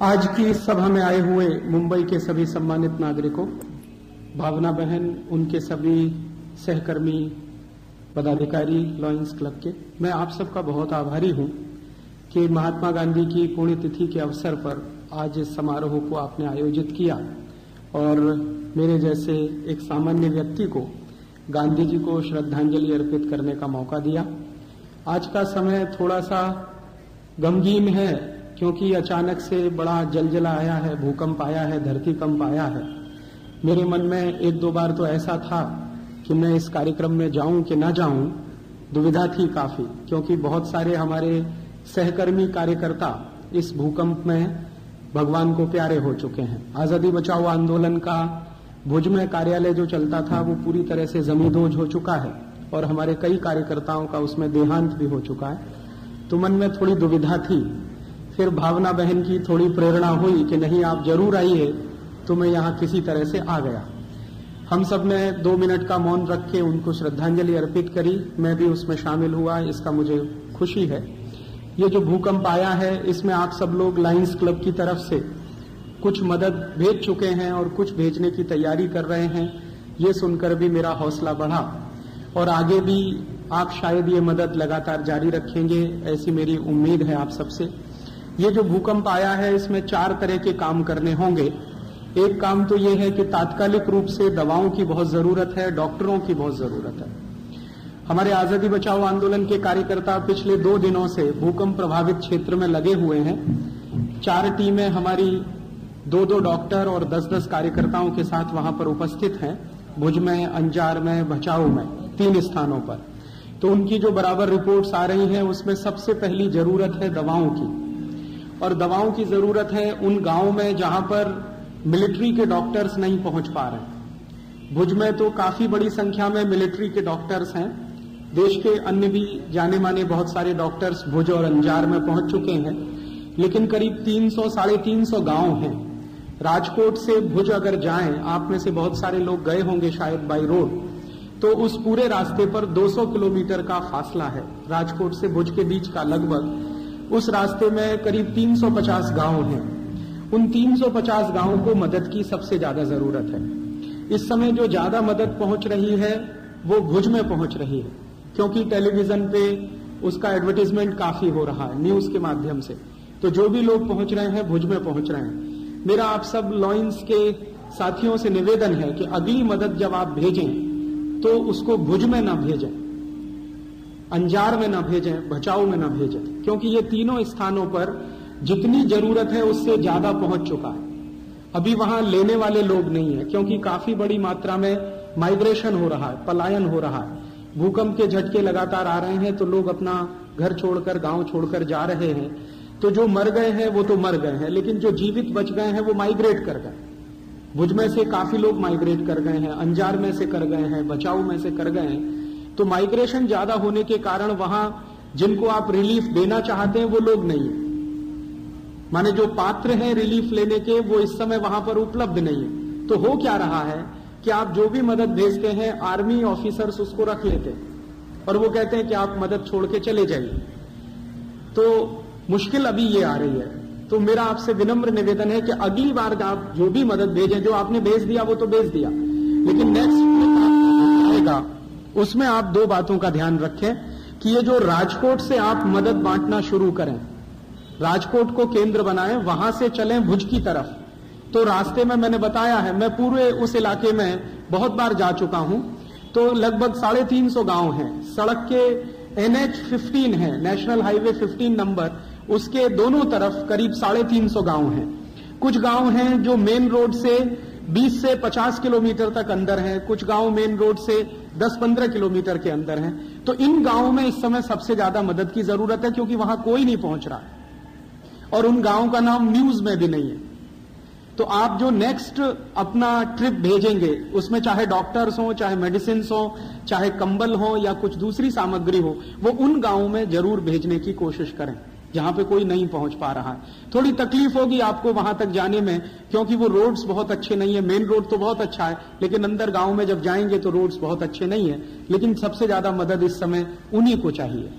आज की इस सभा में आए हुए मुंबई के सभी सम्मानित नागरिकों, भावना बहन, उनके सभी सहकर्मी, पदाधिकारी लॉयंस क्लब के, मैं आप सबका बहुत आभारी हूं कि महात्मा गांधी की पुण्यतिथि के अवसर पर आज इस समारोह को आपने आयोजित किया और मेरे जैसे एक सामान्य व्यक्ति को गांधी जी को श्रद्धांजलि अर्पित करने का मौका दिया। आज का समय थोड़ा सा गमगीन है क्योंकि अचानक से बड़ा जलजला आया है, भूकंप आया है, धरती कंप आया है। मेरे मन में एक दो बार तो ऐसा था कि मैं इस कार्यक्रम में जाऊं कि ना जाऊं, दुविधा थी काफी, क्योंकि बहुत सारे हमारे सहकर्मी कार्यकर्ता इस भूकंप में भगवान को प्यारे हो चुके हैं। आजादी बचाओ आंदोलन का भुज में कार्यालय जो चलता था वो पूरी तरह से जमींदोज हो चुका है और हमारे कई कार्यकर्ताओं का उसमें देहांत भी हो चुका है। तो मन में थोड़ी दुविधा थी। फिर भावना बहन की थोड़ी प्रेरणा हुई कि नहीं, आप जरूर आइए, तो मैं यहाँ किसी तरह से आ गया। हम सब ने 2 मिनट का मौन रख के उनको श्रद्धांजलि अर्पित करी। मैं भी उसमें शामिल हुआ, इसका मुझे खुशी है। ये जो भूकंप आया है इसमें आप सब लोग लायंस क्लब की तरफ से कुछ मदद भेज चुके हैं और कुछ भेजने की तैयारी कर रहे हैं। ये सुनकर भी मेरा हौसला बढ़ा और आगे भी आप शायद ये मदद लगातार जारी रखेंगे, ऐसी मेरी उम्मीद है आप सबसे। ये जो भूकंप आया है इसमें 4 तरह के काम करने होंगे। एक काम तो ये है कि तात्कालिक रूप से दवाओं की बहुत जरूरत है, डॉक्टरों की बहुत जरूरत है। हमारे आजादी बचाओ आंदोलन के कार्यकर्ता पिछले 2 दिनों से भूकंप प्रभावित क्षेत्र में लगे हुए हैं। 4 टीमें हमारी 2-2 डॉक्टर और 10-10 कार्यकर्ताओं के साथ वहां पर उपस्थित हैं, भुज में, अंजार में, भचाऊ में, 3 स्थानों पर। तो उनकी जो बराबर रिपोर्ट्स आ रही हैं उसमें सबसे पहली जरूरत है दवाओं की, और दवाओं की जरूरत है उन गांवों में जहां पर मिलिट्री के डॉक्टर्स नहीं पहुंच पा रहे। भुज में तो काफी बड़ी संख्या में मिलिट्री के डॉक्टर्स हैं। देश के अन्य भी जाने माने बहुत सारे डॉक्टर्स भुज और अंजार में पहुंच चुके हैं, लेकिन करीब 300-350 गांव हैं। राजकोट से भुज अगर जाएं, आप में से बहुत सारे लोग गए होंगे शायद बाई रोड, तो उस पूरे रास्ते पर 200 किलोमीटर का फासला है राजकोट से भुज के बीच का। लगभग उस रास्ते में करीब 350 गांव हैं। उन 350 गांवों को मदद की सबसे ज्यादा जरूरत है। इस समय जो ज्यादा मदद पहुंच रही है वो भुज में पहुंच रही है, क्योंकि टेलीविजन पे उसका एडवर्टाइजमेंट काफी हो रहा है न्यूज के माध्यम से। तो जो भी लोग पहुंच रहे हैं भुज में पहुंच रहे हैं। मेरा आप सब लॉयंस के साथियों से निवेदन है कि अगली मदद जब आप भेजें तो उसको भुज में ना भेजें, अंजार में ना भेजें, भचाऊ में ना भेजें, क्योंकि ये तीनों स्थानों पर जितनी जरूरत है उससे ज्यादा पहुंच चुका है। अभी वहां लेने वाले लोग नहीं है, क्योंकि काफी बड़ी मात्रा में माइग्रेशन हो रहा है, पलायन हो रहा है। भूकंप के झटके लगातार आ रहे हैं तो लोग अपना घर छोड़कर, गांव छोड़कर जा रहे हैं। तो जो मर गए हैं वो तो मर गए हैं, लेकिन जो जीवित बच गए हैं वो माइग्रेट कर गए। भुज में से काफी लोग माइग्रेट कर गए हैं, अंजार में से कर गए हैं, बचाऊ में से कर गए हैं। तो माइग्रेशन ज्यादा होने के कारण वहां जिनको आप रिलीफ देना चाहते हैं वो लोग नहीं है, माने जो पात्र हैं रिलीफ लेने के वो इस समय वहां पर उपलब्ध नहीं है। तो हो क्या रहा है कि आप जो भी मदद भेजते हैं आर्मी ऑफिसर्स उसको रख लेते हैं और वो कहते हैं कि आप मदद छोड़ के चले जाइए। तो मुश्किल अभी ये आ रही है। तो मेरा आपसे विनम्र निवेदन है कि अगली बार आप जो भी मदद भेजें, जो आपने भेज दिया वो तो भेज दिया, लेकिन नेक्स्ट आएगा उसमें आप 2 बातों का ध्यान रखें कि ये जो राजकोट से आप मदद बांटना शुरू करें, राजकोट को केंद्र बनाएं, वहां से चलें भुज की तरफ। तो रास्ते में मैंने बताया है, मैं पूरे उस इलाके में बहुत बार जा चुका हूं। तो लगभग 350 गांव हैं। सड़क के NH-15 है, नेशनल हाईवे 15 नंबर, उसके दोनों तरफ करीब 350 गांव हैं। कुछ गांव हैं जो मेन रोड से 20 से 50 किलोमीटर तक अंदर हैं, कुछ गांव मेन रोड से 10-15 किलोमीटर के अंदर हैं। तो इन गांवों में इस समय सबसे ज्यादा मदद की जरूरत है, क्योंकि वहां कोई नहीं पहुंच रहा है और उन गांवों का नाम न्यूज में भी नहीं है। तो आप जो नेक्स्ट अपना ट्रिप भेजेंगे उसमें चाहे डॉक्टर्स हो, चाहे मेडिसिन हो, चाहे कंबल हो या कुछ दूसरी सामग्री हो, वो उन गांवों में जरूर भेजने की कोशिश करें जहां पे कोई नहीं पहुंच पा रहा है। थोड़ी तकलीफ होगी आपको वहां तक जाने में, क्योंकि वो रोड्स बहुत अच्छे नहीं है। मेन रोड तो बहुत अच्छा है, लेकिन अंदर गांव में जब जाएंगे तो रोड्स बहुत अच्छे नहीं है। लेकिन सबसे ज्यादा मदद इस समय उन्हीं को चाहिए।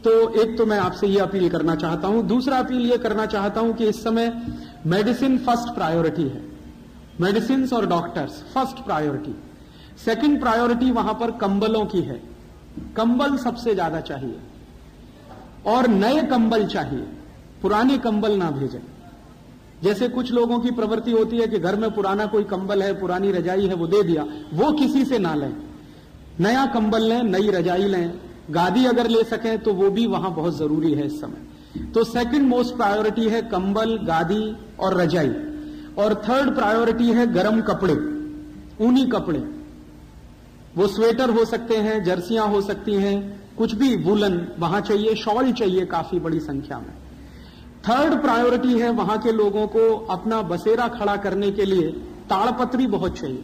तो एक तो मैं आपसे ये अपील करना चाहता हूं, दूसरा अपील ये करना चाहता हूं कि इस समय मेडिसिन फर्स्ट प्रायोरिटी है, मेडिसिन और doctors first priority. Second priority वहां पर कंबलों की है, कंबल सबसे ज्यादा चाहिए और नए कंबल चाहिए, पुराने कंबल ना भेजें। जैसे कुछ लोगों की प्रवृत्ति होती है कि घर में पुराना कोई कंबल है, पुरानी रजाई है, वो दे दिया, वो किसी से ना लें, नया कंबल लें, नई रजाई लें, गादी अगर ले सकें तो वो भी वहां बहुत जरूरी है इस समय। तो सेकंड मोस्ट प्रायोरिटी है कंबल, गादी और रजाई, और थर्ड प्रायोरिटी है गर्म कपड़े, ऊनी कपड़े, वो स्वेटर हो सकते हैं, जर्सियां हो सकती हैं, कुछ भी वूलन वहां चाहिए, शॉल चाहिए काफी बड़ी संख्या में। थर्ड प्रायोरिटी है वहां के लोगों को अपना बसेरा खड़ा करने के लिए ताड़पत्री बहुत चाहिए,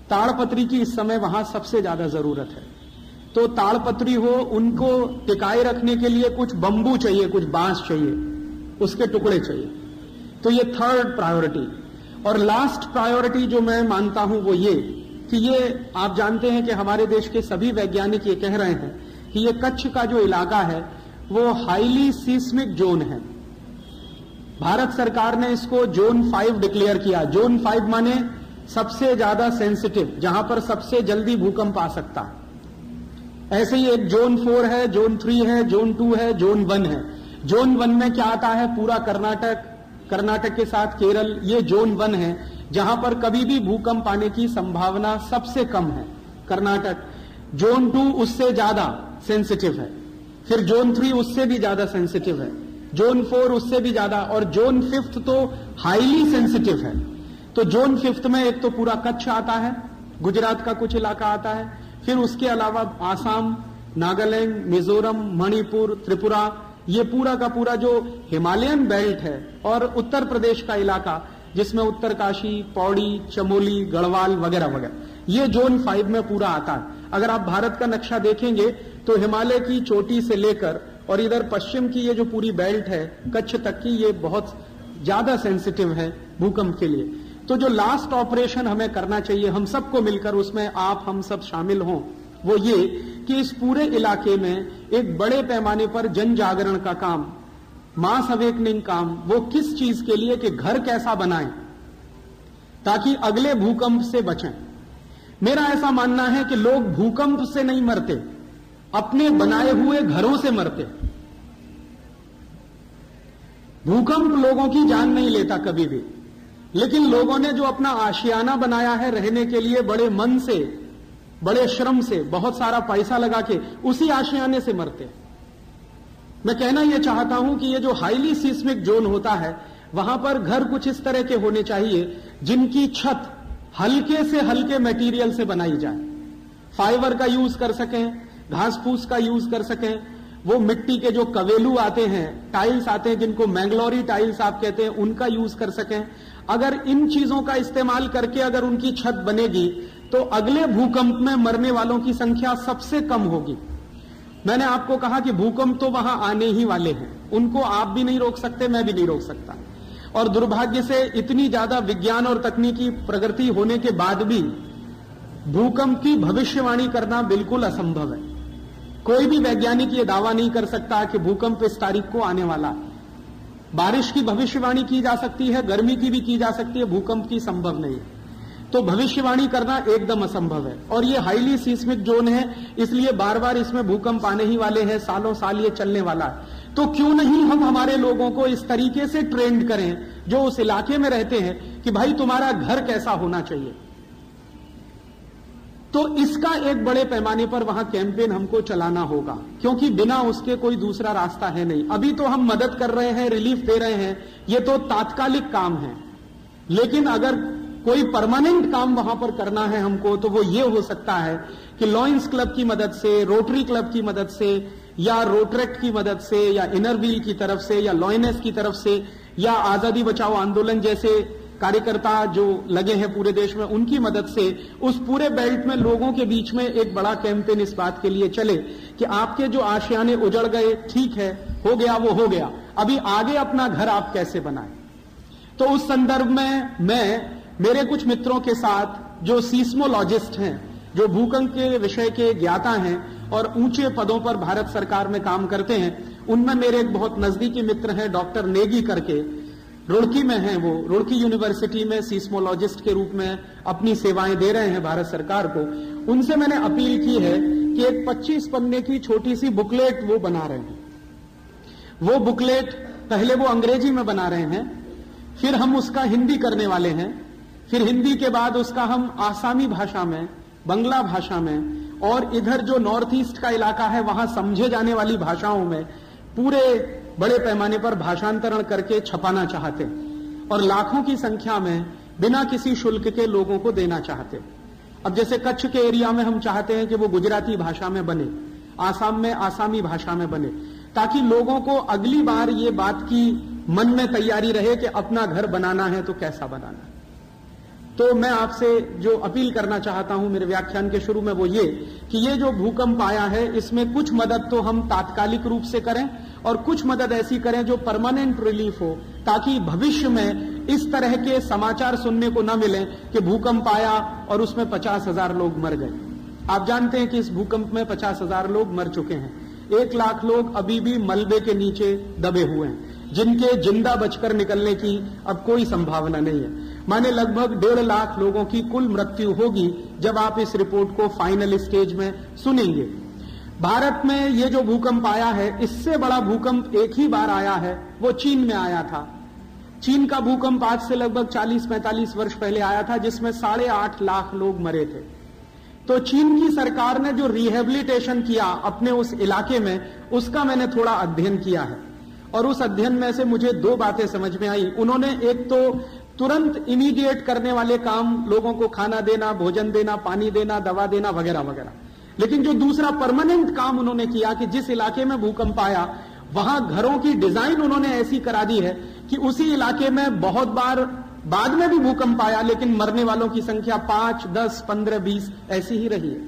ताड़पत्री की इस समय वहां सबसे ज्यादा जरूरत है। तो ताड़पत्री हो, उनको टिकाए रखने के लिए कुछ बंबू चाहिए, कुछ बांस चाहिए, उसके टुकड़े चाहिए। तो ये थर्ड प्रायोरिटी। और लास्ट प्रायोरिटी जो मैं मानता हूं वो ये कि ये आप जानते हैं कि हमारे देश के सभी वैज्ञानिक ये कह रहे हैं कि ये कच्छ का जो इलाका है वो हाईली सीस्मिक जोन है। भारत सरकार ने इसको जोन 5 डिक्लेयर किया। जोन 5 माने सबसे ज्यादा सेंसिटिव, जहां पर सबसे जल्दी भूकंप आ सकता है। ऐसे ही एक जोन 4 है, जोन 3 है, जोन 2 है, जोन 1 है। जोन 1 में क्या आता है? पूरा कर्नाटक के साथ केरल, ये जोन 1 है, जहां पर कभी भी भूकंप आने की संभावना सबसे कम है, कर्नाटक। जोन 2 उससे ज्यादा सेंसिटिव है, फिर जोन 3 उससे भी ज्यादा सेंसिटिव है, जोन 4 उससे भी ज्यादा, और जोन 5 तो हाईली सेंसिटिव है। तो जोन 5 में एक तो पूरा कच्छ आता है, गुजरात का कुछ इलाका आता है, फिर उसके अलावा आसाम, नागालैंड, मिजोरम, मणिपुर, त्रिपुरा, ये पूरा का पूरा जो हिमालयन बेल्ट है, और उत्तर प्रदेश का इलाका जिसमें उत्तरकाशी, पौड़ी, चमोली, गढ़वाल वगैरह वगैरह, ये जोन 5 में पूरा आता है। अगर आप भारत का नक्शा देखेंगे तो हिमालय की चोटी से लेकर और इधर पश्चिम की ये जो पूरी बेल्ट है कच्छ तक की, ये बहुत ज्यादा सेंसिटिव है भूकंप के लिए। तो जो लास्ट ऑपरेशन हमें करना चाहिए हम सबको मिलकर, उसमें आप हम सब शामिल हों, वो ये कि इस पूरे इलाके में एक बड़े पैमाने पर जन जागरण का काम, मास अवेकनिंग काम, वो किस चीज के लिए कि घर कैसा बनाएं ताकि अगले भूकंप से बचें। मेरा ऐसा मानना है कि लोग भूकंप से नहीं मरते, अपने बनाए हुए घरों से मरते। भूकंप लोगों की जान नहीं लेता कभी भी, लेकिन लोगों ने जो अपना आशियाना बनाया है रहने के लिए, बड़े मन से, बड़े श्रम से, बहुत सारा पैसा लगा के, उसी आशियाने से मरते। मैं कहना यह चाहता हूं कि ये जो हाईली सीस्मिक जोन होता है, वहां पर घर कुछ इस तरह के होने चाहिए जिनकी छत हल्के से हल्के मटेरियल से बनाई जाए, फाइबर का यूज कर सकें, घास फूस का यूज कर सकें, वो मिट्टी के जो कवेलू आते हैं, टाइल्स आते हैं जिनको मैंगलोरी टाइल्स आप कहते हैं, उनका यूज कर सकें। अगर इन चीजों का इस्तेमाल करके अगर उनकी छत बनेगी तो अगले भूकंप में मरने वालों की संख्या सबसे कम होगी। मैंने आपको कहा कि भूकंप तो वहां आने ही वाले हैं, उनको आप भी नहीं रोक सकते, मैं भी नहीं रोक सकता। और दुर्भाग्य से इतनी ज्यादा विज्ञान और तकनीकी प्रगति होने के बाद भी भूकंप की भविष्यवाणी करना बिल्कुल असंभव है। कोई भी वैज्ञानिक ये दावा नहीं कर सकता कि भूकंप इस तारीख को आने वाला है। बारिश की भविष्यवाणी की जा सकती है, गर्मी की भी की जा सकती है, भूकंप की संभव नहीं है। तो भविष्यवाणी करना एकदम असंभव है। और ये हाईली सीस्मिक जोन है, इसलिए बार बार इसमें भूकंप आने ही वाले हैं, सालों साल ये चलने वाला है। तो क्यों नहीं हम हमारे लोगों को इस तरीके से ट्रेंड करें जो उस इलाके में रहते हैं कि भाई तुम्हारा घर कैसा होना चाहिए। तो इसका एक बड़े पैमाने पर वहां कैंपेन हमको चलाना होगा, क्योंकि बिना उसके कोई दूसरा रास्ता है नहीं। अभी तो हम मदद कर रहे हैं, रिलीफ दे रहे हैं, ये तो तात्कालिक काम है, लेकिन अगर कोई परमानेंट काम वहां पर करना है हमको, तो वो ये हो सकता है कि लॉयंस क्लब की मदद से, रोटरी क्लब की मदद से, या रोटरेक्ट की मदद से, या इनर व्हील की तरफ से, या लॉयनेस की तरफ से, या आजादी बचाओ आंदोलन जैसे कार्यकर्ता जो लगे हैं पूरे देश में, उनकी मदद से उस पूरे बेल्ट में लोगों के बीच में एक बड़ा कैंपेन इस बात के लिए चले कि आपके जो आशियाने उजड़ गए, ठीक है, हो गया वो हो गया, अभी आगे अपना घर आप कैसे बनाएं। तो उस संदर्भ में मैं मेरे कुछ मित्रों के साथ जो सीस्मोलॉजिस्ट हैं, जो भूकंप के विषय के ज्ञाता हैं, और ऊंचे पदों पर भारत सरकार में काम करते हैं। उनमें मेरे एक बहुत नजदीकी मित्र हैं डॉक्टर नेगी करके, रुड़की में हैं वो, रुड़की यूनिवर्सिटी में सीस्मोलॉजिस्ट के रूप में अपनी सेवाएं दे रहे हैं भारत सरकार को। उनसे मैंने अपील की है कि एक 25 पन्ने की छोटी सी बुकलेट वो बना रहे हैं। वो बुकलेट पहले वो अंग्रेजी में बना रहे हैं, फिर हम उसका हिंदी करने वाले हैं, फिर हिंदी के बाद उसका हम आसामी भाषा में, बंगला भाषा में और इधर जो नॉर्थ ईस्ट का इलाका है वहां समझे जाने वाली भाषाओं में पूरे बड़े पैमाने पर भाषांतरण करके छपाना चाहते और लाखों की संख्या में बिना किसी शुल्क के लोगों को देना चाहते। अब जैसे कच्छ के एरिया में हम चाहते हैं कि वो गुजराती भाषा में बने, आसाम में आसामी भाषा में बने, ताकि लोगों को अगली बार ये बात की मन में तैयारी रहे कि अपना घर बनाना है तो कैसा बनाना है। तो मैं आपसे जो अपील करना चाहता हूं मेरे व्याख्यान के शुरू में वो ये कि ये जो भूकंप आया है इसमें कुछ मदद तो हम तात्कालिक रूप से करें और कुछ मदद ऐसी करें जो परमानेंट रिलीफ हो, ताकि भविष्य में इस तरह के समाचार सुनने को न मिले कि भूकंप आया और उसमें 50,000 लोग मर गए। आप जानते हैं कि इस भूकंप में 50,000 लोग मर चुके हैं। 1 लाख लोग अभी भी मलबे के नीचे दबे हुए हैं, जिनके जिंदा बचकर निकलने की अब कोई संभावना नहीं है। माने लगभग 1.5 लाख लोगों की कुल मृत्यु होगी जब आप इस रिपोर्ट को फाइनल स्टेज में सुनेंगे। भारत में ये जो भूकंप आया है, इससे बड़ा भूकंप एक ही बार आया है, वो चीन में आया था। चीन का भूकंप आज से लगभग 40-45 वर्ष पहले आया था, जिसमें 8.5 लाख लोग मरे थे। तो चीन की सरकार ने जो रिहेबिलिटेशन किया अपने उस इलाके में, उसका मैंने थोड़ा अध्ययन किया है और उस अध्ययन में से मुझे 2 बातें समझ में आई। उन्होंने एक तो तुरंत इमीडिएट करने वाले काम, लोगों को खाना देना, भोजन देना, पानी देना, दवा देना वगैरह वगैरह, लेकिन जो दूसरा परमानेंट काम उन्होंने किया कि जिस इलाके में भूकंप आया वहां घरों की डिजाइन उन्होंने ऐसी करा दी है कि उसी इलाके में बहुत बार बाद में भी भूकंप आया लेकिन मरने वालों की संख्या 5, 10, 15, 20 ऐसी ही रही है।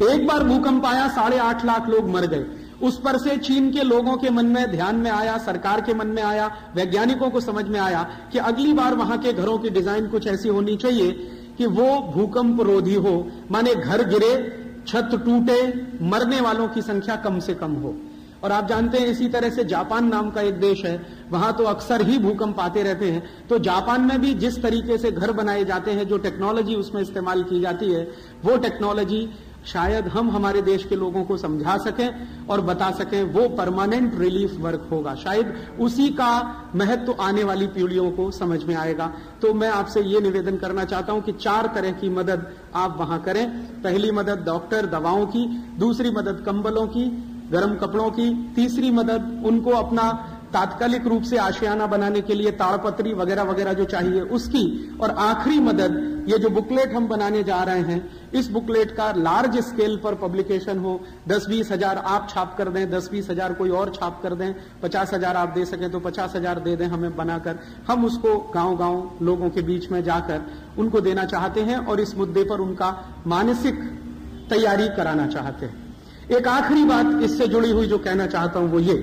एक बार भूकंप आया, 8.5 लाख लोग मर गए। उस पर से चीन के लोगों के मन में ध्यान में आया, सरकार के मन में आया, वैज्ञानिकों को समझ में आया कि अगली बार वहां के घरों की डिजाइन कुछ ऐसी होनी चाहिए कि वो भूकंप रोधी हो, माने घर गिरे, छत टूटे, मरने वालों की संख्या कम से कम हो। और आप जानते हैं इसी तरह से जापान नाम का एक देश है, वहां तो अक्सर ही भूकंप आते रहते हैं। तो जापान में भी जिस तरीके से घर बनाए जाते हैं, जो टेक्नोलॉजी उसमें इस्तेमाल की जाती है, वो टेक्नोलॉजी शायद हम हमारे देश के लोगों को समझा सकें और बता सकें, वो परमानेंट रिलीफ वर्क होगा। शायद उसी का महत्व आने वाली पीढ़ियों को समझ में आएगा। तो मैं आपसे ये निवेदन करना चाहता हूं कि 4 तरह की मदद आप वहां करें। पहली मदद डॉक्टर, दवाओं की, दूसरी मदद कंबलों की, गर्म कपड़ों की, तीसरी मदद उनको अपना तात्कालिक रूप से आशियाना बनाने के लिए ताड़पत्री वगैरह वगैरह जो चाहिए उसकी, और आखिरी मदद ये जो बुकलेट हम बनाने जा रहे हैं, इस बुकलेट का लार्ज स्केल पर पब्लिकेशन हो। 10-20 हजार आप छाप कर दें, 10-20 हजार कोई और छाप कर दें, 50,000 आप दे सकें तो 50,000 दे दें हमें बनाकर। हम उसको गांव-गांव लोगों के बीच में जाकर उनको देना चाहते हैं और इस मुद्दे पर उनका मानसिक तैयारी कराना चाहते हैं। एक आखिरी बात इससे जुड़ी हुई जो कहना चाहता हूं वो ये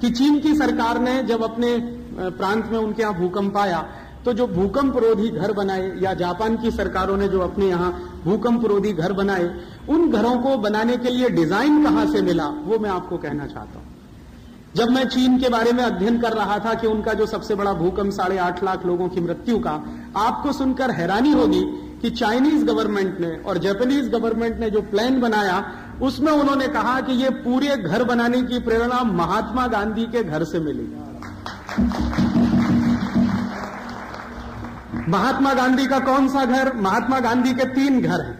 कि चीन की सरकार ने जब अपने प्रांत में उनके यहां भूकंप आया तो जो भूकंप रोधी घर बनाए, या जापान की सरकारों ने जो अपने यहां भूकंप रोधी घर बनाए, उन घरों को बनाने के लिए डिजाइन कहां से मिला वो मैं आपको कहना चाहता हूं। जब मैं चीन के बारे में अध्ययन कर रहा था कि उनका जो सबसे बड़ा भूकंप 8.5 लाख लोगों की मृत्यु का, आपको सुनकर हैरानी होगी कि चाइनीज गवर्नमेंट ने और जापानीज गवर्नमेंट ने जो प्लान बनाया उसमें उन्होंने कहा कि ये पूरे घर बनाने की प्रेरणा महात्मा गांधी के घर से मिली। महात्मा गांधी का कौन सा घर? महात्मा गांधी के 3 घर हैं।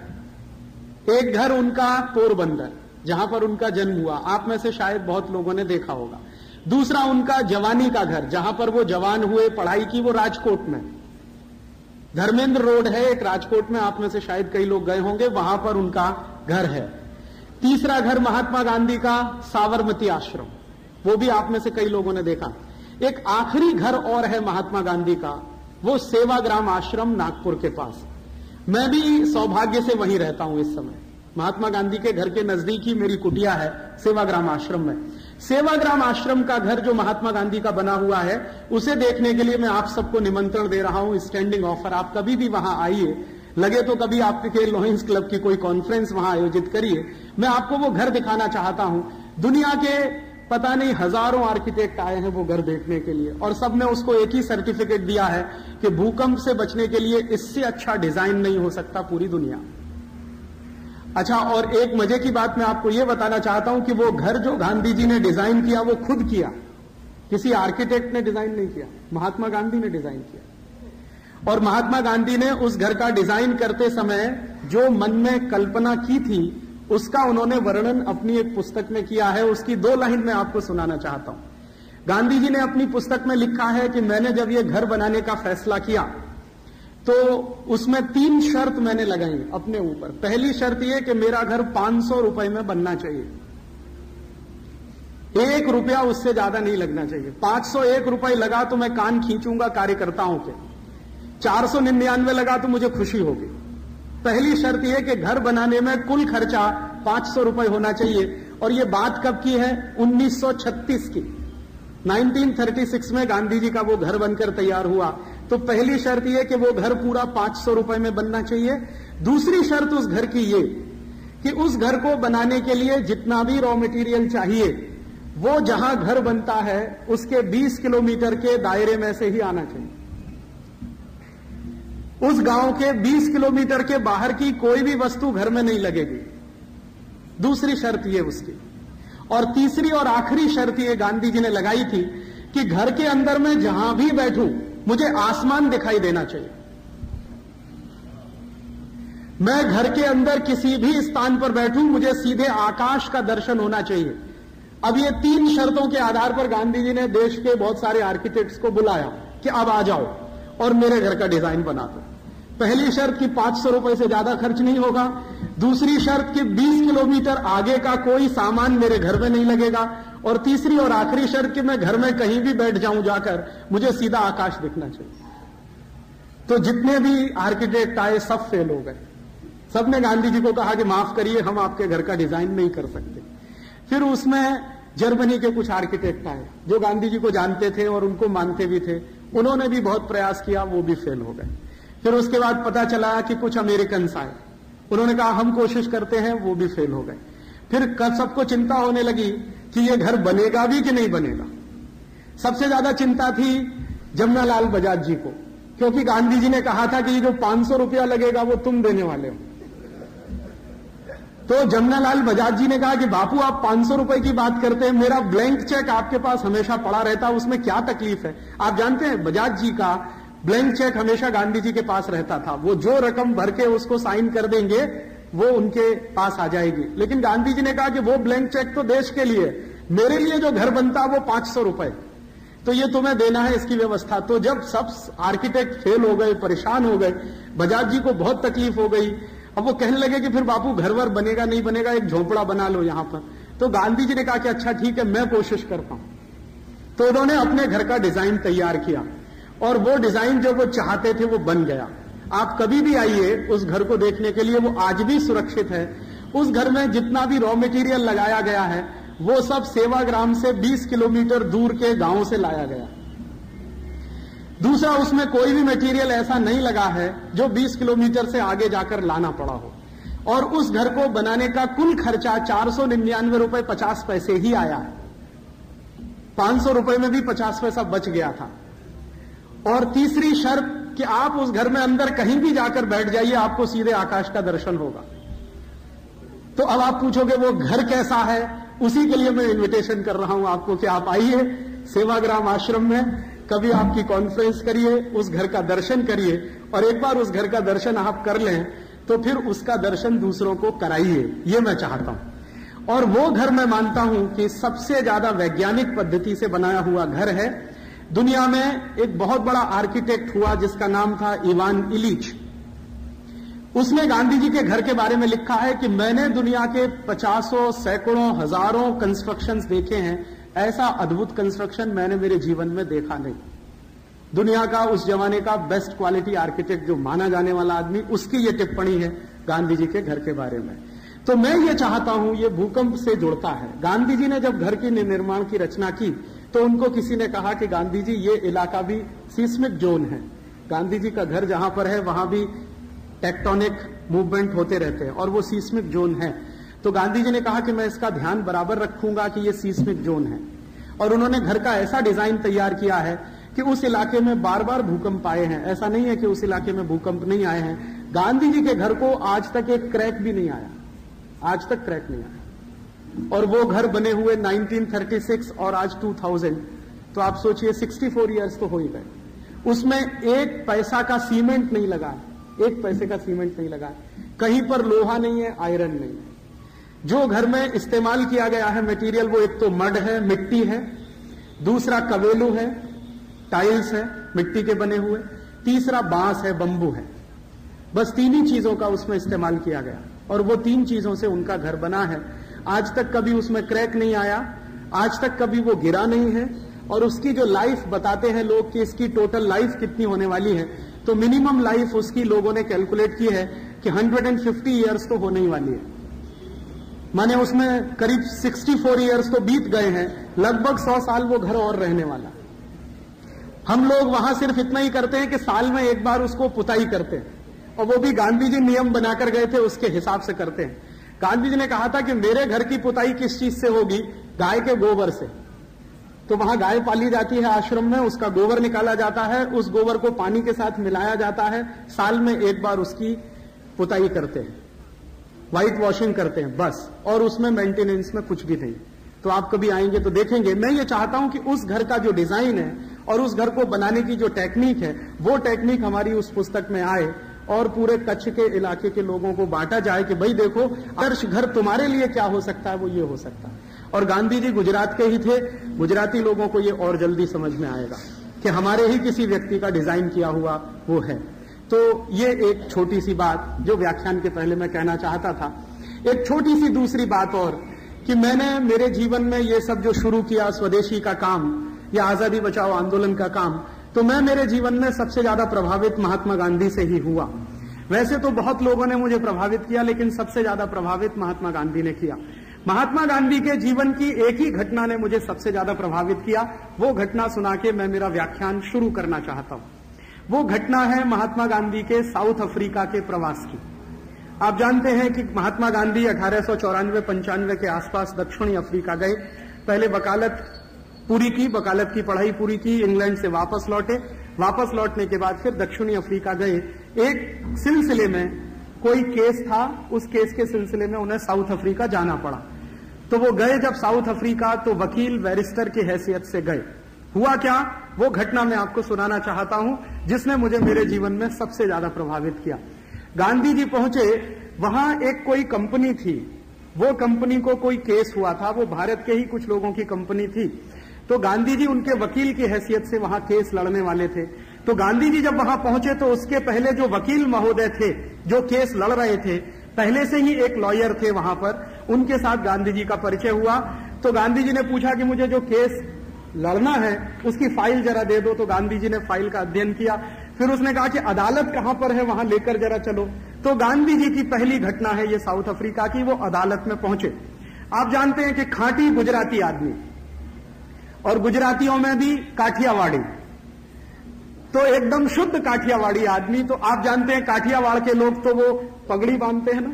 एक घर उनका पोरबंदर, जहां पर उनका जन्म हुआ, आप में से शायद बहुत लोगों ने देखा होगा। दूसरा उनका जवानी का घर, जहां पर वो जवान हुए, पढ़ाई की, वो राजकोट में, धर्मेंद्र रोड है एक राजकोट में, आप में से शायद कई लोग गए होंगे, वहां पर उनका घर है। तीसरा घर महात्मा गांधी का साबरमती आश्रम, वो भी आप में से कई लोगों ने देखा। एक आखिरी घर और है महात्मा गांधी का, वो सेवाग्राम आश्रम नागपुर के पास। मैं भी सौभाग्य से वहीं रहता हूं इस समय। महात्मा गांधी के घर के नजदीक ही मेरी कुटिया है सेवाग्राम आश्रम में। सेवाग्राम आश्रम का घर जो महात्मा गांधी का बना हुआ है, उसे देखने के लिए मैं आप सबको निमंत्रण दे रहा हूं, स्टैंडिंग ऑफर, आप कभी भी वहां आइए। लगे तो कभी आपके लॉयंस क्लब की कोई कॉन्फ्रेंस वहां आयोजित करिए। मैं आपको वो घर दिखाना चाहता हूं। दुनिया के पता नहीं हजारों आर्किटेक्ट आए हैं वो घर देखने के लिए, और सबने उसको एक ही सर्टिफिकेट दिया है कि भूकंप से बचने के लिए इससे अच्छा डिजाइन नहीं हो सकता पूरी दुनिया। अच्छा, और एक मजे की बात मैं आपको यह बताना चाहता हूं कि वो घर जो गांधी जी ने डिजाइन किया वो खुद किया, किसी आर्किटेक्ट ने डिजाइन नहीं किया, महात्मा गांधी ने डिजाइन किया। और महात्मा गांधी ने उस घर का डिजाइन करते समय जो मन में कल्पना की थी उसका उन्होंने वर्णन अपनी एक पुस्तक में किया है। उसकी 2 लाइन मैं आपको सुनाना चाहता हूं। गांधी जी ने अपनी पुस्तक में लिखा है कि मैंने जब ये घर बनाने का फैसला किया तो उसमें 3 शर्त मैंने लगाई अपने ऊपर। पहली शर्त यह कि मेरा घर 500 रुपए में बनना चाहिए, 1 रुपया उससे ज्यादा नहीं लगना चाहिए। 501 रुपए लगा तो मैं कान खींचूंगा कार्यकर्ताओं के, 499 लगा तो मुझे खुशी होगी। पहली शर्त यह कि घर बनाने में कुल खर्चा 500 रुपए होना चाहिए। और यह बात कब की है? 1936 की। 1936 में गांधी जी का वो घर बनकर तैयार हुआ। तो पहली शर्त यह कि वो घर पूरा 500 रुपए में बनना चाहिए। दूसरी शर्त उस घर की ये कि उस घर को बनाने के लिए जितना भी रॉ मटेरियल चाहिए वो जहां घर बनता है उसके 20 किलोमीटर के दायरे में से ही आना चाहिए। उस गांव के 20 किलोमीटर के बाहर की कोई भी वस्तु घर में नहीं लगेगी। दूसरी शर्त ये उसकी। और तीसरी और आखिरी शर्त ये गांधी जी ने लगाई थी कि घर के अंदर मैं जहां भी बैठूं मुझे आसमान दिखाई देना चाहिए। मैं घर के अंदर किसी भी स्थान पर बैठूं मुझे सीधे आकाश का दर्शन होना चाहिए। अब ये 3 शर्तों के आधार पर गांधी जी ने देश के बहुत सारे आर्किटेक्ट्स को बुलाया कि अब आ जाओ और मेरे घर का डिजाइन बना दो। पहली शर्त कि 500 रुपए से ज्यादा खर्च नहीं होगा। दूसरी शर्त कि 20 किलोमीटर आगे का कोई सामान मेरे घर में नहीं लगेगा। और तीसरी और आखिरी शर्त कि मैं घर में कहीं भी बैठ जाऊं जाकर मुझे सीधा आकाश दिखना चाहिए। तो जितने भी आर्किटेक्ट आए सब फेल हो गए। सबने गांधी जी को कहा कि माफ करिए हम आपके घर का डिजाइन नहीं कर सकते। फिर उसमें जर्मनी के कुछ आर्किटेक्ट आए जो गांधी जी को जानते थे और उनको मानते भी थे। उन्होंने भी बहुत प्रयास किया, वो भी फेल हो गए। फिर उसके बाद पता चला कि कुछ अमेरिकन आए, उन्होंने कहा हम कोशिश करते हैं, वो भी फेल हो गए। फिर सबको चिंता होने लगी कि ये घर बनेगा भी कि नहीं बनेगा। सबसे ज्यादा चिंता थी जमनालाल बजाज जी को, क्योंकि गांधी जी ने कहा था कि ये जो 500 रुपया लगेगा वो तुम देने वाले हो। तो जमनालाल बजाज जी ने कहा कि बापू आप 500 रुपए की बात करते हैं, मेरा ब्लैंक चेक आपके पास हमेशा पड़ा रहता, उसमें क्या तकलीफ है। आप जानते हैं बजाज जी का ब्लैंक चेक हमेशा गांधी जी के पास रहता था। वो जो रकम भर के उसको साइन कर देंगे वो उनके पास आ जाएगी। लेकिन गांधी जी ने कहा कि वो ब्लैंक चेक तो देश के लिए, मेरे लिए जो घर बनता वो 500 रुपए, तो ये तुम्हें देना है, इसकी व्यवस्था। तो जब सब आर्किटेक्ट फेल हो गए, परेशान हो गए, बजाज जी को बहुत तकलीफ हो गई। अब वो कहने लगे कि फिर बापू घर वर बनेगा नहीं बनेगा, एक झोंपड़ा बना लो यहां पर। तो गांधी जी ने कहा कि अच्छा ठीक है मैं कोशिश करता हूं। तो उन्होंने अपने घर का डिजाइन तैयार किया और वो डिजाइन जो वो चाहते थे वो बन गया। आप कभी भी आइए उस घर को देखने के लिए, वो आज भी सुरक्षित है। उस घर में जितना भी रॉ मटेरियल लगाया गया है वो सब सेवाग्राम से 20 किलोमीटर दूर के गांव से लाया गया। दूसरा, उसमें कोई भी मटेरियल ऐसा नहीं लगा है जो 20 किलोमीटर से आगे जाकर लाना पड़ा हो। और उस घर को बनाने का कुल खर्चा 499 रुपए 50 पैसे ही आया है। 500 रुपए में भी 50 पैसा बच गया था। और तीसरी शर्त कि आप उस घर में अंदर कहीं भी जाकर बैठ जाइए, आपको सीधे आकाश का दर्शन होगा। तो अब आप पूछोगे वो घर कैसा है, उसी के लिए मैं इनविटेशन कर रहा हूं आपको कि आप आइए सेवाग्राम आश्रम में, कभी आपकी कॉन्फ्रेंस करिए, उस घर का दर्शन करिए। और एक बार उस घर का दर्शन आप कर लें तो फिर उसका दर्शन दूसरों को कराइए, ये मैं चाहता हूं। और वो घर मैं मानता हूं कि सबसे ज्यादा वैज्ञानिक पद्धति से बनाया हुआ घर है। दुनिया में एक बहुत बड़ा आर्किटेक्ट हुआ जिसका नाम था इवान इलिच। उसने गांधी जी के घर के बारे में लिखा है कि मैंने दुनिया के 50 सैकड़ों हजारों कंस्ट्रक्शंस देखे हैं, ऐसा अद्भुत कंस्ट्रक्शन मैंने मेरे जीवन में देखा नहीं। दुनिया का उस जमाने का बेस्ट क्वालिटी आर्किटेक्ट जो माना जाने वाला आदमी, उसकी ये टिप्पणी है गांधी जी के घर के बारे में। तो मैं ये चाहता हूं, ये भूकंप से जुड़ता है। गांधी जी ने जब घर की निर्माण की रचना की तो उनको किसी ने कहा कि गांधी जी ये इलाका भी सीस्मिक जोन है, गांधी जी का घर जहां पर है वहां भी टेक्टोनिक मूवमेंट होते रहते हैं और वो सीस्मिक जोन है। तो गांधी जी ने कहा कि मैं इसका ध्यान बराबर रखूंगा कि ये सीस्मिक जोन है, और उन्होंने घर का ऐसा डिजाइन तैयार किया है कि उस इलाके में बार बार भूकंप आए हैं। ऐसा नहीं है कि उस इलाके में भूकंप नहीं आए हैं। गांधी जी के घर को आज तक एक क्रैक भी नहीं आया, आज तक क्रैक नहीं आया। और वो घर बने हुए 1936 और आज 2000, तो आप सोचिए 64 ईयर्स तो हो ही गए। उसमें एक पैसा का सीमेंट नहीं लगा, एक पैसे का सीमेंट नहीं लगा, कहीं पर लोहा नहीं है, आयरन नहीं है। जो घर में इस्तेमाल किया गया है मटेरियल, वो एक तो मड है, मिट्टी है, दूसरा कवेलू है, टाइल्स है मिट्टी के बने हुए, तीसरा बांस है, बंबू है। बस तीन ही चीजों का उसमें इस्तेमाल किया गया और वो तीन चीजों से उनका घर बना है। आज तक कभी उसमें क्रैक नहीं आया, आज तक कभी वो गिरा नहीं है। और उसकी जो लाइफ बताते हैं लोग कि इसकी टोटल लाइफ कितनी होने वाली है, तो मिनिमम लाइफ उसकी लोगों ने कैलकुलेट की है कि 150 ईयर्स तो होने ही वाली है। माने उसमें करीब 64 ईयर्स तो बीत गए हैं, लगभग 100 साल वो घर और रहने वाला। हम लोग वहां सिर्फ इतना ही करते हैं कि साल में एक बार उसको पुताई करते हैं, और वो भी गांधी जी नियम बनाकर गए थे उसके हिसाब से करते हैं। गांधी जी ने कहा था कि मेरे घर की पुताई किस चीज से होगी, गाय के गोबर से। तो वहां गाय पाली जाती है आश्रम में, उसका गोबर निकाला जाता है, उस गोबर को पानी के साथ मिलाया जाता है, साल में एक बार उसकी पुताई करते हैं, व्हाइट वॉशिंग करते हैं बस, और उसमें मेंटेनेंस में कुछ भी नहीं। तो आप कभी आएंगे तो देखेंगे। मैं ये चाहता हूं कि उस घर का जो डिजाइन है और उस घर को बनाने की जो टेक्निक है, वो टेक्निक हमारी उस पुस्तक में आए और पूरे कच्छ के इलाके के लोगों को बांटा जाए कि भाई देखो, आदर्श घर तुम्हारे लिए क्या हो सकता है, वो ये हो सकता है। और गांधी जी गुजरात के ही थे, गुजराती लोगों को ये और जल्दी समझ में आएगा कि हमारे ही किसी व्यक्ति का डिजाइन किया हुआ वो है। तो ये एक छोटी सी बात जो व्याख्यान के पहले मैं कहना चाहता था। एक छोटी सी दूसरी बात और, कि मैंने मेरे जीवन में ये सब जो शुरू किया, स्वदेशी का काम या आजादी बचाओ आंदोलन का काम, तो मैं मेरे जीवन में सबसे ज्यादा प्रभावित महात्मा गांधी से ही हुआ। वैसे तो बहुत लोगों ने मुझे प्रभावित किया, लेकिन सबसे ज्यादा प्रभावित महात्मा गांधी ने किया। महात्मा गांधी के जीवन की एक ही घटना ने मुझे सबसे ज्यादा प्रभावित किया। वो घटना सुना के मैं मेरा व्याख्यान शुरू करना चाहता हूं। वो घटना है महात्मा गांधी के साउथ अफ्रीका के प्रवास की। आप जानते हैं कि महात्मा गांधी 1894-95 के आसपास दक्षिणी अफ्रीका गए। पहले वकालत पूरी की, वकालत की पढ़ाई पूरी की, इंग्लैंड से वापस लौटे। वापस लौटने के बाद फिर दक्षिणी अफ्रीका गए। एक सिलसिले में कोई केस था, उस केस के सिलसिले में उन्हें साउथ अफ्रीका जाना पड़ा। तो वो गए जब साउथ अफ्रीका, तो वकील बैरिस्टर की हैसियत से गए। हुआ क्या, वो घटना मैं आपको सुनाना चाहता हूं, जिसने मुझे मेरे जीवन में सबसे ज्यादा प्रभावित किया। गांधी जी पहुंचे, वहां एक कोई कंपनी थी, वो कंपनी को कोई केस हुआ था, वो भारत के ही कुछ लोगों की कंपनी थी। तो गांधी जी उनके वकील की हैसियत से वहां केस लड़ने वाले थे। तो गांधी जी जब वहां पहुंचे तो उसके पहले जो वकील महोदय थे जो केस लड़ रहे थे, पहले से ही एक लॉयर थे वहां पर, उनके साथ गांधी जी का परिचय हुआ। तो गांधी जी ने पूछा कि मुझे जो केस लड़ना है उसकी फाइल जरा दे दो। तो गांधी जी ने फाइल का अध्ययन किया। फिर उसने कहा कि अदालत कहां पर है, वहां लेकर जरा चलो। तो गांधी जी की पहली घटना है ये साउथ अफ्रीका की, वो अदालत में पहुंचे। आप जानते हैं कि खांटी गुजराती आदमी, और गुजरातियों में भी काठियावाड़ी, तो एकदम शुद्ध काठियावाड़ी आदमी। तो आप जानते हैं काठियावाड़ के लोग तो वो पगड़ी बांधते हैं ना,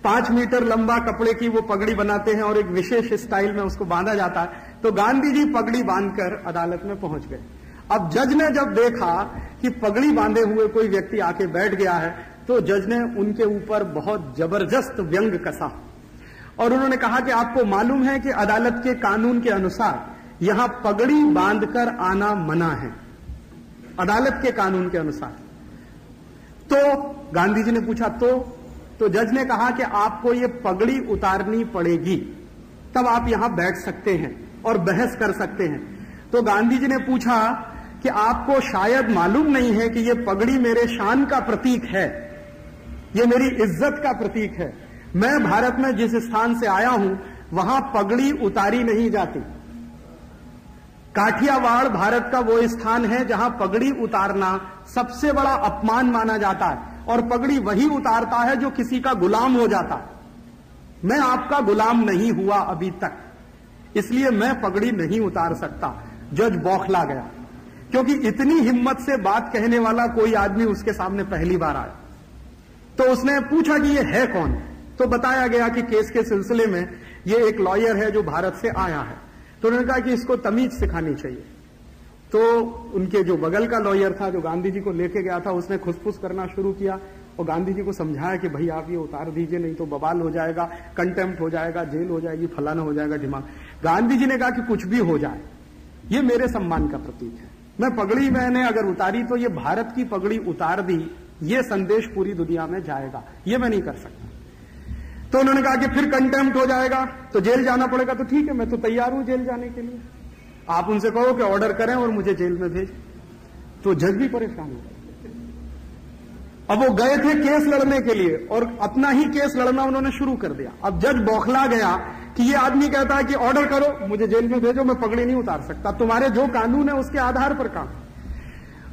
5 मीटर लंबा कपड़े की वो पगड़ी बनाते हैं और एक विशेष स्टाइल में उसको बांधा जाता है। तो गांधी जी पगड़ी बांधकर अदालत में पहुंच गए। अब जज ने जब देखा कि पगड़ी बांधे हुए कोई व्यक्ति आके बैठ गया है, तो जज ने उनके ऊपर बहुत जबरदस्त व्यंग कसा और उन्होंने कहा कि आपको मालूम है कि अदालत के कानून के अनुसार यहां पगड़ी बांधकर आना मना है, अदालत के कानून के अनुसार। तो गांधी जी ने पूछा तो जज ने कहा कि आपको ये पगड़ी उतारनी पड़ेगी, तब आप यहां बैठ सकते हैं और बहस कर सकते हैं। तो गांधी जी ने पूछा कि आपको शायद मालूम नहीं है कि ये पगड़ी मेरे शान का प्रतीक है, ये मेरी इज्जत का प्रतीक है। मैं भारत में जिस स्थान से आया हूं वहां पगड़ी उतारी नहीं जाती। काठियावाड़ भारत का वो स्थान है जहां पगड़ी उतारना सबसे बड़ा अपमान माना जाता है, और पगड़ी वही उतारता है जो किसी का गुलाम हो जाता है। मैं आपका गुलाम नहीं हुआ अभी तक, इसलिए मैं पगड़ी नहीं उतार सकता। जज बौखला गया, क्योंकि इतनी हिम्मत से बात कहने वाला कोई आदमी उसके सामने पहली बार आया। तो उसने पूछा कि ये है कौन, तो बताया गया कि केस के सिलसिले में ये एक लॉयर है जो भारत से आया है। तो उन्होंने कहा कि इसको तमीज सिखानी चाहिए। तो उनके जो बगल का लॉयर था जो गांधी जी को लेके गया था, उसने खुसफुस करना शुरू किया और गांधी जी को समझाया कि भाई आप ये उतार दीजिए, नहीं तो बवाल हो जाएगा, कंटेम्प्ट हो जाएगा, जेल हो जाएगी, फलाना हो जाएगा दिमाग। गांधी जी ने कहा कि कुछ भी हो जाए, ये मेरे सम्मान का प्रतीक है। मैं पगड़ी मैंने अगर उतारी तो ये भारत की पगड़ी उतार दी, ये संदेश पूरी दुनिया में जाएगा, ये मैं नहीं कर सकता। तो उन्होंने कहा कि फिर कंटेम्प्ट हो जाएगा तो जेल जाना पड़ेगा। तो ठीक है, मैं तो तैयार हूं जेल जाने के लिए, आप उनसे कहो कि ऑर्डर करें और मुझे जेल में भेज। तो जज भी परेशान हो गए। अब वो गए थे केस लड़ने के लिए और अपना ही केस लड़ना उन्होंने शुरू कर दिया। अब जज बौखला गया कि ये आदमी कहता है कि ऑर्डर करो, मुझे जेल में भेजो, मैं पगड़ी नहीं उतार सकता, तुम्हारे जो कानून है उसके आधार पर काम।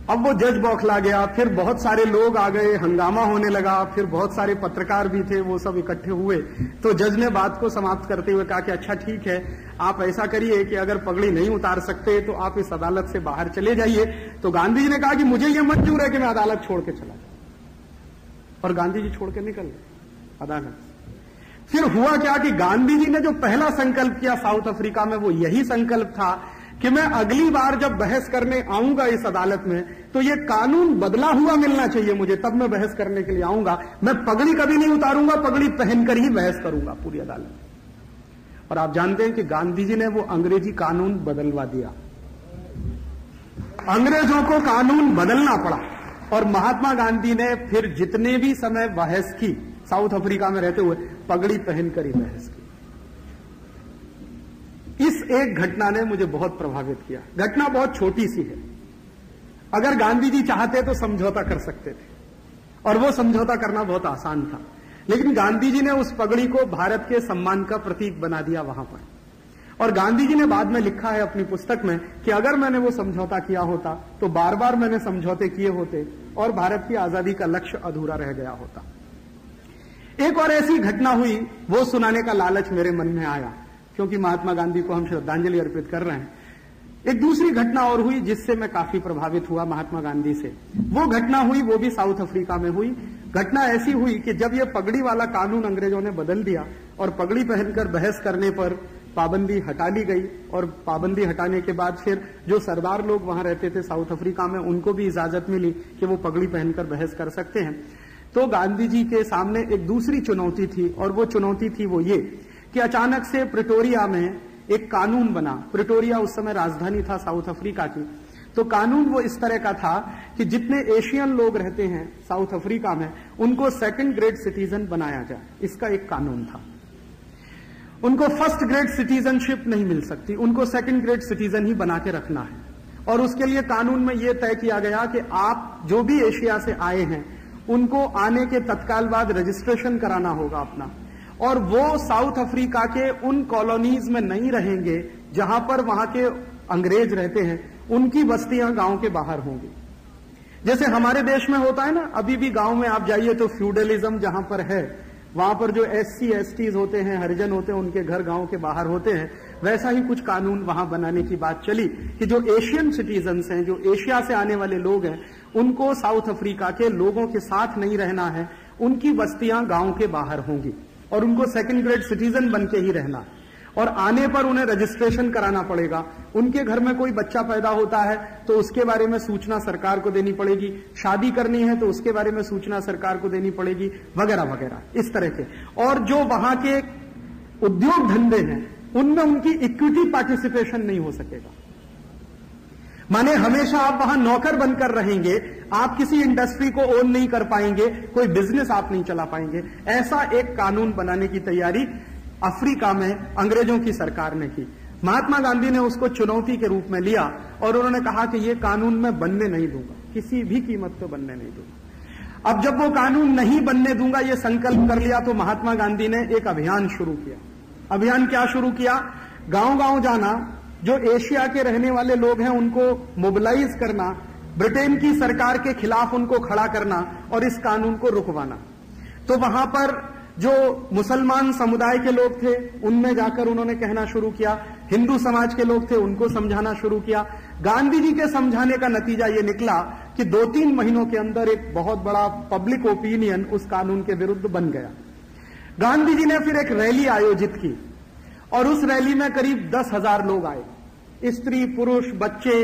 अब वो जज बौखला गया, फिर बहुत सारे लोग आ गए, हंगामा होने लगा, फिर बहुत सारे पत्रकार भी थे, वो सब इकट्ठे हुए। तो जज ने बात को समाप्त करते हुए कहा कि अच्छा ठीक है, आप ऐसा करिए कि अगर पगड़ी नहीं उतार सकते तो आप इस अदालत से बाहर चले जाइए। तो गांधी जी ने कहा कि मुझे यह मंजूर है कि मैं अदालत छोड़ के चला जाऊं, और गांधी जी छोड़ के निकल गए अदालत। फिर हुआ क्या कि गांधी जी ने जो पहला संकल्प किया साउथ अफ्रीका में, वो यही संकल्प था कि मैं अगली बार जब बहस करने आऊंगा इस अदालत में तो ये कानून बदला हुआ मिलना चाहिए मुझे, तब मैं बहस करने के लिए आऊंगा। मैं पगड़ी कभी नहीं उतारूंगा, पगड़ी पहनकर ही बहस करूंगा पूरी अदालत में। और आप जानते हैं कि गांधी जी ने वो अंग्रेजी कानून बदलवा दिया, अंग्रेजों को कानून बदलना पड़ा। और महात्मा गांधी ने फिर जितने भी समय बहस की साउथ अफ्रीका में रहते हुए, पगड़ी पहनकर ही बहस की। इस एक घटना ने मुझे बहुत प्रभावित किया। घटना बहुत छोटी सी है, अगर गांधी जी चाहते तो समझौता कर सकते थे, और वो समझौता करना बहुत आसान था। लेकिन गांधी जी ने उस पगड़ी को भारत के सम्मान का प्रतीक बना दिया वहां पर। और गांधी जी ने बाद में लिखा है अपनी पुस्तक में कि अगर मैंने वो समझौता किया होता तो बार बार मैंने समझौते किए होते और भारत की आजादी का लक्ष्य अधूरा रह गया होता। एक और ऐसी घटना हुई, वो सुनाने का लालच मेरे मन में आया, क्योंकि महात्मा गांधी को हम श्रद्धांजलि अर्पित कर रहे हैं। एक दूसरी घटना और हुई जिससे मैं काफी प्रभावित हुआ महात्मा गांधी से। वो घटना हुई, वो भी साउथ अफ्रीका में हुई। घटना ऐसी हुई कि जब ये पगड़ी वाला कानून अंग्रेजों ने बदल दिया और पगड़ी पहनकर बहस करने पर पाबंदी हटा ली गई, और पाबंदी हटाने के बाद फिर जो सरदार लोग वहां रहते थे साउथ अफ्रीका में, उनको भी इजाजत मिली कि वो पगड़ी पहनकर बहस कर सकते हैं। तो गांधी जी के सामने एक दूसरी चुनौती थी, और वो चुनौती थी वो ये कि अचानक से प्रिटोरिया में एक कानून बना। प्रिटोरिया उस समय राजधानी था साउथ अफ्रीका की। तो कानून वो इस तरह का था कि जितने एशियन लोग रहते हैं साउथ अफ्रीका में, उनको सेकंड ग्रेड सिटीजन बनाया जाए, इसका एक कानून था। उनको फर्स्ट ग्रेड सिटीजनशिप नहीं मिल सकती, उनको सेकंड ग्रेड सिटीजन ही बना के रखना है। और उसके लिए कानून में यह तय किया गया कि आप जो भी एशिया से आए हैं उनको आने के तत्काल बाद रजिस्ट्रेशन कराना होगा अपना, और वो साउथ अफ्रीका के उन कॉलोनीज में नहीं रहेंगे जहां पर वहां के अंग्रेज रहते हैं, उनकी बस्तियां गांव के बाहर होंगी। जैसे हमारे देश में होता है ना, अभी भी गांव में आप जाइए तो फ्यूडलिज्म जहां पर है, वहां पर जो SC STs होते हैं, हरिजन होते हैं, उनके घर गांव के बाहर होते हैं। वैसा ही कुछ कानून वहां बनाने की बात चली कि जो एशियन सिटीजन्स हैं, जो एशिया से आने वाले लोग हैं, उनको साउथ अफ्रीका के लोगों के साथ नहीं रहना है, उनकी बस्तियां गांव के बाहर होंगी और उनको सेकंड ग्रेड सिटीजन बन के ही रहना है। और आने पर उन्हें रजिस्ट्रेशन कराना पड़ेगा। उनके घर में कोई बच्चा पैदा होता है तो उसके बारे में सूचना सरकार को देनी पड़ेगी, शादी करनी है तो उसके बारे में सूचना सरकार को देनी पड़ेगी, वगैरह वगैरह इस तरह के। और जो वहां के उद्योग धंधे हैं उनमें उनकी इक्विटी पार्टिसिपेशन नहीं हो सकेगा। माने हमेशा आप वहां नौकर बनकर रहेंगे, आप किसी इंडस्ट्री को ओन नहीं कर पाएंगे, कोई बिजनेस आप नहीं चला पाएंगे। ऐसा एक कानून बनाने की तैयारी अफ्रीका में अंग्रेजों की सरकार ने की। महात्मा गांधी ने उसको चुनौती के रूप में लिया और उन्होंने कहा कि यह कानून मैं बनने नहीं दूंगा, किसी भी कीमत पे बनने नहीं दूंगा। अब जब वो कानून नहीं बनने दूंगा ये संकल्प कर लिया, तो महात्मा गांधी ने एक अभियान शुरू किया। अभियान क्या शुरू किया? गांव गांव जाना, जो एशिया के रहने वाले लोग हैं उनको मोबिलाइज करना, ब्रिटेन की सरकार के खिलाफ उनको खड़ा करना और इस कानून को रुकवाना। तो वहां पर जो मुसलमान समुदाय के लोग थे उनमें जाकर उन्होंने कहना शुरू किया, हिंदू समाज के लोग थे उनको समझाना शुरू किया। गांधी जी के समझाने का नतीजा ये निकला कि 2-3 महीनों के अंदर एक बहुत बड़ा पब्लिक ओपिनियन उस कानून के विरुद्ध बन गया। गांधी जी ने फिर एक रैली आयोजित की और उस रैली में करीब 10,000 लोग आए, स्त्री पुरुष बच्चे,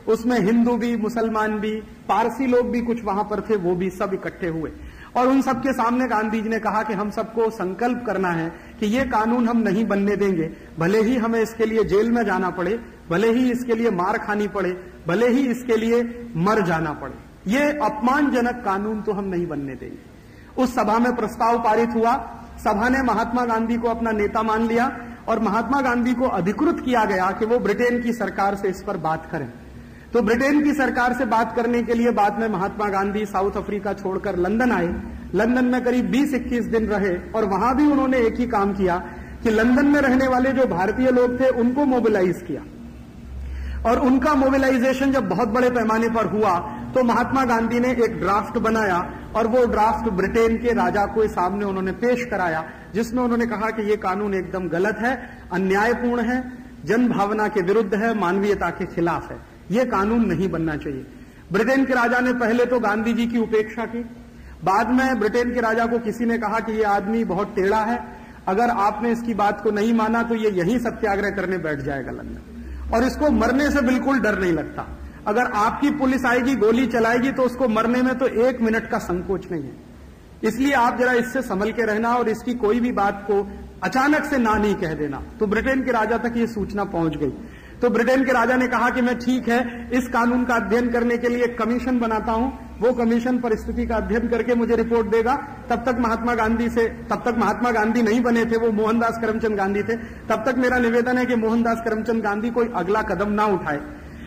उसमें हिंदू भी मुसलमान भी, पारसी लोग भी कुछ वहां पर थे, वो भी सब इकट्ठे हुए और उन सबके सामने गांधी जी ने कहा कि हम सबको संकल्प करना है कि ये कानून हम नहीं बनने देंगे, भले ही हमें इसके लिए जेल में जाना पड़े, भले ही इसके लिए मार खानी पड़े, भले ही इसके लिए मर जाना पड़े, ये अपमानजनक कानून तो हम नहीं बनने देंगे। उस सभा में प्रस्ताव पारित हुआ, सभा ने महात्मा गांधी को अपना नेता मान लिया और महात्मा गांधी को अधिकृत किया गया कि वो ब्रिटेन की सरकार से इस पर बात करें। तो ब्रिटेन की सरकार से बात करने के लिए बाद में महात्मा गांधी साउथ अफ्रीका छोड़कर लंदन आए। लंदन में करीब 20-21 दिन रहे और वहां भी उन्होंने एक ही काम किया कि लंदन में रहने वाले जो भारतीय लोग थे उनको मोबिलाइज किया और उनका मोबिलाइजेशन जब बहुत बड़े पैमाने पर हुआ तो महात्मा गांधी ने एक ड्राफ्ट बनाया और वो ड्राफ्ट ब्रिटेन के राजा को सामने उन्होंने पेश कराया, जिसमें उन्होंने कहा कि ये कानून एकदम गलत है, अन्यायपूर्ण है, जन भावना के विरुद्ध है, मानवीयता के खिलाफ है, ये कानून नहीं बनना चाहिए। ब्रिटेन के राजा ने पहले तो गांधी जी की उपेक्षा की, बाद में ब्रिटेन के राजा को किसी ने कहा कि ये आदमी बहुत टेढ़ा है, अगर आपने इसकी बात को नहीं माना तो ये यहीं सत्याग्रह करने बैठ जाएगा लंदन, और इसको मरने से बिल्कुल डर नहीं लगता, अगर आपकी पुलिस आएगी गोली चलाएगी तो उसको मरने में तो 1 मिनट का संकोच नहीं है, इसलिए आप जरा इससे संभल के रहना और इसकी कोई भी बात को अचानक से ना नहीं कह देना। तो ब्रिटेन के राजा तक ये सूचना पहुंच गई। तो ब्रिटेन के राजा ने कहा कि मैं ठीक है, इस कानून का अध्ययन करने के लिए एक कमीशन बनाता हूं, वो कमीशन परिस्थिति का अध्ययन करके मुझे रिपोर्ट देगा। तब तक महात्मा गांधी नहीं बने थे, वो मोहनदास करमचंद गांधी थे। तब तक मेरा निवेदन है कि मोहनदास करमचंद गांधी कोई अगला कदम ना उठाए।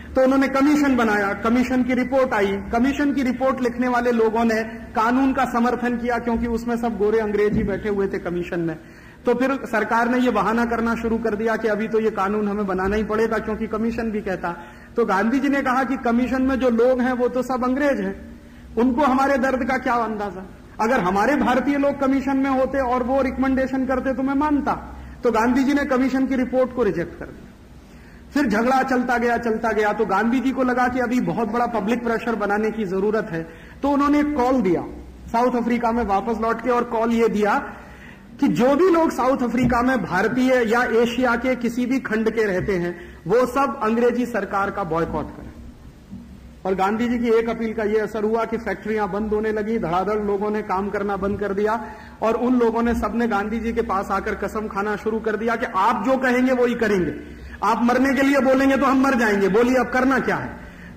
तो उन्होंने कमीशन बनाया, कमीशन की रिपोर्ट आई, कमीशन की रिपोर्ट लिखने वाले लोगों ने कानून का समर्थन किया क्योंकि उसमें सब गोरे अंग्रेज ही बैठे हुए थे कमीशन में। तो फिर सरकार ने ये बहाना करना शुरू कर दिया कि अभी तो ये कानून हमें बनाना ही पड़ेगा क्योंकि कमीशन भी कहता। तो गांधी जी ने कहा कि कमीशन में जो लोग हैं वो तो सब अंग्रेज हैं, उनको हमारे दर्द का क्या अंदाजा, अगर हमारे भारतीय लोग कमीशन में होते और वो रिकमेंडेशन करते तो मैं मानता। तो गांधी जी ने कमीशन की रिपोर्ट को रिजेक्ट कर दिया। फिर झगड़ा चलता गया तो गांधी जी को लगा कि अभी बहुत बड़ा पब्लिक प्रेशर बनाने की जरूरत है। तो उन्होंने एक कॉल दिया साउथ अफ्रीका में वापस लौट के, और कॉल ये दिया कि जो भी लोग साउथ अफ्रीका में भारतीय या एशिया के किसी भी खंड के रहते हैं वो सब अंग्रेजी सरकार का बॉयकॉट करें। और गांधी जी की एक अपील का यह असर हुआ कि फैक्ट्रियां बंद होने लगी, धड़ाधड़ लोगों ने काम करना बंद कर दिया और उन लोगों ने सबने गांधी जी के पास आकर कसम खाना शुरू कर दिया कि आप जो कहेंगे वो ही करेंगे, आप मरने के लिए बोलेंगे तो हम मर जाएंगे, बोलिए अब करना क्या है।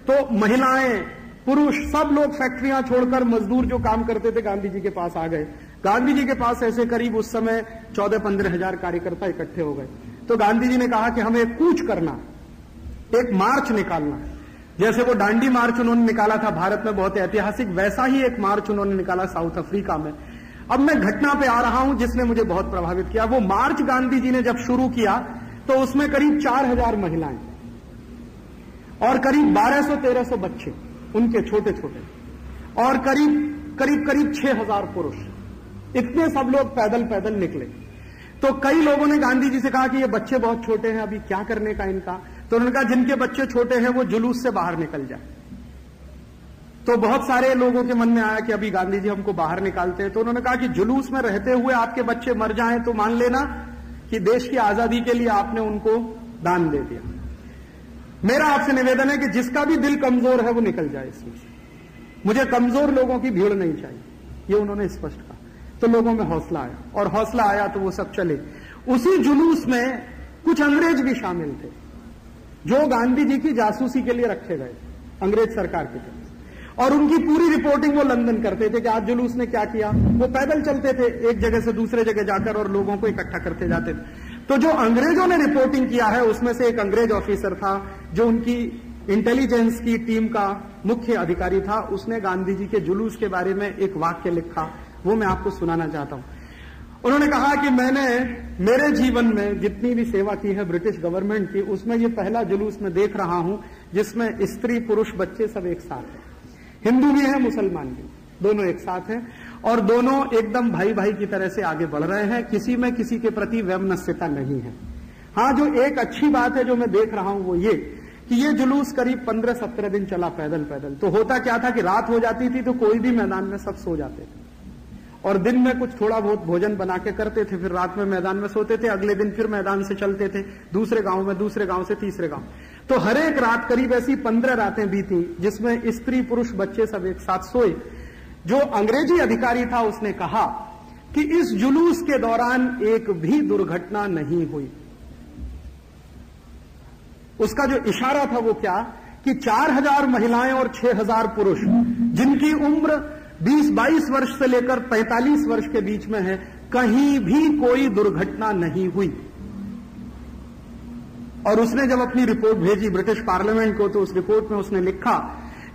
तो महिलाएं पुरुष सब लोग फैक्ट्रियां छोड़कर मजदूर जो काम करते थे गांधी जी के पास आ गए। गांधी जी के पास ऐसे करीब उस समय 14-15 हजार कार्यकर्ता इकट्ठे हो गए। तो गांधी जी ने कहा कि हमें एक कूच करना, एक मार्च निकालना है, जैसे वो दांडी मार्च उन्होंने निकाला था भारत में बहुत ऐतिहासिक, वैसा ही एक मार्च उन्होंने निकाला साउथ अफ्रीका में। अब मैं घटना पे आ रहा हूं जिसने मुझे बहुत प्रभावित किया। वो मार्च गांधी जी ने जब शुरू किया तो उसमें करीब 4000 महिलाएं और करीब 1200-1300 बच्चे उनके छोटे छोटे और करीब 6000 पुरुष, इतने सब लोग पैदल निकले। तो कई लोगों ने गांधी जी से कहा कि ये बच्चे बहुत छोटे हैं, अभी क्या करने का इनका। तो उन्होंने कहा जिनके बच्चे छोटे हैं वो जुलूस से बाहर निकल जाए। तो बहुत सारे लोगों के मन में आया कि अभी गांधी जी हमको बाहर निकालते हैं। तो उन्होंने कहा कि जुलूस में रहते हुए आपके बच्चे मर जाएं तो मान लेना कि देश की आजादी के लिए आपने उनको दान दे दिया। मेरा आपसे निवेदन है कि जिसका भी दिल कमजोर है वो निकल जाए इसमें से, मुझे कमजोर लोगों की भीड़ नहीं चाहिए, ये उन्होंने स्पष्ट कहा। तो लोगों में हौसला आया और हौसला आया तो वो सब चले। उसी जुलूस में कुछ अंग्रेज भी शामिल थे जो गांधी जी की जासूसी के लिए रखे गए अंग्रेज सरकार की तरफ, और उनकी पूरी रिपोर्टिंग वो लंदन करते थे कि आज जुलूस ने क्या किया। वो पैदल चलते थे एक जगह से दूसरे जगह जाकर और लोगों को इकट्ठा करते जाते थे। तो जो अंग्रेजों ने रिपोर्टिंग किया है उसमें से एक अंग्रेज ऑफिसर था जो उनकी इंटेलिजेंस की टीम का मुख्य अधिकारी था, उसने गांधी जी के जुलूस के बारे में एक वाक्य लिखा, वो मैं आपको सुनाना चाहता हूं। उन्होंने कहा कि मैंने मेरे जीवन में जितनी भी सेवा की है ब्रिटिश गवर्नमेंट की, उसमें ये पहला जुलूस मैं देख रहा हूं जिसमें स्त्री पुरुष बच्चे सब एक साथ हैं, हिंदू भी हैं मुसलमान भी, दोनों एक साथ हैं और दोनों एकदम भाई भाई की तरह से आगे बढ़ रहे हैं, किसी में किसी के प्रति वैमनस्यता नहीं है। हाँ, जो एक अच्छी बात है जो मैं देख रहा हूं वो ये कि ये जुलूस करीब 15-17 दिन चला पैदल पैदल। तो होता क्या था कि रात हो जाती थी तो कोई भी मैदान में सब सो जाते थे, और दिन में कुछ थोड़ा बहुत भोजन बना के करते थे, फिर रात में मैदान में सोते थे, अगले दिन फिर मैदान से चलते थे दूसरे गांव में, दूसरे गांव से तीसरे गांव। तो हर एक रात करीब ऐसी 15 रातें बीती जिसमें स्त्री पुरुष बच्चे सब एक साथ सोए। जो अंग्रेजी अधिकारी था उसने कहा कि इस जुलूस के दौरान एक भी दुर्घटना नहीं हुई। उसका जो इशारा था वो क्या कि 4000 महिलाएं और 6000 पुरुष जिनकी उम्र 20-22 वर्ष से लेकर 45 वर्ष के बीच में है, कहीं भी कोई दुर्घटना नहीं हुई। और उसने जब अपनी रिपोर्ट भेजी ब्रिटिश पार्लियामेंट को, तो उस रिपोर्ट में उसने लिखा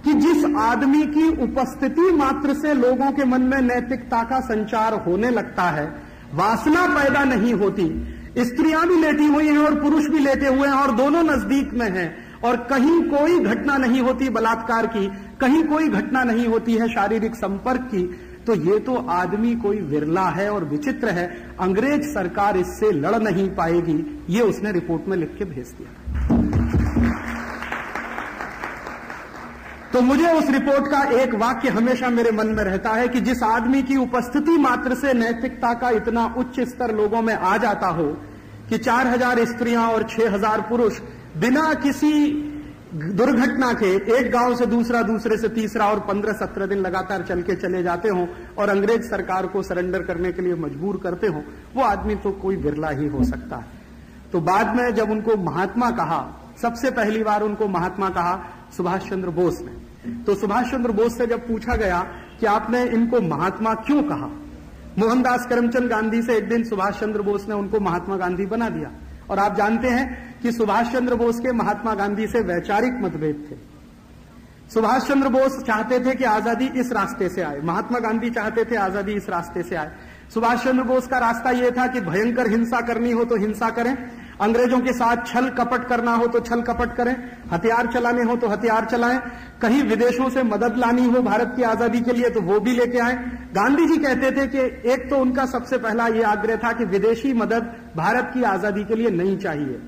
कि जिस आदमी की उपस्थिति मात्र से लोगों के मन में नैतिकता का संचार होने लगता है, वासना पैदा नहीं होती। स्त्रियां भी लेटी हुई हैं और पुरुष भी लेटे हुए हैं और दोनों नजदीक में हैं, और कहीं कोई घटना नहीं होती बलात्कार की, कहीं कोई घटना नहीं होती है शारीरिक संपर्क की, तो ये तो आदमी कोई विरला है और विचित्र है। अंग्रेज सरकार इससे लड़ नहीं पाएगी, ये उसने रिपोर्ट में लिख के भेज दिया। तो मुझे उस रिपोर्ट का एक वाक्य हमेशा मेरे मन में रहता है कि जिस आदमी की उपस्थिति मात्र से नैतिकता का इतना उच्च स्तर लोगों में आ जाता हो कि 4000 स्त्रियां और 6000 पुरुष बिना किसी दुर्घटना के एक गांव से दूसरा, दूसरे से तीसरा और 15-17 दिन लगातार चल के चले जाते हों और अंग्रेज सरकार को सरेंडर करने के लिए मजबूर करते हों, वो आदमी तो कोई बिरला ही हो सकता है। तो बाद में जब उनको महात्मा कहा, सबसे पहली बार उनको महात्मा कहा सुभाष चंद्र बोस ने। तो सुभाष चंद्र बोस से जब पूछा गया कि आपने इनको महात्मा क्यों कहा, मोहनदास करमचंद गांधी से एक दिन सुभाष चंद्र बोस ने उनको महात्मा गांधी बना दिया। और आप जानते हैं कि सुभाष चंद्र बोस के महात्मा गांधी से वैचारिक मतभेद थे। सुभाष चंद्र बोस चाहते थे कि आजादी इस रास्ते से आए, महात्मा गांधी चाहते थे आजादी इस रास्ते से आए। सुभाष चंद्र बोस का रास्ता यह था कि भयंकर हिंसा करनी हो तो हिंसा करें, अंग्रेजों के साथ छल कपट करना हो तो छल कपट करें, हथियार चलाने हो तो हथियार चलाएं, कहीं विदेशों से मदद लानी हो भारत की आजादी के लिए तो वो भी लेके आए। गांधी जी कहते थे कि एक तो उनका सबसे पहला ये आग्रह था कि विदेशी मदद भारत की आजादी के लिए नहीं चाहिए,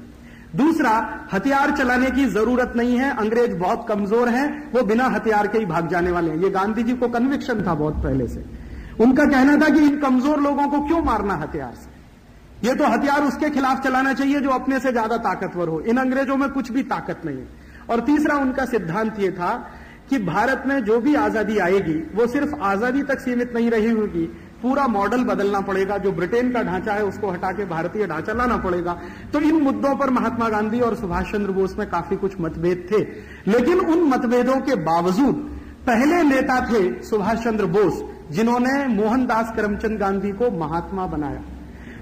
दूसरा हथियार चलाने की जरूरत नहीं है, अंग्रेज बहुत कमजोर हैं, वो बिना हथियार के ही भाग जाने वाले हैं। ये गांधी जी को कन्विक्शन था बहुत पहले से। उनका कहना था कि इन कमजोर लोगों को क्यों मारना हथियार से, ये तो हथियार उसके खिलाफ चलाना चाहिए जो अपने से ज्यादा ताकतवर हो, इन अंग्रेजों में कुछ भी ताकत नहीं है। और तीसरा उनका सिद्धांत यह था कि भारत में जो भी आजादी आएगी वो सिर्फ आजादी तक सीमित नहीं रही होगी, पूरा मॉडल बदलना पड़ेगा, जो ब्रिटेन का ढांचा है उसको हटा के भारतीय ढांचा लाना पड़ेगा। तो इन मुद्दों पर महात्मा गांधी और सुभाष चंद्र बोस में काफी कुछ मतभेद थे, लेकिन उन मतभेदों के बावजूद पहले नेता थे सुभाष चंद्र बोस जिन्होंने मोहनदास करमचंद गांधी को महात्मा बनाया।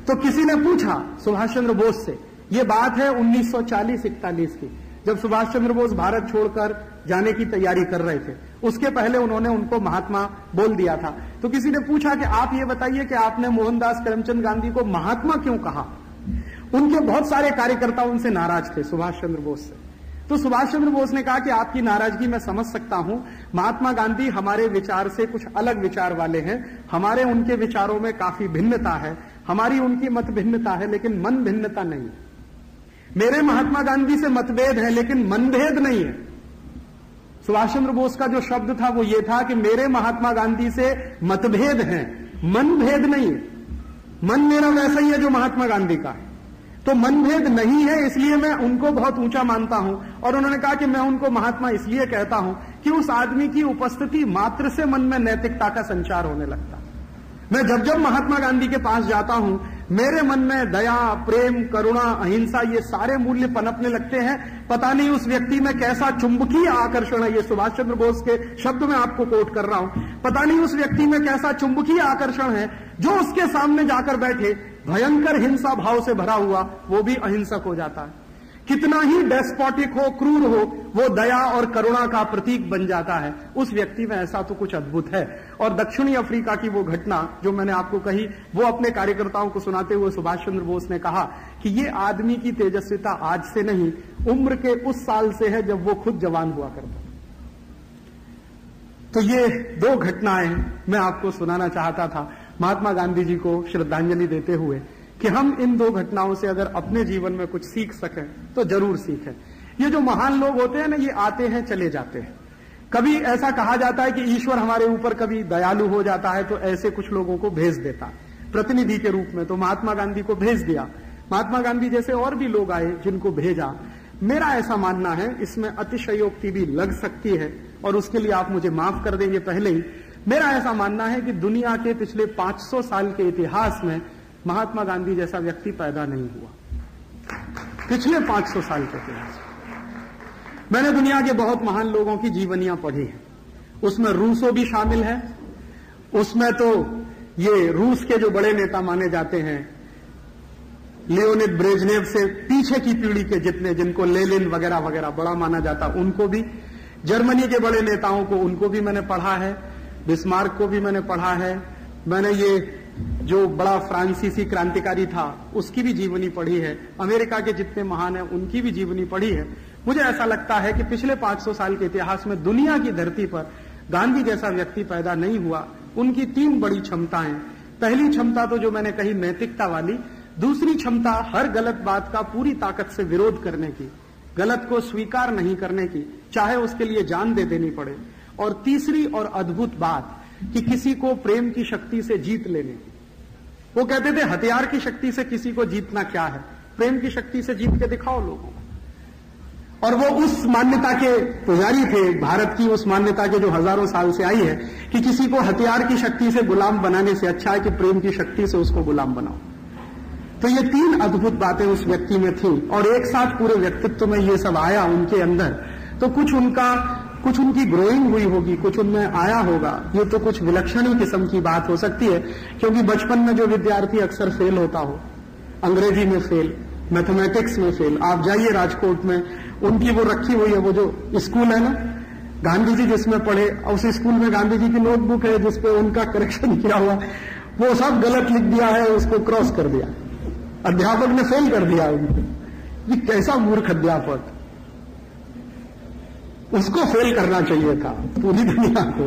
तो किसी ने पूछा सुभाष चंद्र बोस से, यह बात है 1940-41 की, जब सुभाष चंद्र बोस भारत छोड़कर जाने की तैयारी कर रहे थे, उसके पहले उन्होंने उनको महात्मा बोल दिया था। तो किसी ने पूछा कि आप ये बताइए कि आपने मोहनदास करमचंद गांधी को महात्मा क्यों कहा। उनके बहुत सारे कार्यकर्ता उनसे नाराज थे सुभाष चंद्र बोस से। तो सुभाष चंद्र बोस ने कहा कि आपकी नाराजगी मैं समझ सकता हूं, महात्मा गांधी हमारे विचार से कुछ अलग विचार वाले हैं, हमारे उनके विचारों में काफी भिन्नता है, हमारी उनकी मत भिन्नता है लेकिन मन भिन्नता नहीं। मेरे महात्मा गांधी से मतभेद है लेकिन मनभेद नहीं है। सुभाष चंद्र बोस का जो शब्द था वो ये था कि मेरे महात्मा गांधी से मतभेद है, मनभेद नहीं है। मन मेरा वैसा ही है जो महात्मा गांधी का है, तो मनभेद नहीं है, इसलिए मैं उनको बहुत ऊंचा मानता हूं। और उन्होंने कहा कि मैं उनको महात्मा इसलिए कहता हूं कि उस आदमी की उपस्थिति मात्र से मन में नैतिकता का संचार होने लगता। मैं जब जब महात्मा गांधी के पास जाता हूं, मेरे मन में दया, प्रेम, करुणा, अहिंसा, ये सारे मूल्य पनपने लगते हैं। पता नहीं उस व्यक्ति में कैसा चुंबकीय आकर्षण है, ये सुभाष चंद्र बोस के शब्द मैं आपको कोट कर रहा हूं। पता नहीं उस व्यक्ति में कैसा चुंबकीय आकर्षण है जो उसके सामने जाकर बैठे भयंकर हिंसा भाव से भरा हुआ वो भी अहिंसक हो जाता है। कितना ही डेस्पोटिक हो, क्रूर हो, वो दया और करुणा का प्रतीक बन जाता है। उस व्यक्ति में ऐसा तो कुछ अद्भुत है। और दक्षिणी अफ्रीका की वो घटना जो मैंने आपको कही, वो अपने कार्यकर्ताओं को सुनाते हुए सुभाष चंद्र बोस ने कहा कि ये आदमी की तेजस्विता आज से नहीं, उम्र के उस साल से है जब वो खुद जवान हुआ करता। तो ये दो घटनाएं मैं आपको सुनाना चाहता था महात्मा गांधी जी को श्रद्धांजलि देते हुए, कि हम इन दो घटनाओं से अगर अपने जीवन में कुछ सीख सकें तो जरूर सीखें। ये जो महान लोग होते हैं ना, ये आते हैं चले जाते हैं। कभी ऐसा कहा जाता है कि ईश्वर हमारे ऊपर कभी दयालु हो जाता है तो ऐसे कुछ लोगों को भेज देता है प्रतिनिधि के रूप में। तो महात्मा गांधी को भेज दिया, महात्मा गांधी जैसे और भी लोग आए जिनको भेजा। मेरा ऐसा मानना है, इसमें अतिशयोक्ति भी लग सकती है और उसके लिए आप मुझे माफ कर देंगे पहले ही। मेरा ऐसा मानना है कि दुनिया के पिछले 500 साल के इतिहास में महात्मा गांधी जैसा व्यक्ति पैदा नहीं हुआ। पिछले 500 साल के इतिहास में मैंने दुनिया के बहुत महान लोगों की जीवनियां पढ़ी हैं, उसमें रूसो भी शामिल है। उसमें तो ये रूस के जो बड़े नेता माने जाते हैं, लियोनिद ब्रेजनेव से पीछे की पीढ़ी के जितने, जिनको लेनिन वगैरह वगैरह बड़ा माना जाता, उनको भी, जर्मनी के बड़े नेताओं को, उनको भी मैंने पढ़ा है, बिस्मार्क को भी मैंने पढ़ा है। मैंने ये जो बड़ा फ्रांसीसी क्रांतिकारी था उसकी भी जीवनी पढ़ी है। अमेरिका के जितने महान हैं उनकी भी जीवनी पढ़ी है। मुझे ऐसा लगता है कि पिछले 500 साल के इतिहास में दुनिया की धरती पर गांधी जैसा व्यक्ति पैदा नहीं हुआ। उनकी 3 बड़ी क्षमताएं। पहली क्षमता तो जो मैंने कही नैतिकता वाली, दूसरी क्षमता हर गलत बात का पूरी ताकत से विरोध करने की, गलत को स्वीकार नहीं करने की, चाहे उसके लिए जान दे देनी पड़े, और तीसरी और अद्भुत बात कि किसी को प्रेम की शक्ति से जीत लेने की। वो कहते थे हथियार की शक्ति से किसी को जीतना क्या है, प्रेम की शक्ति से जीत के दिखाओ लोगों को। और वो उस मान्यता के पुजारी थे, भारत की उस मान्यता के जो हजारों साल से आई है कि किसी को हथियार की शक्ति से गुलाम बनाने से अच्छा है कि प्रेम की शक्ति से उसको गुलाम बनाओ। तो ये 3 अद्भुत बातें उस व्यक्ति में थी और एक साथ पूरे व्यक्तित्व में ये सब आया उनके अंदर। तो कुछ उनकी ग्रोइंग हुई होगी, कुछ उनमें आया होगा। ये तो कुछ विलक्षण ही किस्म की बात हो सकती है, क्योंकि बचपन में जो विद्यार्थी अक्सर फेल होता हो, अंग्रेजी में फेल, मैथमेटिक्स में फेल, आप जाइए राजकोट में, उनकी वो रखी हुई है, वो जो स्कूल है ना गांधी जी जिसमें पढ़े, उस स्कूल में गांधी जी की नोटबुक है जिसपे उनका करेक्शन किया हुआ, वो सब गलत लिख दिया है, उसको क्रॉस कर दिया, अध्यापक ने फेल कर दिया उनको। ये कैसा मूर्ख अध्यापक, उसको फेल करना चाहिए था पूरी दुनिया को,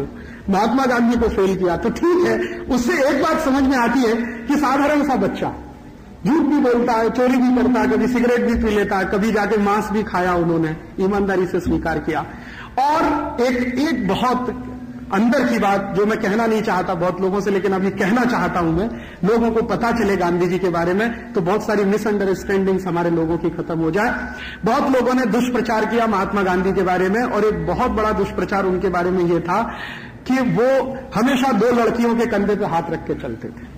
महात्मा गांधी को फेल किया। तो ठीक है, उससे एक बात समझ में आती है कि साधारण सा बच्चा झूठ भी बोलता है, चोरी भी करता है, कभी सिगरेट भी पी लेता है, कभी जाके मांस भी खाया, उन्होंने ईमानदारी से स्वीकार किया। और एक बहुत अंदर की बात जो मैं कहना नहीं चाहता बहुत लोगों से, लेकिन अभी कहना चाहता हूं मैं, लोगों को पता चले गांधी जी के बारे में, तो बहुत सारी मिसअंडरस्टैंडिंग्स हमारे लोगों की खत्म हो जाए। बहुत लोगों ने दुष्प्रचार किया महात्मा गांधी के बारे में, और एक बहुत बड़ा दुष्प्रचार उनके बारे में यह था कि वो हमेशा 2 लड़कियों के कंधे पर हाथ रख के चलते थे।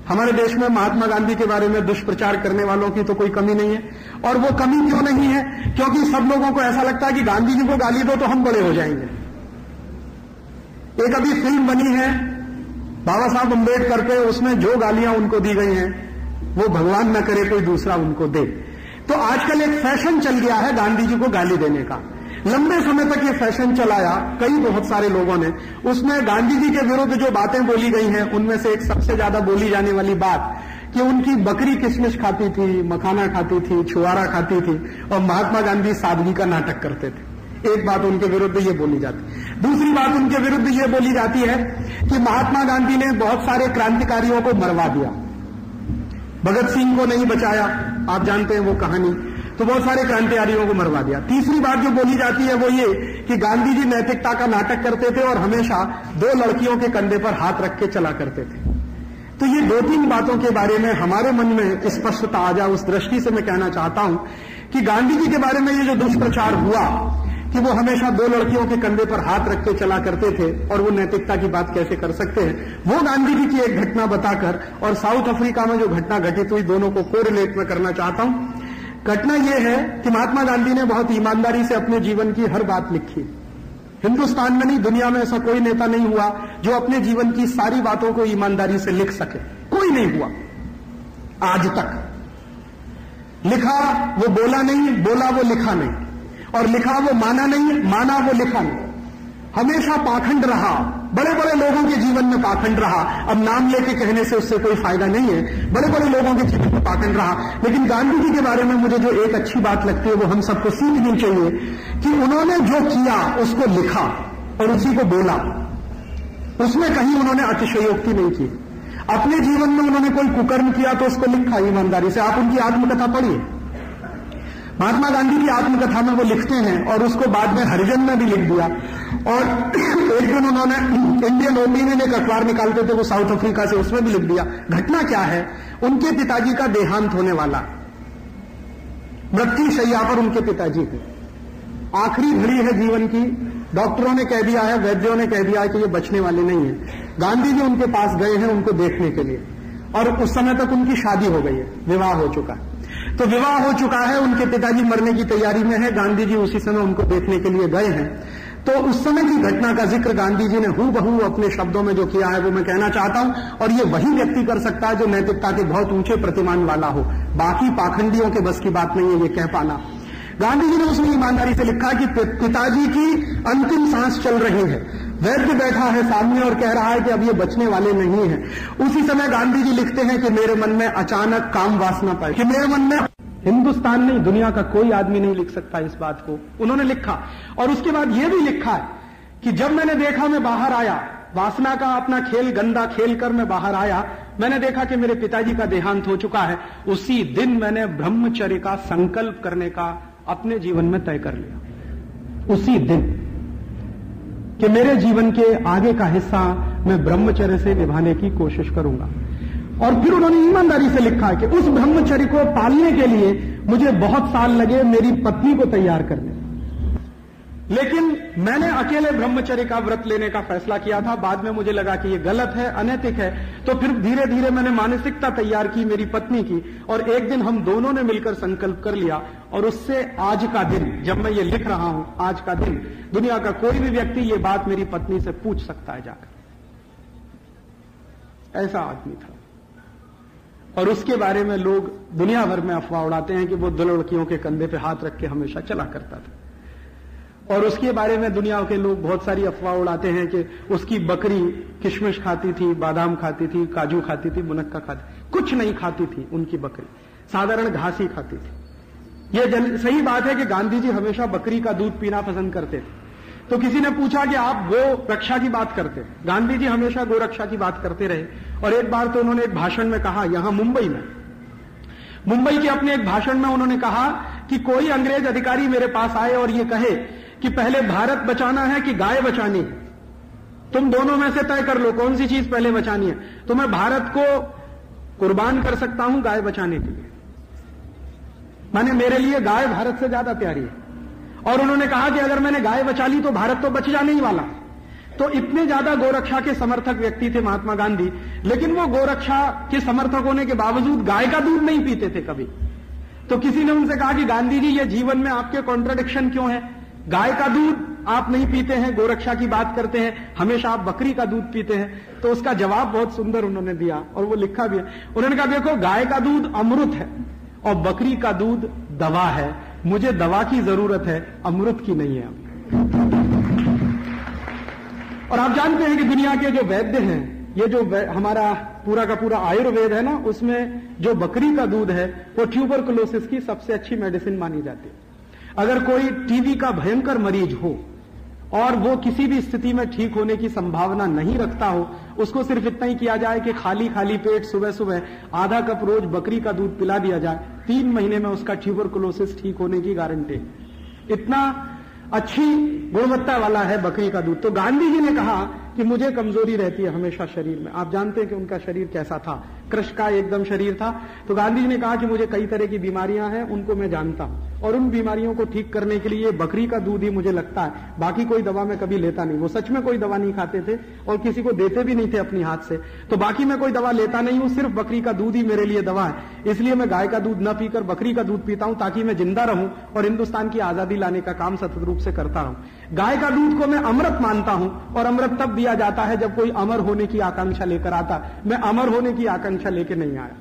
हमारे देश में महात्मा गांधी के बारे में दुष्प्रचार करने वालों की तो कोई कमी नहीं है। और वो कमी क्यों नहीं है? क्योंकि सब लोगों को ऐसा लगता है कि गांधी जी को गाली दो तो हम बड़े हो जाएंगे। एक अभी फिल्म बनी है बाबा साहब अम्बेडकर पे, उसमें जो गालियां उनको दी गई हैं वो भगवान न करे कोई दूसरा उनको दे। तो आजकल एक फैशन चल गया है गांधी जी को गाली देने का। लंबे समय तक ये फैशन चलाया बहुत सारे लोगों ने। उसमें गांधी जी के विरुद्ध जो बातें बोली गई हैं, उनमें से एक सबसे ज्यादा बोली जाने वाली बात कि उनकी बकरी किशमिश खाती थी, मखाना खाती थी, छुआरा खाती थी, और महात्मा गांधी सादगी का नाटक करते थे। एक बात उनके विरुद्ध ये बोली जाती। दूसरी बात उनके विरुद्ध ये बोली जाती है कि महात्मा गांधी ने बहुत सारे क्रांतिकारियों को मरवा दिया, भगत सिंह को नहीं बचाया, आप जानते हैं वो कहानी। तो बहुत सारे क्रांतिकारियों को मरवा दिया। तीसरी बात जो बोली जाती है वो ये कि गांधी जी नैतिकता का नाटक करते थे और हमेशा 2 लड़कियों के कंधे पर हाथ रख के चला करते थे। तो ये 2-3 बातों के बारे में हमारे मन में स्पष्टता आ जाए, उस दृष्टि से मैं कहना चाहता हूं कि गांधी जी के बारे में ये जो दुष्प्रचार हुआ कि वो हमेशा 2 लड़कियों के कंधे पर हाथ रख के चला करते थे और वो नैतिकता की बात कैसे कर सकते हैं, वो गांधी जी की एक घटना बताकर और साउथ अफ्रीका में जो घटना घटित हुई, दोनों को कोरिलेट में करना चाहता हूं। घटना यह है कि महात्मा गांधी ने बहुत ईमानदारी से अपने जीवन की हर बात लिखी। हिंदुस्तान में नहीं, दुनिया में ऐसा कोई नेता नहीं हुआ जो अपने जीवन की सारी बातों को ईमानदारी से लिख सके। कोई नहीं हुआ आज तक। लिखा वो बोला नहीं, बोला वो लिखा नहीं, और लिखा वो माना नहीं, माना वो लिखा नहीं। हमेशा पाखंड रहा, बड़े बड़े लोगों के जीवन में पाखंड रहा। अब नाम लेके कहने से उससे कोई फायदा नहीं है, बड़े बड़े लोगों के जीवन में पाखंड रहा। लेकिन गांधी जी के बारे में मुझे जो एक अच्छी बात लगती है वो हम सबको सीखनी चाहिए कि उन्होंने जो किया उसको लिखा और उसी को बोला। उसमें कहीं उन्होंने अतिशयोक्ति नहीं की। अपने जीवन में उन्होंने कोई कुकर्म किया तो उसको लिखा ईमानदारी से। आप उनकी आत्मकथा पढ़िए। महात्मा गांधी की आत्मकथा में वो लिखते हैं और उसको बाद में हरिजन में भी लिख दिया। और एक दिन उन्होंने इंडियन ओपिनियन एक अखबार निकालते थे वो साउथ अफ्रीका से, उसमें भी लिख दिया। घटना क्या है, उनके पिताजी का देहांत होने वाला, मृत्यु शैया पर उनके पिताजी थे, आखिरी घड़ी है जीवन की, डॉक्टरों ने कह दिया है, वैद्यों ने कह दिया है कि ये बचने वाले नहीं है। गांधी जी उनके पास गए हैं उनको देखने के लिए, और उस समय तक उनकी शादी हो गई है, विवाह हो चुका है। तो विवाह हो चुका है, उनके पिताजी मरने की तैयारी में है, गांधी जी उसी समय उनको देखने के लिए गए हैं। तो उस समय की घटना का जिक्र गांधी जी ने हूबहू अपने शब्दों में जो किया है वो मैं कहना चाहता हूं, और ये वही व्यक्ति कर सकता है जो नैतिकता के बहुत ऊंचे प्रतिमान वाला हो, बाकी पाखंडियों के बस की बात नहीं है ये कह पाना। गांधी जी ने उसमें ईमानदारी से लिखा कि पिताजी की अंतिम सांस चल रही है, वैद्य बैठा है सामने और कह रहा है कि अब ये बचने वाले नहीं है। उसी समय गांधी जी लिखते हैं कि मेरे मन में अचानक काम वासना पाई, कि मेरे मन में, हिंदुस्तान नहीं दुनिया का कोई आदमी नहीं लिख सकता इस बात को, उन्होंने लिखा। और उसके बाद यह भी लिखा है कि जब मैंने देखा, मैं बाहर आया, वासना का अपना खेल गंदा खेल कर मैं बाहर आया, मैंने देखा कि मेरे पिताजी का देहांत हो चुका है, उसी दिन मैंने ब्रह्मचर्य का संकल्प करने का अपने जीवन में तय कर लिया। उसी दिन कि मेरे जीवन के आगे का हिस्सा मैं ब्रह्मचर्य से निभाने की कोशिश करूंगा। और फिर उन्होंने ईमानदारी से लिखा कि उस ब्रह्मचर्य को पालने के लिए मुझे बहुत साल लगे मेरी पत्नी को तैयार करने, लेकिन मैंने अकेले ब्रह्मचर्य का व्रत लेने का फैसला किया था। बाद में मुझे लगा कि ये गलत है, अनैतिक है, तो फिर धीरे धीरे मैंने मानसिकता तैयार की मेरी पत्नी की, और एक दिन हम दोनों ने मिलकर संकल्प कर लिया। और उससे आज का दिन, जब मैं ये लिख रहा हूं, आज का दिन दुनिया का कोई भी व्यक्ति ये बात मेरी पत्नी से पूछ सकता है जाकर, ऐसा आदमी था। और उसके बारे में लोग दुनिया भर में अफवाह उड़ाते हैं कि वो 2 लड़कियों के कंधे पे हाथ रख के हमेशा चला करता था। और उसके बारे में दुनिया के लोग बहुत सारी अफवाह उड़ाते हैं कि उसकी बकरी किशमिश खाती थी, बादाम खाती थी, काजू खाती थी, मुनक्का खाती, कुछ नहीं खाती थी उनकी बकरी, साधारण घास ही खाती थी। यह सही बात है कि गांधी जी हमेशा बकरी का दूध पीना पसंद करते थे। तो किसी ने पूछा कि आप गो रक्षा की बात करते, गांधी जी हमेशा गो रक्षा की बात करते रहे। और एक बार तो उन्होंने एक भाषण में कहा, यहां मुंबई के अपने एक भाषण में उन्होंने कहा कि कोई अंग्रेज अधिकारी मेरे पास आए और ये कहे कि पहले भारत बचाना है कि गाय बचानी है, तुम दोनों में से तय कर लो कौन सी चीज पहले बचानी है। तो मैं भारत को कुर्बान कर सकता हूं गाय बचाने के लिए, माने मेरे लिए गाय भारत से ज्यादा प्यारी है। और उन्होंने कहा कि अगर मैंने गाय बचा ली तो भारत तो बच जाने ही वाला। तो इतने ज्यादा गोरक्षा के समर्थक व्यक्ति थे महात्मा गांधी, लेकिन वो गोरक्षा के समर्थक होने के बावजूद गाय का दूध नहीं पीते थे कभी। तो किसी ने उनसे कहा कि गांधी जी ये जीवन में आपके कॉन्ट्रडिक्शन क्यों है, गाय का दूध आप नहीं पीते हैं, गोरक्षा की बात करते हैं, हमेशा आप बकरी का दूध पीते हैं। तो उसका जवाब बहुत सुंदर उन्होंने दिया और वो लिखा भी है। उन्होंने कहा देखो गाय का दूध अमृत है और बकरी का दूध दवा है, मुझे दवा की जरूरत है, अमृत की नहीं है। और आप जानते हैं कि दुनिया के जो वैद्य हैं, ये जो हमारा पूरा का पूरा आयुर्वेद है ना, उसमें जो बकरी का दूध है वो ट्यूबरकुलोसिस की सबसे अच्छी मेडिसिन मानी जाती है। अगर कोई टीबी का भयंकर मरीज हो और वो किसी भी स्थिति में ठीक होने की संभावना नहीं रखता हो, उसको सिर्फ इतना ही किया जाए कि खाली पेट सुबह सुबह आधा कप रोज बकरी का दूध पिला दिया जाए, 3 महीने में उसका ट्यूबरकुलोसिस ठीक होने की गारंटी। इतना अच्छी गुणवत्ता वाला है बकरी का दूध। तो गांधी जी ने कहा कि मुझे कमजोरी रहती है हमेशा शरीर में। आप जानते हैं कि उनका शरीर कैसा था, कृष्ण का एकदम शरीर था। तो गांधी जी ने कहा कि मुझे कई तरह की बीमारियां हैं, उनको मैं जानता हूं, और उन बीमारियों को ठीक करने के लिए बकरी का दूध ही मुझे लगता है, बाकी कोई दवा मैं कभी लेता नहीं। वो सच में कोई दवा नहीं खाते थे और किसी को देते भी नहीं थे अपनी हाथ से। तो बाकी मैं कोई दवा लेता नहीं हूं, सिर्फ बकरी का दूध ही मेरे लिए दवा है। इसलिए मैं गाय का दूध न पीकर बकरी का दूध पीता हूं, ताकि मैं जिंदा रहूं और हिंदुस्तान की आजादी लाने का काम सतत रूप से करता रहूं। गाय का दूध को मैं अमृत मानता हूं, और अमृत तब दिया जाता है जब कोई अमर होने की आकांक्षा लेकर आता। मैं अमर होने की आकांक्षा लेकर नहीं आया,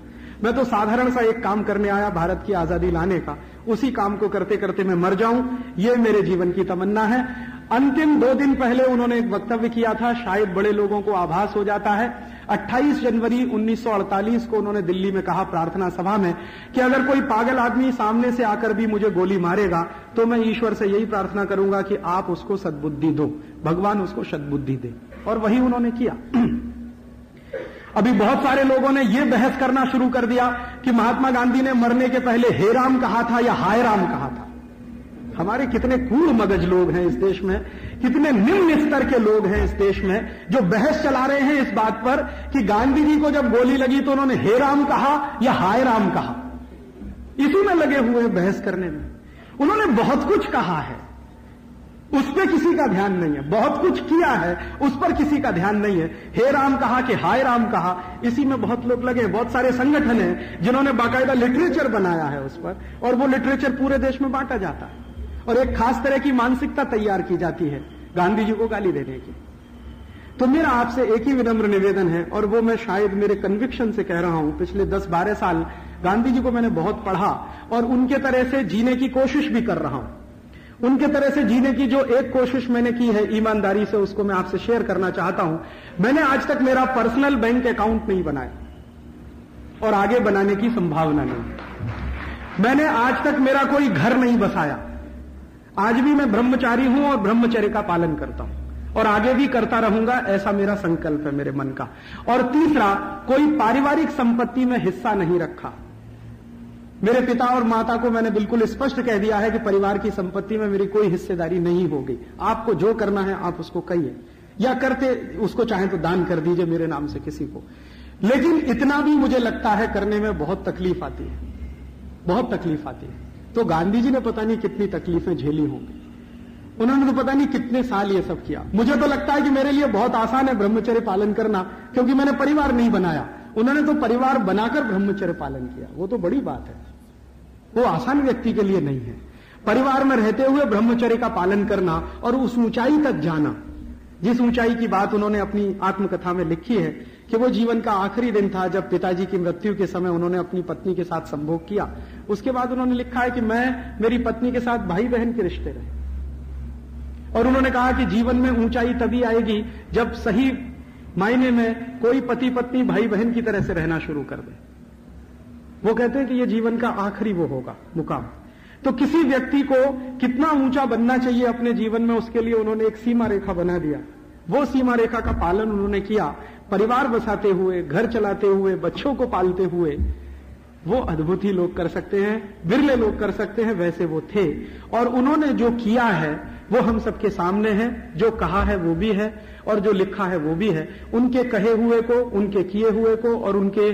मैं तो साधारण सा एक काम करने आया, भारत की आजादी लाने का। उसी काम को करते करते मैं मर जाऊं, ये मेरे जीवन की तमन्ना है। अंतिम 2 दिन पहले उन्होंने एक वक्तव्य किया था, शायद बड़े लोगों को आभास हो जाता है। 28 जनवरी 1948 को उन्होंने दिल्ली में कहा प्रार्थना सभा में कि अगर कोई पागल आदमी सामने से आकर भी मुझे गोली मारेगा तो मैं ईश्वर से यही प्रार्थना करूंगा कि आप उसको सद्बुद्धि दो, भगवान उसको सद्बुद्धि दे। और वही उन्होंने किया। अभी बहुत सारे लोगों ने यह बहस करना शुरू कर दिया कि महात्मा गांधी ने मरने के पहले हे राम कहा था या हाय राम कहा था। हमारे कितने कूड़ मगज लोग हैं इस देश में, कितने निम्न स्तर के लोग हैं इस देश में, जो बहस चला रहे हैं इस बात पर कि गांधी जी को जब गोली लगी तो उन्होंने हे राम कहा या हाय राम कहा। इसी में लगे हुए हैं बहस करने में। उन्होंने बहुत कुछ कहा है, उस पर किसी का ध्यान नहीं है। बहुत कुछ किया है, उस पर किसी का ध्यान नहीं है। हे राम कहा कि हाय राम कहा, इसी में बहुत लोग लगे। बहुत सारे संगठन हैं जिन्होंने बाकायदा लिटरेचर बनाया है उस पर, और वो लिटरेचर पूरे देश में बांटा जाता है, और एक खास तरह की मानसिकता तैयार की जाती है गांधी जी को गाली देने की। तो मेरा आपसे एक ही विनम्र निवेदन है, और वो मैं शायद मेरे कन्विक्शन से कह रहा हूं। पिछले 10-12 साल गांधी जी को मैंने बहुत पढ़ा, और उनके तरह से जीने की कोशिश भी कर रहा हूं। उनके तरह से जीने की जो एक कोशिश मैंने की है ईमानदारी से, उसको मैं आपसे शेयर करना चाहता हूं। मैंने आज तक मेरा पर्सनल बैंक अकाउंट नहीं बनाया, और आगे बनाने की संभावना नहीं। मैंने आज तक मेरा कोई घर नहीं बसाया। आज भी मैं ब्रह्मचारी हूं और ब्रह्मचर्य का पालन करता हूं, और आगे भी करता रहूंगा, ऐसा मेरा संकल्प है मेरे मन का। और तीसरा, कोई पारिवारिक संपत्ति में हिस्सा नहीं रखा। मेरे पिता और माता को मैंने बिल्कुल स्पष्ट कह दिया है कि परिवार की संपत्ति में मेरी कोई हिस्सेदारी नहीं होगी। आपको जो करना है आप उसको कहिए, या करते उसको चाहें तो दान कर दीजिए मेरे नाम से किसी को। लेकिन इतना भी मुझे लगता है करने में बहुत तकलीफ आती है, बहुत तकलीफ आती है। तो गांधी जी ने पता नहीं कितनी तकलीफें झेली होंगी, उन्होंने तो पता नहीं कितने साल ये सब किया। मुझे तो लगता है कि मेरे लिए बहुत आसान है ब्रह्मचर्य पालन करना, क्योंकि मैंने परिवार नहीं बनाया। उन्होंने तो परिवार बनाकर ब्रह्मचर्य पालन किया, वो तो बड़ी बात है। वो आसान व्यक्ति के लिए नहीं है परिवार में रहते हुए ब्रह्मचर्य का पालन करना और उस ऊंचाई तक जाना, जिस ऊंचाई की बात उन्होंने अपनी आत्मकथा में लिखी है कि वो जीवन का आखिरी दिन था जब पिताजी की मृत्यु के समय उन्होंने अपनी पत्नी के साथ संभोग किया। उसके बाद उन्होंने लिखा है कि मैं मेरी पत्नी के साथ भाई बहन के रिश्ते रहे, और उन्होंने कहा कि जीवन में ऊंचाई तभी आएगी जब सही मायने में कोई पति पत्नी भाई बहन की तरह से रहना शुरू कर दे। वो कहते हैं कि ये जीवन का आखिरी वो होगा मुकाम। तो किसी व्यक्ति को कितना ऊंचा बनना चाहिए अपने जीवन में, उसके लिए उन्होंने एक सीमा रेखा बना दिया। वो सीमा रेखा का पालन उन्होंने किया, परिवार बसाते हुए, घर चलाते हुए, बच्चों को पालते हुए। वो अद्भुत ही लोग कर सकते हैं, बिरले लोग कर सकते हैं, वैसे वो थे। और उन्होंने जो किया है वो हम सबके सामने है, जो कहा है वो भी है और जो लिखा है वो भी है। उनके कहे हुए को, उनके किए हुए को और उनके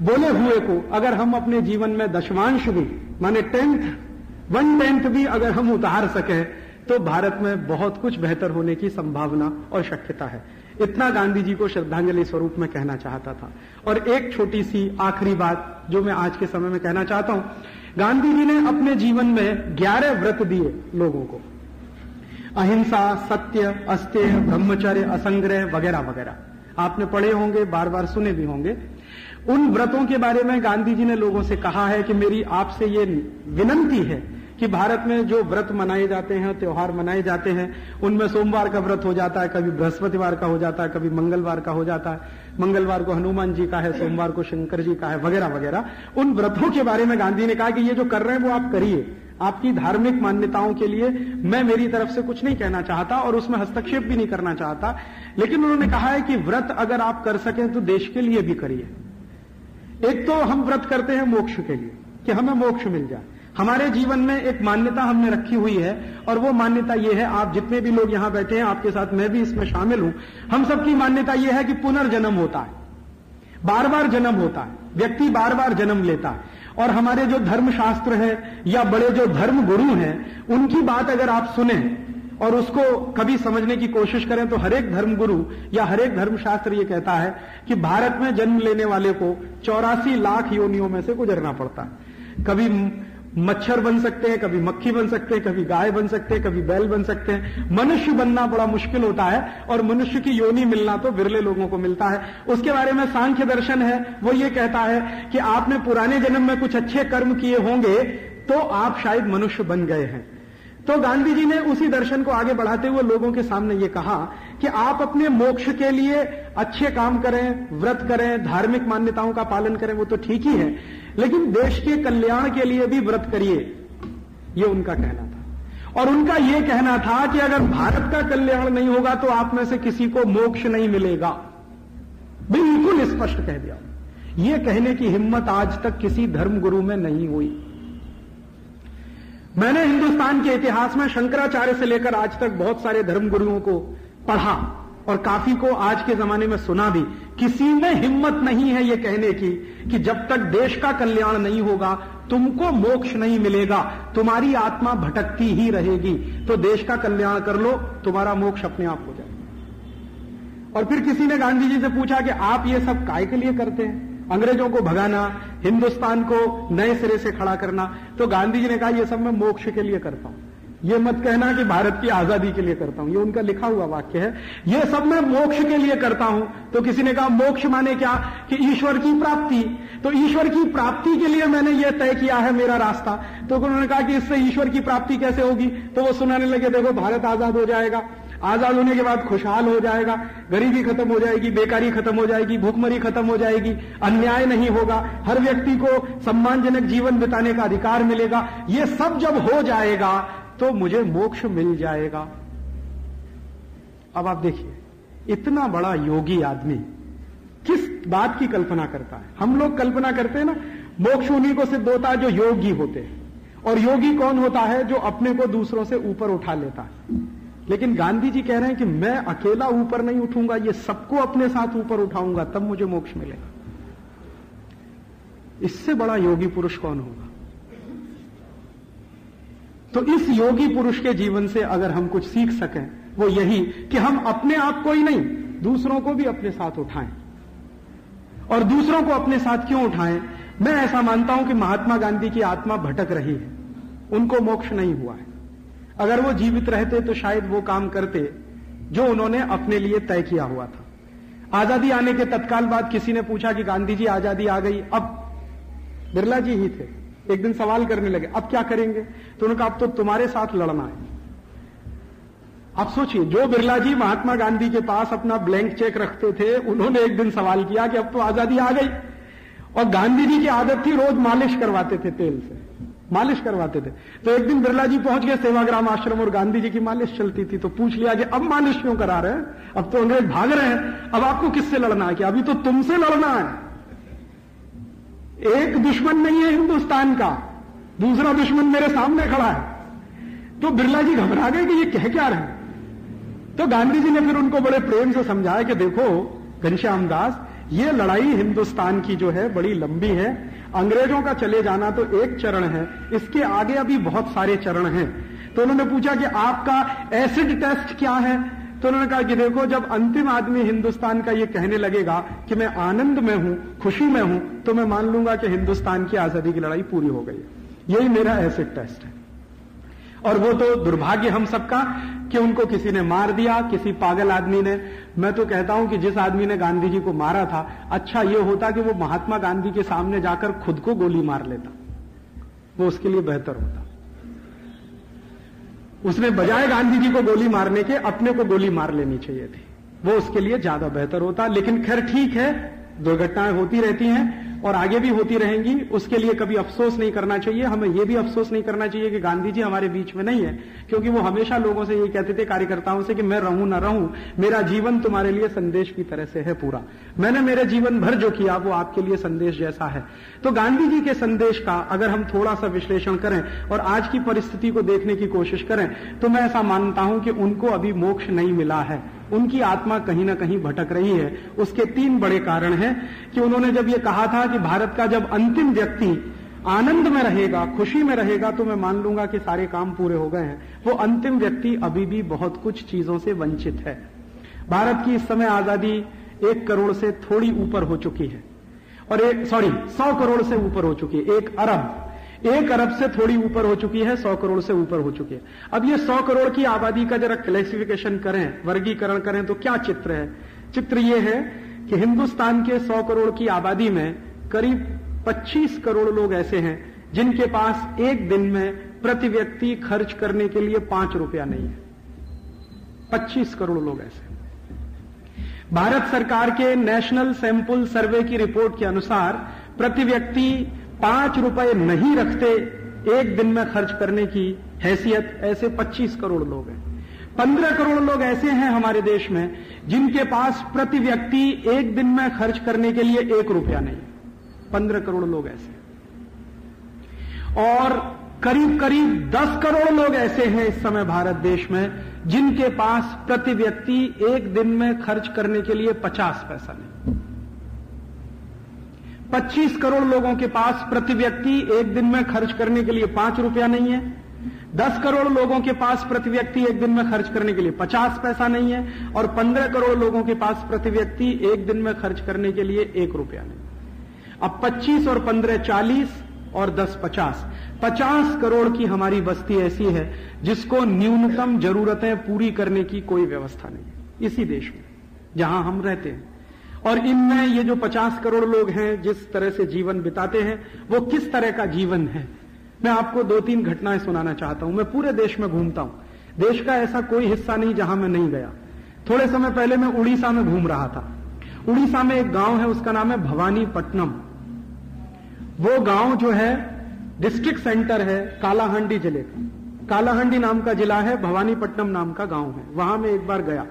बोले हुए को अगर हम अपने जीवन में दशमांश भी, माने 1/10 भी अगर हम उतार सकें, तो भारत में बहुत कुछ बेहतर होने की संभावना और शक्यता है। इतना गांधी जी को श्रद्धांजलि स्वरूप में कहना चाहता था। और एक छोटी सी आखिरी बात जो मैं आज के समय में कहना चाहता हूं, गांधी जी ने अपने जीवन में 11 व्रत दिए लोगों को, अहिंसा, सत्य, अस्तेय, ब्रह्मचर्य, असंग्रह वगैरह वगैरह। आपने पढ़े होंगे, बार बार सुने भी होंगे। उन व्रतों के बारे में गांधी जी ने लोगों से कहा है कि मेरी आपसे ये विनंती है कि भारत में जो व्रत मनाए जाते हैं, त्योहार मनाए जाते हैं, उनमें सोमवार का व्रत हो जाता है, कभी बृहस्पतिवार का हो जाता है, कभी मंगलवार का हो जाता है। मंगलवार को हनुमान जी का है, सोमवार को शंकर जी का है, वगैरह वगैरह। उन व्रतों के बारे में गांधी ने कहा कि ये जो कर रहे हैं वो आप करिए, आपकी धार्मिक मान्यताओं के लिए मैं मेरी तरफ से कुछ नहीं कहना चाहता और उसमें हस्तक्षेप भी नहीं करना चाहता। लेकिन उन्होंने कहा है कि व्रत अगर आप कर सकें तो देश के लिए भी करिए। एक तो हम व्रत करते हैं मोक्ष के लिए कि हमें मोक्ष मिल जाए। हमारे जीवन में एक मान्यता हमने रखी हुई है, और वो मान्यता ये है, आप जितने भी लोग यहां बैठे हैं, आपके साथ मैं भी इसमें शामिल हूं, हम सबकी मान्यता ये है कि पुनर्जन्म होता है, बार बार जन्म होता है, व्यक्ति बार बार जन्म लेता है। और हमारे जो धर्मशास्त्र है या बड़े जो धर्म गुरु हैं, उनकी बात अगर आप सुने और उसको कभी समझने की कोशिश करें, तो हर एक धर्मगुरु या हर एक धर्मशास्त्र ये कहता है कि भारत में जन्म लेने वाले को 84 लाख योनियों में से गुजरना पड़ता है। कभी मच्छर बन सकते हैं, कभी मक्खी बन सकते हैं, कभी गाय बन सकते हैं, कभी बैल बन सकते हैं। मनुष्य बनना बड़ा मुश्किल होता है, और मनुष्य की योनि मिलना तो विरले लोगों को मिलता है। उसके बारे में सांख्य दर्शन है, वो ये कहता है कि आपने पुराने जन्म में कुछ अच्छे कर्म किए होंगे तो आप शायद मनुष्य बन गए हैं। तो गांधी जी ने उसी दर्शन को आगे बढ़ाते हुए लोगों के सामने ये कहा कि आप अपने मोक्ष के लिए अच्छे काम करें, व्रत करें, धार्मिक मान्यताओं का पालन करें, वो तो ठीक ही है, लेकिन देश के कल्याण के लिए भी व्रत करिए, ये उनका कहना था। और उनका ये कहना था कि अगर भारत का कल्याण नहीं होगा तो आप में से किसी को मोक्ष नहीं मिलेगा। बिल्कुल स्पष्ट कह दिया। यह कहने की हिम्मत आज तक किसी धर्मगुरु में नहीं हुई। मैंने हिंदुस्तान के इतिहास में शंकराचार्य से लेकर आज तक बहुत सारे धर्मगुरुओं को पढ़ा और काफी को आज के जमाने में सुना भी। किसी में हिम्मत नहीं है यह कहने की कि जब तक देश का कल्याण नहीं होगा तुमको मोक्ष नहीं मिलेगा, तुम्हारी आत्मा भटकती ही रहेगी, तो देश का कल्याण कर लो, तुम्हारा मोक्ष अपने आप हो जाएगा। और फिर किसी ने गांधी जी से पूछा कि आप ये सब काय के लिए करते हैं, अंग्रेजों को भगाना, हिंदुस्तान को नए सिरे से खड़ा करना। तो गांधी जी ने कहा, यह सब मैं मोक्ष के लिए करता हूं, ये मत कहना कि भारत की आजादी के लिए करता हूं। ये उनका लिखा हुआ वाक्य है, ये सब मैं मोक्ष के लिए करता हूं। तो किसी ने कहा मोक्ष माने क्या, कि ईश्वर की प्राप्ति। तो ईश्वर की प्राप्ति के लिए मैंने ये तय किया है मेरा रास्ता। तो उन्होंने कहा कि इससे ईश्वर की प्राप्ति कैसे होगी। तो वो सुनाने लगे, देखो भारत आजाद हो जाएगा, आजाद होने के बाद खुशहाल हो जाएगा, गरीबी खत्म हो जाएगी, बेकारी खत्म हो जाएगी, भूखमरी खत्म हो जाएगी, अन्याय नहीं होगा, हर व्यक्ति को सम्मानजनक जीवन बिताने का अधिकार मिलेगा। ये सब जब हो जाएगा तो मुझे मोक्ष मिल जाएगा। अब आप देखिए, इतना बड़ा योगी आदमी किस बात की कल्पना करता है। हम लोग कल्पना करते हैं ना, मोक्ष उन्हीं को सिद्ध होता है जो योगी होते हैं। और योगी कौन होता है, जो अपने को दूसरों से ऊपर उठा लेता है। लेकिन गांधी जी कह रहे हैं कि मैं अकेला ऊपर नहीं उठूंगा, ये सबको अपने साथ ऊपर उठाऊंगा, तब मुझे मोक्ष मिलेगा। इससे बड़ा योगी पुरुष कौन होगा। तो इस योगी पुरुष के जीवन से अगर हम कुछ सीख सकें, वो यही कि हम अपने आप को ही नहीं, दूसरों को भी अपने साथ उठाएं। और दूसरों को अपने साथ क्यों उठाएं, मैं ऐसा मानता हूं कि महात्मा गांधी की आत्मा भटक रही है, उनको मोक्ष नहीं हुआ है। अगर वो जीवित रहते तो शायद वो काम करते जो उन्होंने अपने लिए तय किया हुआ था। आजादी आने के तत्काल बाद किसी ने पूछा कि गांधी जी आजादी आ गई, अब बिरला जी ही थे, एक दिन सवाल करने लगे, अब क्या करेंगे। तो उन्होंने कहा, अब तो तुम्हारे साथ लड़ना है। आप सोचिए, जो बिरला जी महात्मा गांधी के पास अपना ब्लैंक चेक रखते थे, उन्होंने एक दिन सवाल किया कि अब तो आजादी आ गई। और गांधी जी की आदत थी रोज मालिश करवाते थे, तेल से मालिश करवाते थे। तो एक दिन बिरला जी पहुंच गए सेवाग्राम आश्रम और गांधी जी की मालिश चलती थी। तो पूछ लिया कि अब मालिश क्यों करा रहे हैं, अब तो अंग्रेज भाग रहे हैं, अब आपको किससे लड़ना है, कि अभी तो तुमसे लड़ना है। एक दुश्मन नहीं है हिंदुस्तान का, दूसरा दुश्मन मेरे सामने खड़ा है। तो बिरला जी घबरा गए कि ये कह क्या रहे हैं। तो गांधी जी ने फिर उनको बड़े प्रेम से समझाया कि देखो घनश्याम दास, ये लड़ाई हिंदुस्तान की जो है बड़ी लंबी है। अंग्रेजों का चले जाना तो एक चरण है, इसके आगे अभी बहुत सारे चरण हैं। तो उन्होंने पूछा कि आपका एसिड टेस्ट क्या है। तो उन्होंने कहा कि देखो, जब अंतिम आदमी हिंदुस्तान का ये कहने लगेगा कि मैं आनंद में हूं, खुशी में हूं, तो मैं मान लूंगा कि हिंदुस्तान की आजादी की लड़ाई पूरी हो गई। यही मेरा एसिड टेस्ट है। और वो तो दुर्भाग्य हम सबका कि उनको किसी ने मार दिया, किसी पागल आदमी ने। मैं तो कहता हूं कि जिस आदमी ने गांधी जी को मारा था, अच्छा ये होता कि वो महात्मा गांधी के सामने जाकर खुद को गोली मार लेता, वो उसके लिए बेहतर होता। उसने बजाय गांधी जी को गोली मारने के अपने को गोली मार लेनी चाहिए थी, वो उसके लिए ज्यादा बेहतर होता। लेकिन खैर ठीक है, दुर्घटनाएं होती रहती हैं और आगे भी होती रहेंगी, उसके लिए कभी अफसोस नहीं करना चाहिए। हमें यह भी अफसोस नहीं करना चाहिए कि गांधी जी हमारे बीच में नहीं है, क्योंकि वो हमेशा लोगों से ये कहते थे, कार्यकर्ताओं से, कि मैं रहूं ना रहूं, मेरा जीवन तुम्हारे लिए संदेश की तरह से है पूरा। मैंने मेरे जीवन भर जो किया वो आपके लिए संदेश जैसा है। तो गांधी जी के संदेश का अगर हम थोड़ा सा विश्लेषण करें और आज की परिस्थिति को देखने की कोशिश करें, तो मैं ऐसा मानता हूं कि उनको अभी मोक्ष नहीं मिला है, उनकी आत्मा कहीं ना कहीं भटक रही है। उसके 3 बड़े कारण हैं कि उन्होंने जब ये कहा था कि भारत का जब अंतिम व्यक्ति आनंद में रहेगा, खुशी में रहेगा, तो मैं मान लूंगा कि सारे काम पूरे हो गए हैं। वो अंतिम व्यक्ति अभी भी बहुत कुछ चीजों से वंचित है। भारत की इस समय आजादी 1 करोड़ से थोड़ी ऊपर हो चुकी है, और 100 करोड़ से ऊपर हो चुकी है। 1 अरब से थोड़ी ऊपर हो चुकी है, 100 करोड़ से ऊपर हो चुकी है। अब ये 100 करोड़ की आबादी का जरा क्लासिफिकेशन करें, वर्गीकरण करें, तो क्या चित्र है। चित्र ये है कि हिंदुस्तान के 100 करोड़ की आबादी में करीब 25 करोड़ लोग ऐसे हैं जिनके पास एक दिन में प्रति व्यक्ति खर्च करने के लिए 5 रुपया नहीं है। 25 करोड़ लोग ऐसे। भारत सरकार के नेशनल सैंपल सर्वे की रिपोर्ट के अनुसार प्रति व्यक्ति 5 रुपए नहीं रखते एक दिन में खर्च करने की हैसियत, ऐसे 25 करोड़ लोग हैं। 15 करोड़ लोग ऐसे हैं हमारे देश में जिनके पास प्रति व्यक्ति एक दिन में खर्च करने के लिए 1 रुपया नहीं। 15 करोड़ लोग ऐसे और करीब करीब 10 करोड़ लोग ऐसे हैं इस समय भारत देश में जिनके पास प्रति व्यक्ति एक दिन में खर्च करने के लिए 50 पैसा नहीं। 25 करोड़ लोगों के पास प्रति व्यक्ति एक दिन में खर्च करने के लिए 5 रुपया नहीं है। 10 करोड़ लोगों के पास प्रति व्यक्ति एक दिन में खर्च करने के लिए 50 पैसा नहीं है और 15 करोड़ लोगों के पास प्रति व्यक्ति एक दिन में खर्च करने के लिए 1 रुपया नहीं। अब 25 और 15 40 और 10 50 करोड़ की हमारी बस्ती ऐसी है जिसको न्यूनतम जरूरतें पूरी करने की कोई व्यवस्था नहीं इसी देश में जहां हम रहते हैं। और इनमें ये जो 50 करोड़ लोग हैं जिस तरह से जीवन बिताते हैं वो किस तरह का जीवन है, मैं आपको 2-3 घटनाएं सुनाना चाहता हूं। मैं पूरे देश में घूमता हूं, देश का ऐसा कोई हिस्सा नहीं जहां मैं नहीं गया। थोड़े समय पहले मैं उड़ीसा में घूम रहा था। उड़ीसा में एक गांव है, उसका नाम है भवानीपट्टनम। वो गांव जो है डिस्ट्रिक्ट सेंटर है कालाहांडी जिले का। कालाहांडी नाम का जिला है, भवानीपट्टनम नाम का गांव है। वहां मैं एक बार गया।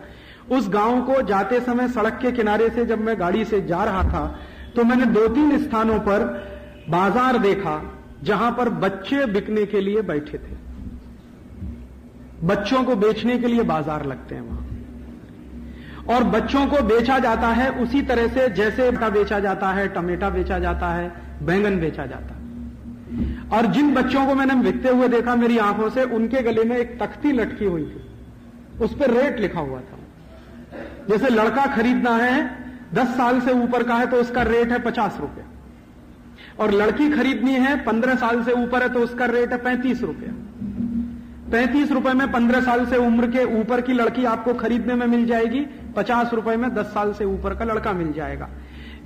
उस गांव को जाते समय सड़क के किनारे से जब मैं गाड़ी से जा रहा था तो मैंने 2-3 स्थानों पर बाजार देखा जहां पर बच्चे बिकने के लिए बैठे थे। बच्चों को बेचने के लिए बाजार लगते हैं वहां और बच्चों को बेचा जाता है उसी तरह से जैसे का बेचा जाता है, टमेटा बेचा जाता है, बैंगन बेचा जाता है। और जिन बच्चों को मैंने बिकते हुए देखा मेरी आंखों से, उनके गले में एक तख्ती लटकी हुई थी, उस पर रेट लिखा हुआ था। जैसे लड़का खरीदना है 10 साल से ऊपर का है तो उसका रेट है 50 रुपया और लड़की खरीदनी है 15 साल से ऊपर है तो उसका रेट है 35 रुपया। 35 रुपए में 15 साल से उम्र के ऊपर की लड़की आपको खरीदने में मिल जाएगी, 50 रुपए में 10 साल से ऊपर का लड़का मिल जाएगा।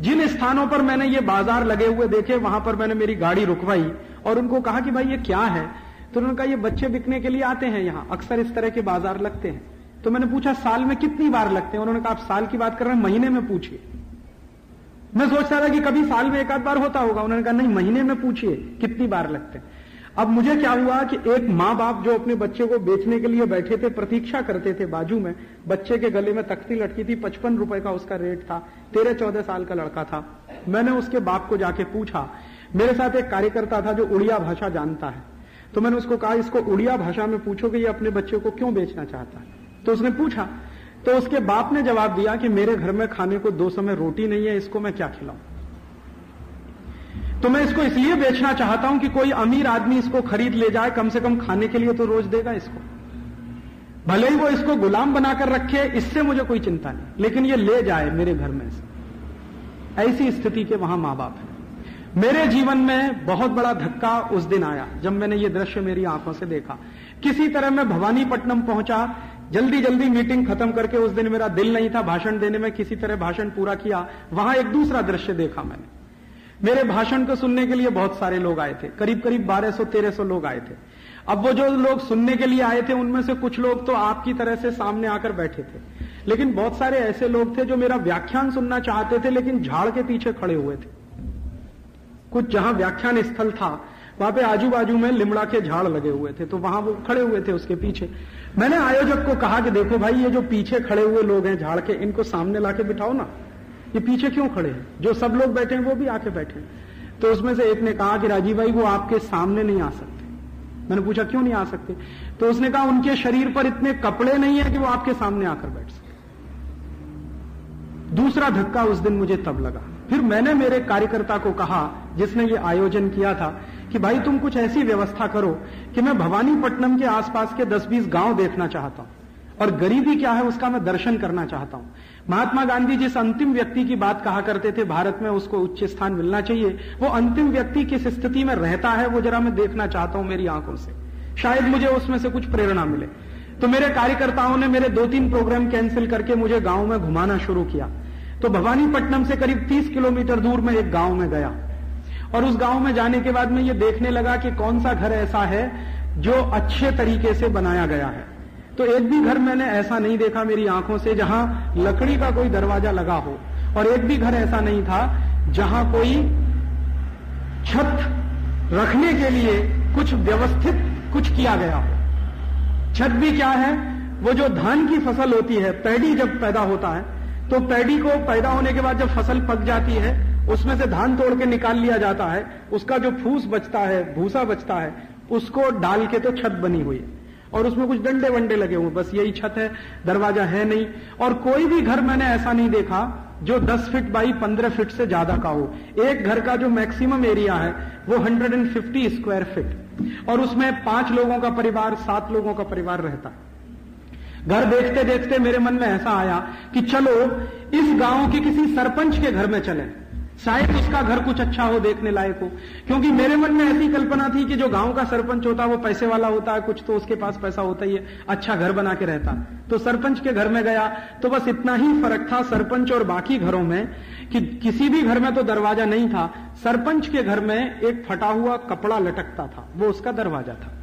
जिन स्थानों पर मैंने ये बाजार लगे हुए देखे वहां पर मैंने मेरी गाड़ी रुकवाई और उनको कहा कि भाई ये क्या है, तो उन्होंने कहा ये बच्चे बिकने के लिए आते हैं, यहां अक्सर इस तरह के बाजार लगते हैं। तो मैंने पूछा साल में कितनी बार लगते हैं? उन्होंने कहा आप साल की बात कर रहे हैं, महीने में पूछिए। मैं सोच रहा था कि कभी साल में 1-8 बार होता होगा। उन्होंने कहा नहीं, महीने में पूछिए कितनी बार लगते हैं। अब मुझे क्या हुआ कि एक मां बाप जो अपने बच्चे को बेचने के लिए बैठे थे, प्रतीक्षा करते थे, बाजू में बच्चे के गले में तख्ती लटकी थी, 55 रुपए का उसका रेट था, 13-14 साल का लड़का था। मैंने उसके बाप को जाके पूछा। मेरे साथ एक कार्यकर्ता था जो उड़िया भाषा जानता है, तो मैंने उसको कहा इसको उड़िया भाषा में पूछो कि ये अपने बच्चे को क्यों बेचना चाहता है। तो उसने पूछा, तो उसके बाप ने जवाब दिया कि मेरे घर में खाने को 2 समय रोटी नहीं है, इसको मैं क्या खिलाऊं। तो मैं इसको इसलिए बेचना चाहता हूं कि कोई अमीर आदमी इसको खरीद ले जाए, कम से कम खाने के लिए तो रोज देगा इसको, भले ही वो इसको गुलाम बनाकर रखे, इससे मुझे कोई चिंता नहीं, लेकिन ये ले जाए मेरे घर में से। ऐसी स्थिति के वहां मां बाप है। मेरे जीवन में बहुत बड़ा धक्का उस दिन आया जब मैंने ये दृश्य मेरी आंखों से देखा। किसी तरह मैं भवानीपट्टनम पहुंचा, जल्दी जल्दी मीटिंग खत्म करके, उस दिन मेरा दिल नहीं था भाषण देने में, किसी तरह भाषण पूरा किया। वहां एक दूसरा दृश्य देखा मैंने। मेरे भाषण को सुनने के लिए बहुत सारे लोग आए थे, करीब करीब 1200-1300 लोग आए थे। अब वो जो लोग सुनने के लिए आए थे उनमें से कुछ लोग तो आपकी तरह से सामने आकर बैठे थे, लेकिन बहुत सारे ऐसे लोग थे जो मेरा व्याख्यान सुनना चाहते थे लेकिन झाड़ के पीछे खड़े हुए थे। कुछ जहां व्याख्यान स्थल था वहां पे आजू बाजू में लिमड़ा के झाड़ लगे हुए थे, तो वहां वो खड़े हुए थे उसके पीछे। मैंने आयोजक को कहा कि देखो भाई, ये जो पीछे खड़े हुए लोग हैं झाड़ के, इनको सामने लाके बिठाओ ना, ये पीछे क्यों खड़े हैं? जो सब लोग बैठे हैं वो भी आके बैठे। तो उसमें से एक ने कहा कि राजीव भाई वो आपके सामने नहीं आ सकते। मैंने पूछा क्यों नहीं आ सकते? तो उसने कहा उनके शरीर पर इतने कपड़े नहीं है कि वो आपके सामने आकर बैठ सके। दूसरा धक्का उस दिन मुझे तब लगा। फिर मैंने मेरे कार्यकर्ता को कहा जिसने ये आयोजन किया था कि भाई तुम कुछ ऐसी व्यवस्था करो कि मैं भवानीपट्टनम के आसपास के 10-20 गांव देखना चाहता हूं और गरीबी क्या है उसका मैं दर्शन करना चाहता हूं। महात्मा गांधी जिस अंतिम व्यक्ति की बात कहा करते थे भारत में उसको उच्च स्थान मिलना चाहिए, वो अंतिम व्यक्ति किस स्थिति में रहता है वो जरा मैं देखना चाहता हूं मेरी आंखों से, शायद मुझे उसमें से कुछ प्रेरणा मिले। तो मेरे कार्यकर्ताओं ने मेरे 2-3 प्रोग्राम कैंसिल करके मुझे गांव में घुमाना शुरू किया। तो भवानीपट्टनम से करीब 30 किलोमीटर दूर में एक गांव में गया और उस गांव में जाने के बाद मैं ये देखने लगा कि कौन सा घर ऐसा है जो अच्छे तरीके से बनाया गया है। तो एक भी घर मैंने ऐसा नहीं देखा मेरी आंखों से जहां लकड़ी का कोई दरवाजा लगा हो, और एक भी घर ऐसा नहीं था जहां कोई छत रखने के लिए कुछ व्यवस्थित कुछ किया गया हो। छत भी क्या है, वो जो धान की फसल होती है, पैडी जब पैदा होता है, तो पैडी को पैदा होने के बाद जब फसल पक जाती है, उसमें से धान तोड़ के निकाल लिया जाता है, उसका जो फूस बचता है, भूसा बचता है, उसको डाल के तो छत बनी हुई है और उसमें कुछ डंडे वंडे लगे हुए, बस यही छत है, दरवाजा है नहीं। और कोई भी घर मैंने ऐसा नहीं देखा जो 10 फीट बाई 15 फीट से ज्यादा का हो। एक घर का जो मैक्सिमम एरिया है वो 150 स्क्वायर फीट, और उसमें 5 लोगों का परिवार, 7 लोगों का परिवार रहता है। घर देखते देखते मेरे मन में ऐसा आया कि चलो इस गांव के किसी सरपंच के घर में चलें, शायद उसका घर कुछ अच्छा हो, देखने लायक हो। क्योंकि मेरे मन में ऐसी कल्पना थी कि जो गांव का सरपंच होता है वो पैसे वाला होता है, कुछ तो उसके पास पैसा होता ही है, अच्छा घर बना के रहता। तो सरपंच के घर में गया तो बस इतना ही फर्क था सरपंच और बाकी घरों में कि किसी भी घर में तो दरवाजा नहीं था, सरपंच के घर में एक फटा हुआ कपड़ा लटकता था, वो उसका दरवाजा था।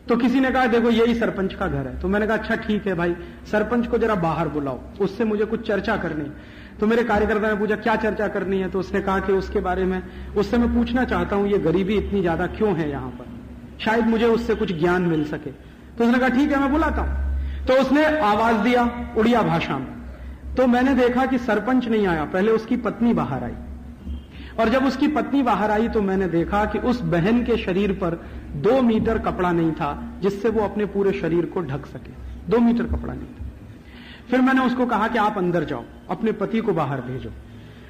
तो किसी ने कहा देखो यही सरपंच का घर है। तो मैंने कहा अच्छा ठीक है भाई, सरपंच को जरा बाहर बुलाओ, उससे मुझे कुछ चर्चा करनी। तो मेरे कार्यकर्ता ने पूछा क्या चर्चा करनी है, तो उसने कहा कि उसके बारे में उससे मैं पूछना चाहता हूं, ये गरीबी इतनी ज्यादा क्यों है यहां पर, शायद मुझे उससे कुछ ज्ञान मिल सके। तो उसने कहा ठीक है मैं बुलाता हूं। तो उसने आवाज दिया उड़िया भाषा में। तो मैंने देखा कि सरपंच नहीं आया, पहले उसकी पत्नी बाहर आई, और जब उसकी पत्नी बाहर आई तो मैंने देखा कि उस बहन के शरीर पर 2 मीटर कपड़ा नहीं था जिससे वो अपने पूरे शरीर को ढक सके, 2 मीटर कपड़ा नहीं था। फिर मैंने उसको कहा कि आप अंदर जाओ, अपने पति को बाहर भेजो।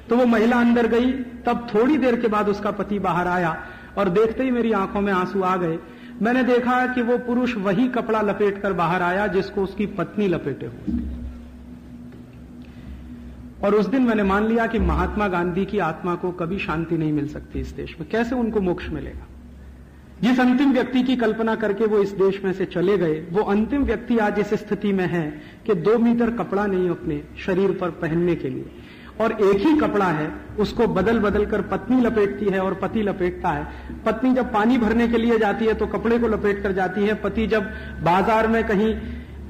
तो वो महिला अंदर गई, तब थोड़ी देर के बाद उसका पति बाहर आया, और देखते ही मेरी आंखों में आंसू आ गए। मैंने देखा कि वो पुरुष वही कपड़ा लपेट कर बाहर आया जिसको उसकी पत्नी लपेटे हुए थी। और उस दिन मैंने मान लिया कि महात्मा गांधी की आत्मा को कभी शांति नहीं मिल सकती इस देश में, कैसे उनको मोक्ष मिलेगा। जिस अंतिम व्यक्ति की कल्पना करके वो इस देश में से चले गए, वो अंतिम व्यक्ति आज इस स्थिति में है कि 2 मीटर कपड़ा नहीं अपने शरीर पर पहनने के लिए, और एक ही कपड़ा है, उसको बदल बदल कर पत्नी लपेटती है और पति लपेटता है। पत्नी जब पानी भरने के लिए जाती है तो कपड़े को लपेट कर जाती है, पति जब बाजार में कहीं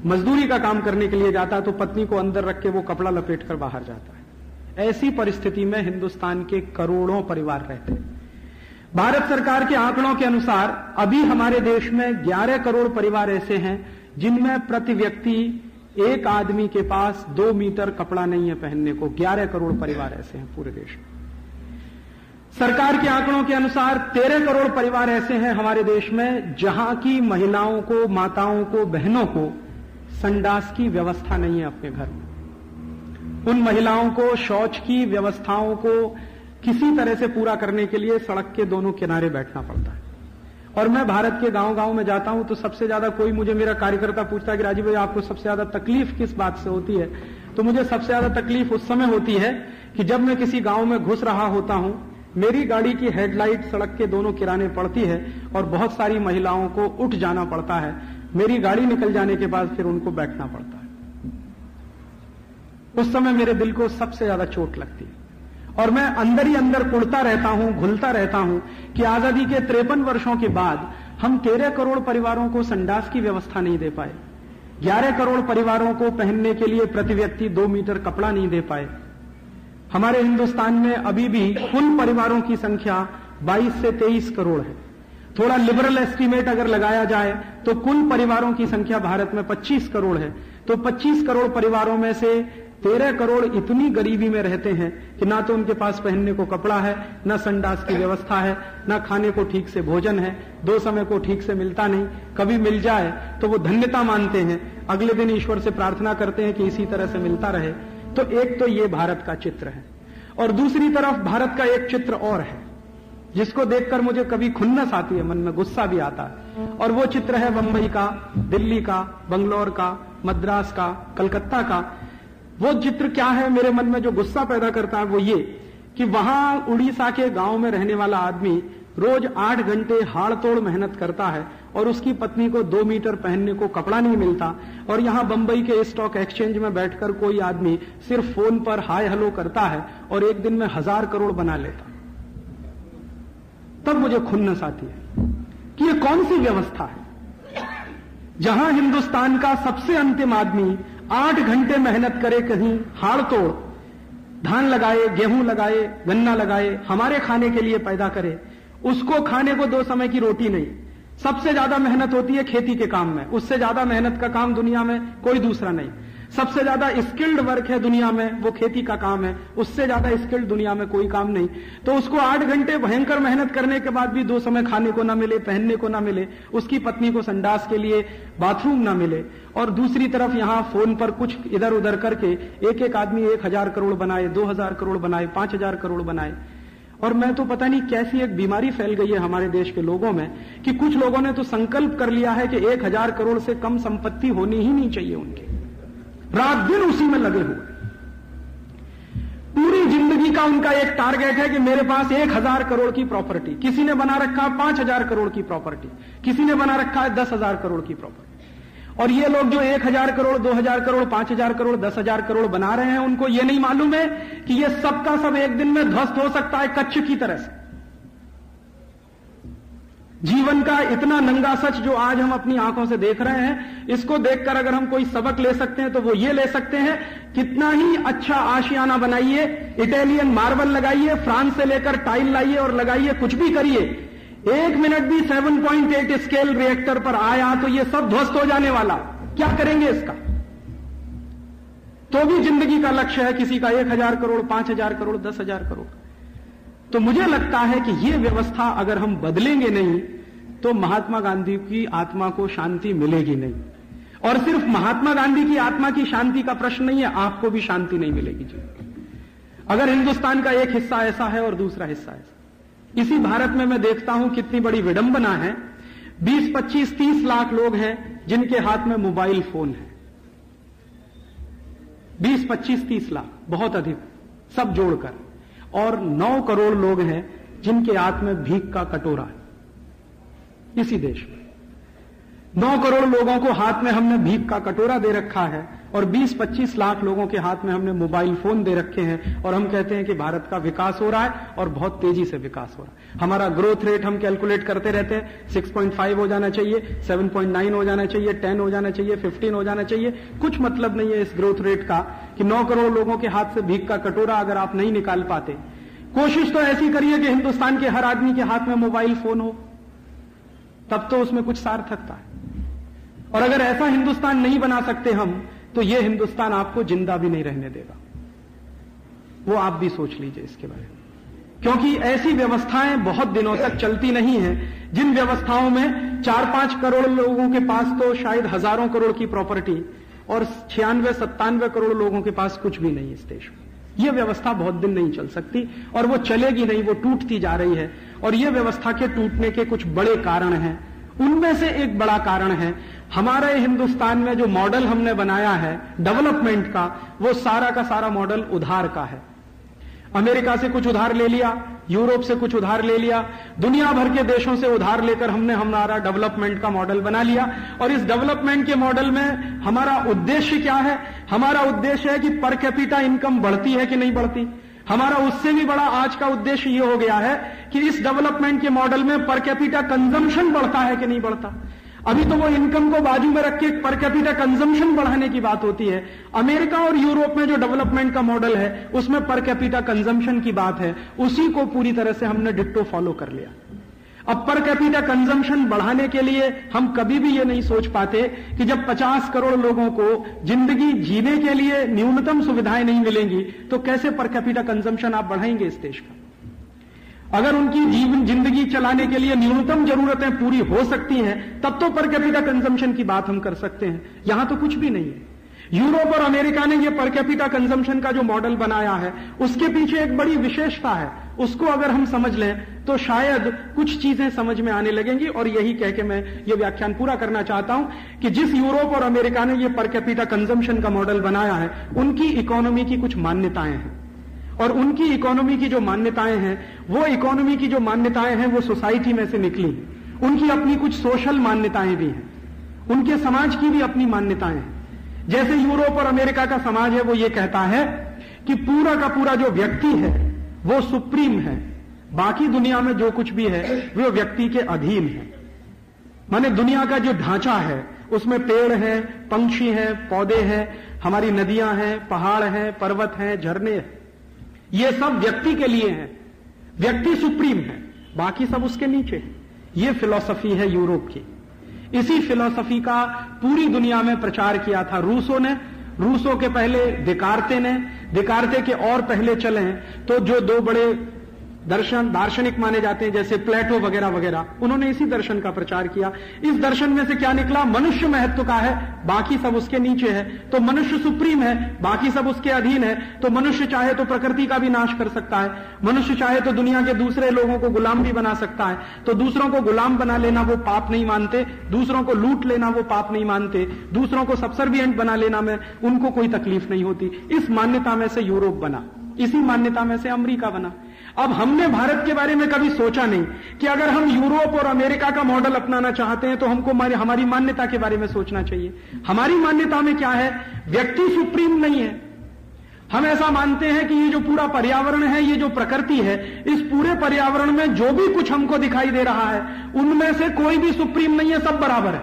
मजदूरी का काम करने के लिए जाता है तो पत्नी को अंदर रख के वो कपड़ा लपेट कर बाहर जाता है। ऐसी परिस्थिति में हिंदुस्तान के करोड़ों परिवार रहते हैं। भारत सरकार के आंकड़ों के अनुसार अभी हमारे देश में 11 करोड़ परिवार ऐसे हैं जिनमें प्रति व्यक्ति एक आदमी के पास 2 मीटर कपड़ा नहीं है पहनने को। 11 करोड़ परिवार ऐसे हैं पूरे देश में। सरकार के आंकड़ों के अनुसार 13 करोड़ परिवार ऐसे हैं हमारे देश में जहां की महिलाओं को, माताओं को, बहनों को संडास की व्यवस्था नहीं है अपने घर में। उन महिलाओं को शौच की व्यवस्थाओं को किसी तरह से पूरा करने के लिए सड़क के दोनों किनारे बैठना पड़ता है। और मैं भारत के गांव-गांव में जाता हूं तो सबसे ज्यादा कोई मुझे, मेरा कार्यकर्ता पूछता है कि राजीव भाई आपको सबसे ज्यादा तकलीफ किस बात से होती है, तो मुझे सबसे ज्यादा तकलीफ उस समय होती है कि जब मैं किसी गांव में घुस रहा होता हूं, मेरी गाड़ी की हेडलाइट सड़क के दोनों किनारे पड़ती है और बहुत सारी महिलाओं को उठ जाना पड़ता है। मेरी गाड़ी निकल जाने के बाद फिर उनको बैठना पड़ता है। उस समय मेरे दिल को सबसे ज्यादा चोट लगती है और मैं अंदर ही अंदर कुड़ता रहता हूं, घुलता रहता हूं कि आजादी के 53 वर्षों के बाद हम 13 करोड़ परिवारों को संडास की व्यवस्था नहीं दे पाए, 11 करोड़ परिवारों को पहनने के लिए प्रति व्यक्ति 2 मीटर कपड़ा नहीं दे पाए। हमारे हिंदुस्तान में अभी भी कुल परिवारों की संख्या 22 से 23 करोड़ है। थोड़ा लिबरल एस्टीमेट अगर लगाया जाए तो कुल परिवारों की संख्या भारत में 25 करोड़ है। तो 25 करोड़ परिवारों में से 13 करोड़ इतनी गरीबी में रहते हैं कि ना तो उनके पास पहनने को कपड़ा है, ना संडास की व्यवस्था है, ना खाने को ठीक से भोजन है, 2 समय को ठीक से मिलता नहीं, कभी मिल जाए तो वो धन्यता मानते हैं, अगले दिन ईश्वर से प्रार्थना करते हैं कि इसी तरह से मिलता रहे। तो एक तो ये भारत का चित्र है, और दूसरी तरफ भारत का एक चित्र और है जिसको देखकर मुझे कभी खुन्नस आती है, मन में गुस्सा भी आता है, और वो चित्र है बंबई का, दिल्ली का, बंगलौर का, मद्रास का, कलकत्ता का। वो चित्र क्या है मेरे मन में जो गुस्सा पैदा करता है वो ये कि वहां उड़ीसा के गांव में रहने वाला आदमी रोज 8 घंटे हाड़ तोड़ मेहनत करता है और उसकी पत्नी को 2 मीटर पहनने को कपड़ा नहीं मिलता, और यहां बंबई के स्टॉक एक्सचेंज में बैठकर कोई आदमी सिर्फ फोन पर हाय हेलो करता है और एक दिन में 1000 करोड़ बना लेता। तब मुझे खुन्नस आती है कि ये कौन सी व्यवस्था है जहां हिंदुस्तान का सबसे अंतिम आदमी 8 घंटे मेहनत करे, कहीं हाड़ तोड़ धान लगाए, गेहूं लगाए, गन्ना लगाए, हमारे खाने के लिए पैदा करे, उसको खाने को 2 समय की रोटी नहीं, सबसे ज्यादा मेहनत होती है खेती के काम में, उससे ज्यादा मेहनत का काम दुनिया में कोई दूसरा नहीं। सबसे ज्यादा स्किल्ड वर्क है दुनिया में, वो खेती का काम है, उससे ज्यादा स्किल्ड दुनिया में कोई काम नहीं। तो उसको 8 घंटे भयंकर मेहनत करने के बाद भी 2 समय खाने को ना मिले, पहनने को ना मिले, उसकी पत्नी को संडास के लिए बाथरूम ना मिले, और दूसरी तरफ यहां फोन पर कुछ इधर उधर करके एक आदमी 1000 करोड़ बनाए, 2000 करोड़ बनाए, 5000 करोड़ बनाए। और मैं तो पता नहीं कैसी एक बीमारी फैल गई है हमारे देश के लोगों में कि कुछ लोगों ने तो संकल्प कर लिया है कि 1000 करोड़ से कम संपत्ति होनी ही नहीं चाहिए उनकी, रात दिन उसी में लगे हुए। पूरी जिंदगी का उनका एक टारगेट है कि मेरे पास 1000 करोड़ की प्रॉपर्टी, किसी ने बना रखा है 5000 करोड़ की प्रॉपर्टी, किसी ने बना रखा है 10,000 करोड़ की प्रॉपर्टी। और ये लोग जो 1000 करोड़, 2000 करोड़, 5000 करोड़, 10,000 करोड़ बना रहे हैं, उनको ये नहीं मालूम है कि ये सबका सब एक दिन में ध्वस्त हो सकता है कच्छ की तरह से। जीवन का इतना नंगा सच जो आज हम अपनी आंखों से देख रहे हैं, इसको देखकर अगर हम कोई सबक ले सकते हैं तो वो ये ले सकते हैं, कितना ही अच्छा आशियाना बनाइए, इटालियन मार्बल लगाइए, फ्रांस से लेकर टाइल लाइए और लगाइए, कुछ भी करिए, 1 मिनट भी 7.8 स्केल रिएक्टर पर आया तो ये सब ध्वस्त हो जाने वाला। क्या करेंगे इसका? तो भी जिंदगी का लक्ष्य है किसी का 1000 करोड़, 5000 करोड़, 10,000 करोड़। तो मुझे लगता है कि ये व्यवस्था अगर हम बदलेंगे नहीं तो महात्मा गांधी की आत्मा को शांति मिलेगी नहीं। और सिर्फ महात्मा गांधी की आत्मा की शांति का प्रश्न नहीं है, आपको भी शांति नहीं मिलेगी जी, अगर हिंदुस्तान का एक हिस्सा ऐसा है और दूसरा हिस्सा ऐसा। इसी भारत में मैं देखता हूं कितनी बड़ी विडंबना है, 20, 25, 30 लाख लोग हैं जिनके हाथ में मोबाइल फोन है। 20, 25, 30 लाख, बहुत अधिक, सब जोड़कर। और 9 करोड़ लोग हैं जिनके हाथ में भीख का कटोरा है इसी देश में। 9 करोड़ लोगों को हाथ में हमने भीख का कटोरा दे रखा है और 20-25 लाख लोगों के हाथ में हमने मोबाइल फोन दे रखे हैं, और हम कहते हैं कि भारत का विकास हो रहा है और बहुत तेजी से विकास हो रहा है। हमारा ग्रोथ रेट हम कैलकुलेट करते रहते हैं, 6.5 हो जाना चाहिए, 7.9 हो जाना चाहिए, 10 हो जाना चाहिए, 15 हो जाना चाहिए। कुछ मतलब नहीं है इस ग्रोथ रेट का कि 9 करोड़ लोगों के हाथ से भीख का कटोरा अगर आप नहीं निकाल पाते। कोशिश तो ऐसी करिए कि हिंदुस्तान के हर आदमी के हाथ में मोबाइल फोन हो, तब तो उसमें कुछ सार्थकता है। और अगर ऐसा हिंदुस्तान नहीं बना सकते हम, तो यह हिंदुस्तान आपको जिंदा भी नहीं रहने देगा। वो आप भी सोच लीजिए इसके बारे में, क्योंकि ऐसी व्यवस्थाएं बहुत दिनों तक चलती नहीं हैं, जिन व्यवस्थाओं में 4-5 करोड़ लोगों के पास तो शायद हजारों करोड़ की प्रॉपर्टी और 96-97 करोड़ लोगों के पास कुछ भी नहीं इस देश में। यह व्यवस्था बहुत दिन नहीं चल सकती और वो चलेगी नहीं, वो टूटती जा रही है। और यह व्यवस्था के टूटने के कुछ बड़े कारण हैं। उनमें से एक बड़ा कारण है हमारे हिंदुस्तान में जो मॉडल हमने बनाया है डेवलपमेंट का, वो सारा का सारा मॉडल उधार का है। अमेरिका से कुछ उधार ले लिया, यूरोप से कुछ उधार ले लिया, दुनिया भर के देशों से उधार लेकर हमने हमारा डेवलपमेंट का मॉडल बना लिया। और इस डेवलपमेंट के मॉडल में हमारा उद्देश्य क्या है? हमारा उद्देश्य है कि पर कैपिटा इनकम बढ़ती है कि नहीं बढ़ती। हमारा उससे भी बड़ा आज का उद्देश्य यह हो गया है कि इस डेवलपमेंट के मॉडल में पर कैपिटा कंजम्पशन बढ़ता है कि नहीं बढ़ता। अभी तो वो इनकम को बाजू में रख के पर कैपिटा कंजम्पशन बढ़ाने की बात होती है। अमेरिका और यूरोप में जो डेवलपमेंट का मॉडल है उसमें पर कैपिटा कंजम्पशन की बात है, उसी को पूरी तरह से हमने डिट्टो फॉलो कर लिया। अब पर कैपिटा कंजम्पशन बढ़ाने के लिए हम कभी भी ये नहीं सोच पाते कि जब 50 करोड़ लोगों को जिंदगी जीने के लिए न्यूनतम सुविधाएं नहीं मिलेंगी तो कैसे पर कैपिटा कंजम्पशन आप बढ़ाएंगे इस देश का। अगर उनकी जिंदगी चलाने के लिए न्यूनतम जरूरतें पूरी हो सकती हैं तब तो पर कैपिटा कंजम्पशन की बात हम कर सकते हैं। यहां तो कुछ भी नहीं है। यूरोप और अमेरिका ने यह पर कैपिटा कंजम्पशन का जो मॉडल बनाया है उसके पीछे एक बड़ी विशेषता है, उसको अगर हम समझ लें तो शायद कुछ चीजें समझ में आने लगेंगी। और यही कह के मैं ये व्याख्यान पूरा करना चाहता हूं कि जिस यूरोप और अमेरिका ने यह पर कैपिटा कंजम्पशन का मॉडल बनाया है उनकी इकोनॉमी की कुछ मान्यताएं हैं, और उनकी इकोनॉमी की जो मान्यताएं हैं वो इकोनॉमी की जो मान्यताएं हैं वो सोसाइटी में से निकली। उनकी अपनी कुछ सोशल मान्यताएं भी हैं, उनके समाज की भी अपनी मान्यताएं हैं। जैसे यूरोप और अमेरिका का समाज है वो ये कहता है कि पूरा का पूरा जो व्यक्ति है वो सुप्रीम है, बाकी दुनिया में जो कुछ भी है वो व्यक्ति के अधीन है। माने दुनिया का जो ढांचा है उसमें पेड़ हैं, पंछी हैं, पौधे हैं, हमारी नदियां हैं, पहाड़ हैं, पर्वत हैं, झरने हैं, ये सब व्यक्ति के लिए हैं। व्यक्ति सुप्रीम है, बाकी सब उसके नीचे है। ये फिलॉसफी है यूरोप की। इसी फिलॉसफी का पूरी दुनिया में प्रचार किया था रूसों ने। रूसों के पहले देकार्ते ने, देकार्ते के और पहले चले हैं तो जो दो बड़े दार्शनिक माने जाते हैं जैसे प्लेटो वगैरह वगैरह, उन्होंने इसी दर्शन का प्रचार किया। इस दर्शन में से क्या निकला? मनुष्य महत्व का है, बाकी सब उसके नीचे है, तो मनुष्य सुप्रीम है, बाकी सब उसके अधीन है। तो मनुष्य चाहे तो प्रकृति का भी नाश कर सकता है, मनुष्य चाहे तो दुनिया के दूसरे लोगों को गुलाम भी बना सकता है। तो दूसरों को गुलाम बना लेना वो पाप नहीं मानते, दूसरों को लूट लेना वो पाप नहीं मानते, दूसरों को सबसर्विएंट बना लेना में उनको कोई तकलीफ नहीं होती। इस मान्यता में से यूरोप बना, इसी मान्यता में से अमेरिका बना। अब हमने भारत के बारे में कभी सोचा नहीं कि अगर हम यूरोप और अमेरिका का मॉडल अपनाना चाहते हैं तो हमको हमारी मान्यता के बारे में सोचना चाहिए। हमारी मान्यता में क्या है? व्यक्ति सुप्रीम नहीं है। हम ऐसा मानते हैं कि ये जो पूरा पर्यावरण है, ये जो प्रकृति है, इस पूरे पर्यावरण में जो भी कुछ हमको दिखाई दे रहा है उनमें से कोई भी सुप्रीम नहीं है, सब बराबर है।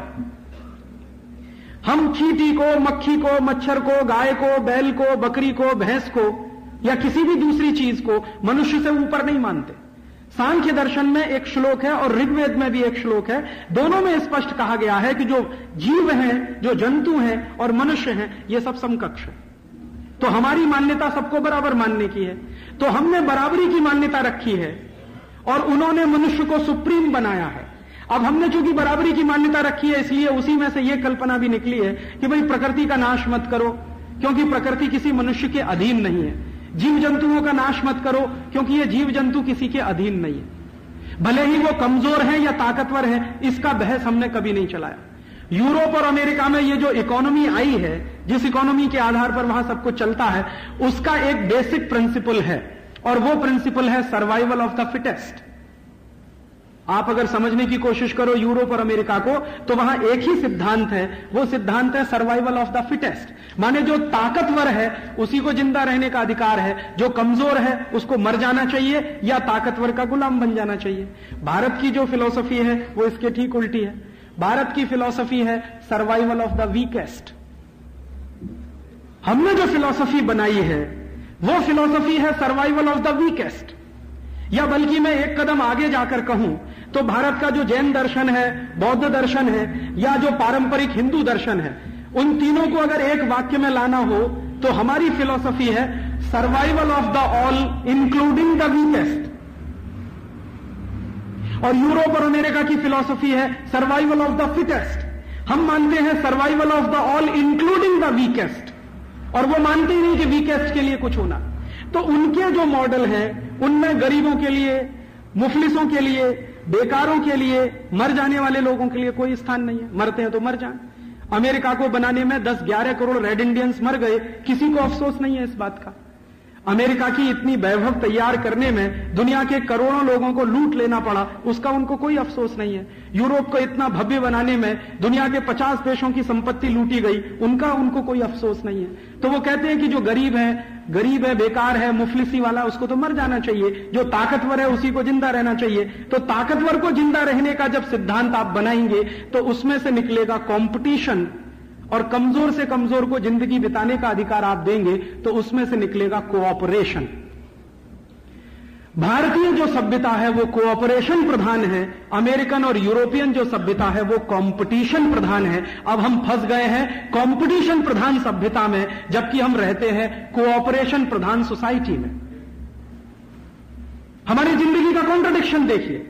हम चींटी को, मक्खी को, मच्छर को, गाय को, बैल को, बकरी को, भैंस को या किसी भी दूसरी चीज को मनुष्य से ऊपर नहीं मानते। सांख्य दर्शन में एक श्लोक है और ऋग्वेद में भी एक श्लोक है, दोनों में स्पष्ट कहा गया है कि जो जीव हैं, जो जंतु हैं और मनुष्य हैं, ये सब समकक्ष है। तो हमारी मान्यता सबको बराबर मानने की है, तो हमने बराबरी की मान्यता रखी है और उन्होंने मनुष्य को सुप्रीम बनाया है। अब हमने चूंकि बराबरी की मान्यता रखी है, इसलिए उसी में से यह कल्पना भी निकली है कि भाई प्रकृति का नाश मत करो, क्योंकि प्रकृति किसी मनुष्य के अधीन नहीं है। जीव जंतुओं का नाश मत करो, क्योंकि ये जीव जंतु किसी के अधीन नहीं है। भले ही वो कमजोर है या ताकतवर है, इसका बहस हमने कभी नहीं चलाया। यूरोप और अमेरिका में ये जो इकोनॉमी आई है, जिस इकोनॉमी के आधार पर वहां सब कुछ चलता है, उसका एक बेसिक प्रिंसिपल है और वो प्रिंसिपल है सर्वाइवल ऑफ द फिटेस्ट। आप अगर समझने की कोशिश करो यूरोप और अमेरिका को, तो वहां एक ही सिद्धांत है, वो सिद्धांत है सर्वाइवल ऑफ द फिटेस्ट। माने जो ताकतवर है उसी को जिंदा रहने का अधिकार है, जो कमजोर है उसको मर जाना चाहिए या ताकतवर का गुलाम बन जाना चाहिए। भारत की जो फिलॉसफी है वो इसके ठीक उल्टी है। भारत की फिलॉसफी है सर्वाइवल ऑफ द वीकेस्ट। हमने जो फिलॉसफी बनाई है वो फिलॉसफी है सर्वाइवल ऑफ द वीकेस्ट। या बल्कि मैं एक कदम आगे जाकर कहूं तो भारत का जो जैन दर्शन है, बौद्ध दर्शन है या जो पारंपरिक हिंदू दर्शन है, उन तीनों को अगर एक वाक्य में लाना हो तो हमारी फिलॉसफी है survival of the all including the weakest. और यूरोप और अमेरिका की फिलॉसफी है सर्वाइवल ऑफ द फिटेस्ट। हम मानते हैं survival of the all including the weakest, और वो मानते ही नहीं कि वीकेस्ट के लिए कुछ होना। तो उनके जो मॉडल है उनमें गरीबों के लिए, मुफलिसों के लिए, बेकारों के लिए, मर जाने वाले लोगों के लिए कोई स्थान नहीं है। मरते हैं तो मर जाएं। अमेरिका को बनाने में 10-11 करोड़ रेड इंडियंस मर गए, किसी को अफसोस नहीं है इस बात का। अमेरिका की इतनी वैभव तैयार करने में दुनिया के करोड़ों लोगों को लूट लेना पड़ा, उसका उनको कोई अफसोस नहीं है। यूरोप को इतना भव्य बनाने में दुनिया के 50 देशों की संपत्ति लूटी गई, उनको कोई अफसोस नहीं है। तो वो कहते हैं कि जो गरीब है, बेकार है, मुफलिसी वाला, उसको तो मर जाना चाहिए, जो ताकतवर है उसी को जिंदा रहना चाहिए। तो ताकतवर को जिंदा रहने का जब सिद्धांत आप बनाएंगे तो उसमें से निकलेगा कंपटीशन, और कमजोर से कमजोर को जिंदगी बिताने का अधिकार आप देंगे तो उसमें से निकलेगा कोऑपरेशन। भारतीय जो सभ्यता है वो कोऑपरेशन प्रधान है, अमेरिकन और यूरोपियन जो सभ्यता है वो कंपटीशन प्रधान है। अब हम फंस गए हैं कंपटीशन प्रधान सभ्यता में, जबकि हम रहते हैं कोऑपरेशन प्रधान सोसाइटी में। हमारी जिंदगी का कॉन्ट्रडिक्शन देखिए,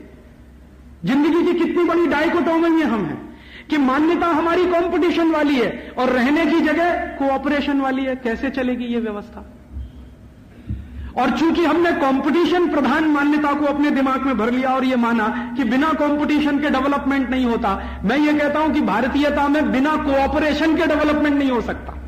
जिंदगी की कितनी बड़ी डाइकोटोमी में हम हैं कि मान्यता हमारी कंपटीशन वाली है और रहने की जगह कोऑपरेशन वाली है। कैसे चलेगी ये व्यवस्था? और चूंकि हमने कंपटीशन प्रधान मान्यता को अपने दिमाग में भर लिया और ये माना कि बिना कंपटीशन के डेवलपमेंट नहीं होता, मैं ये कहता हूं कि भारतीयता में बिना कोऑपरेशन के डेवलपमेंट नहीं हो सकता।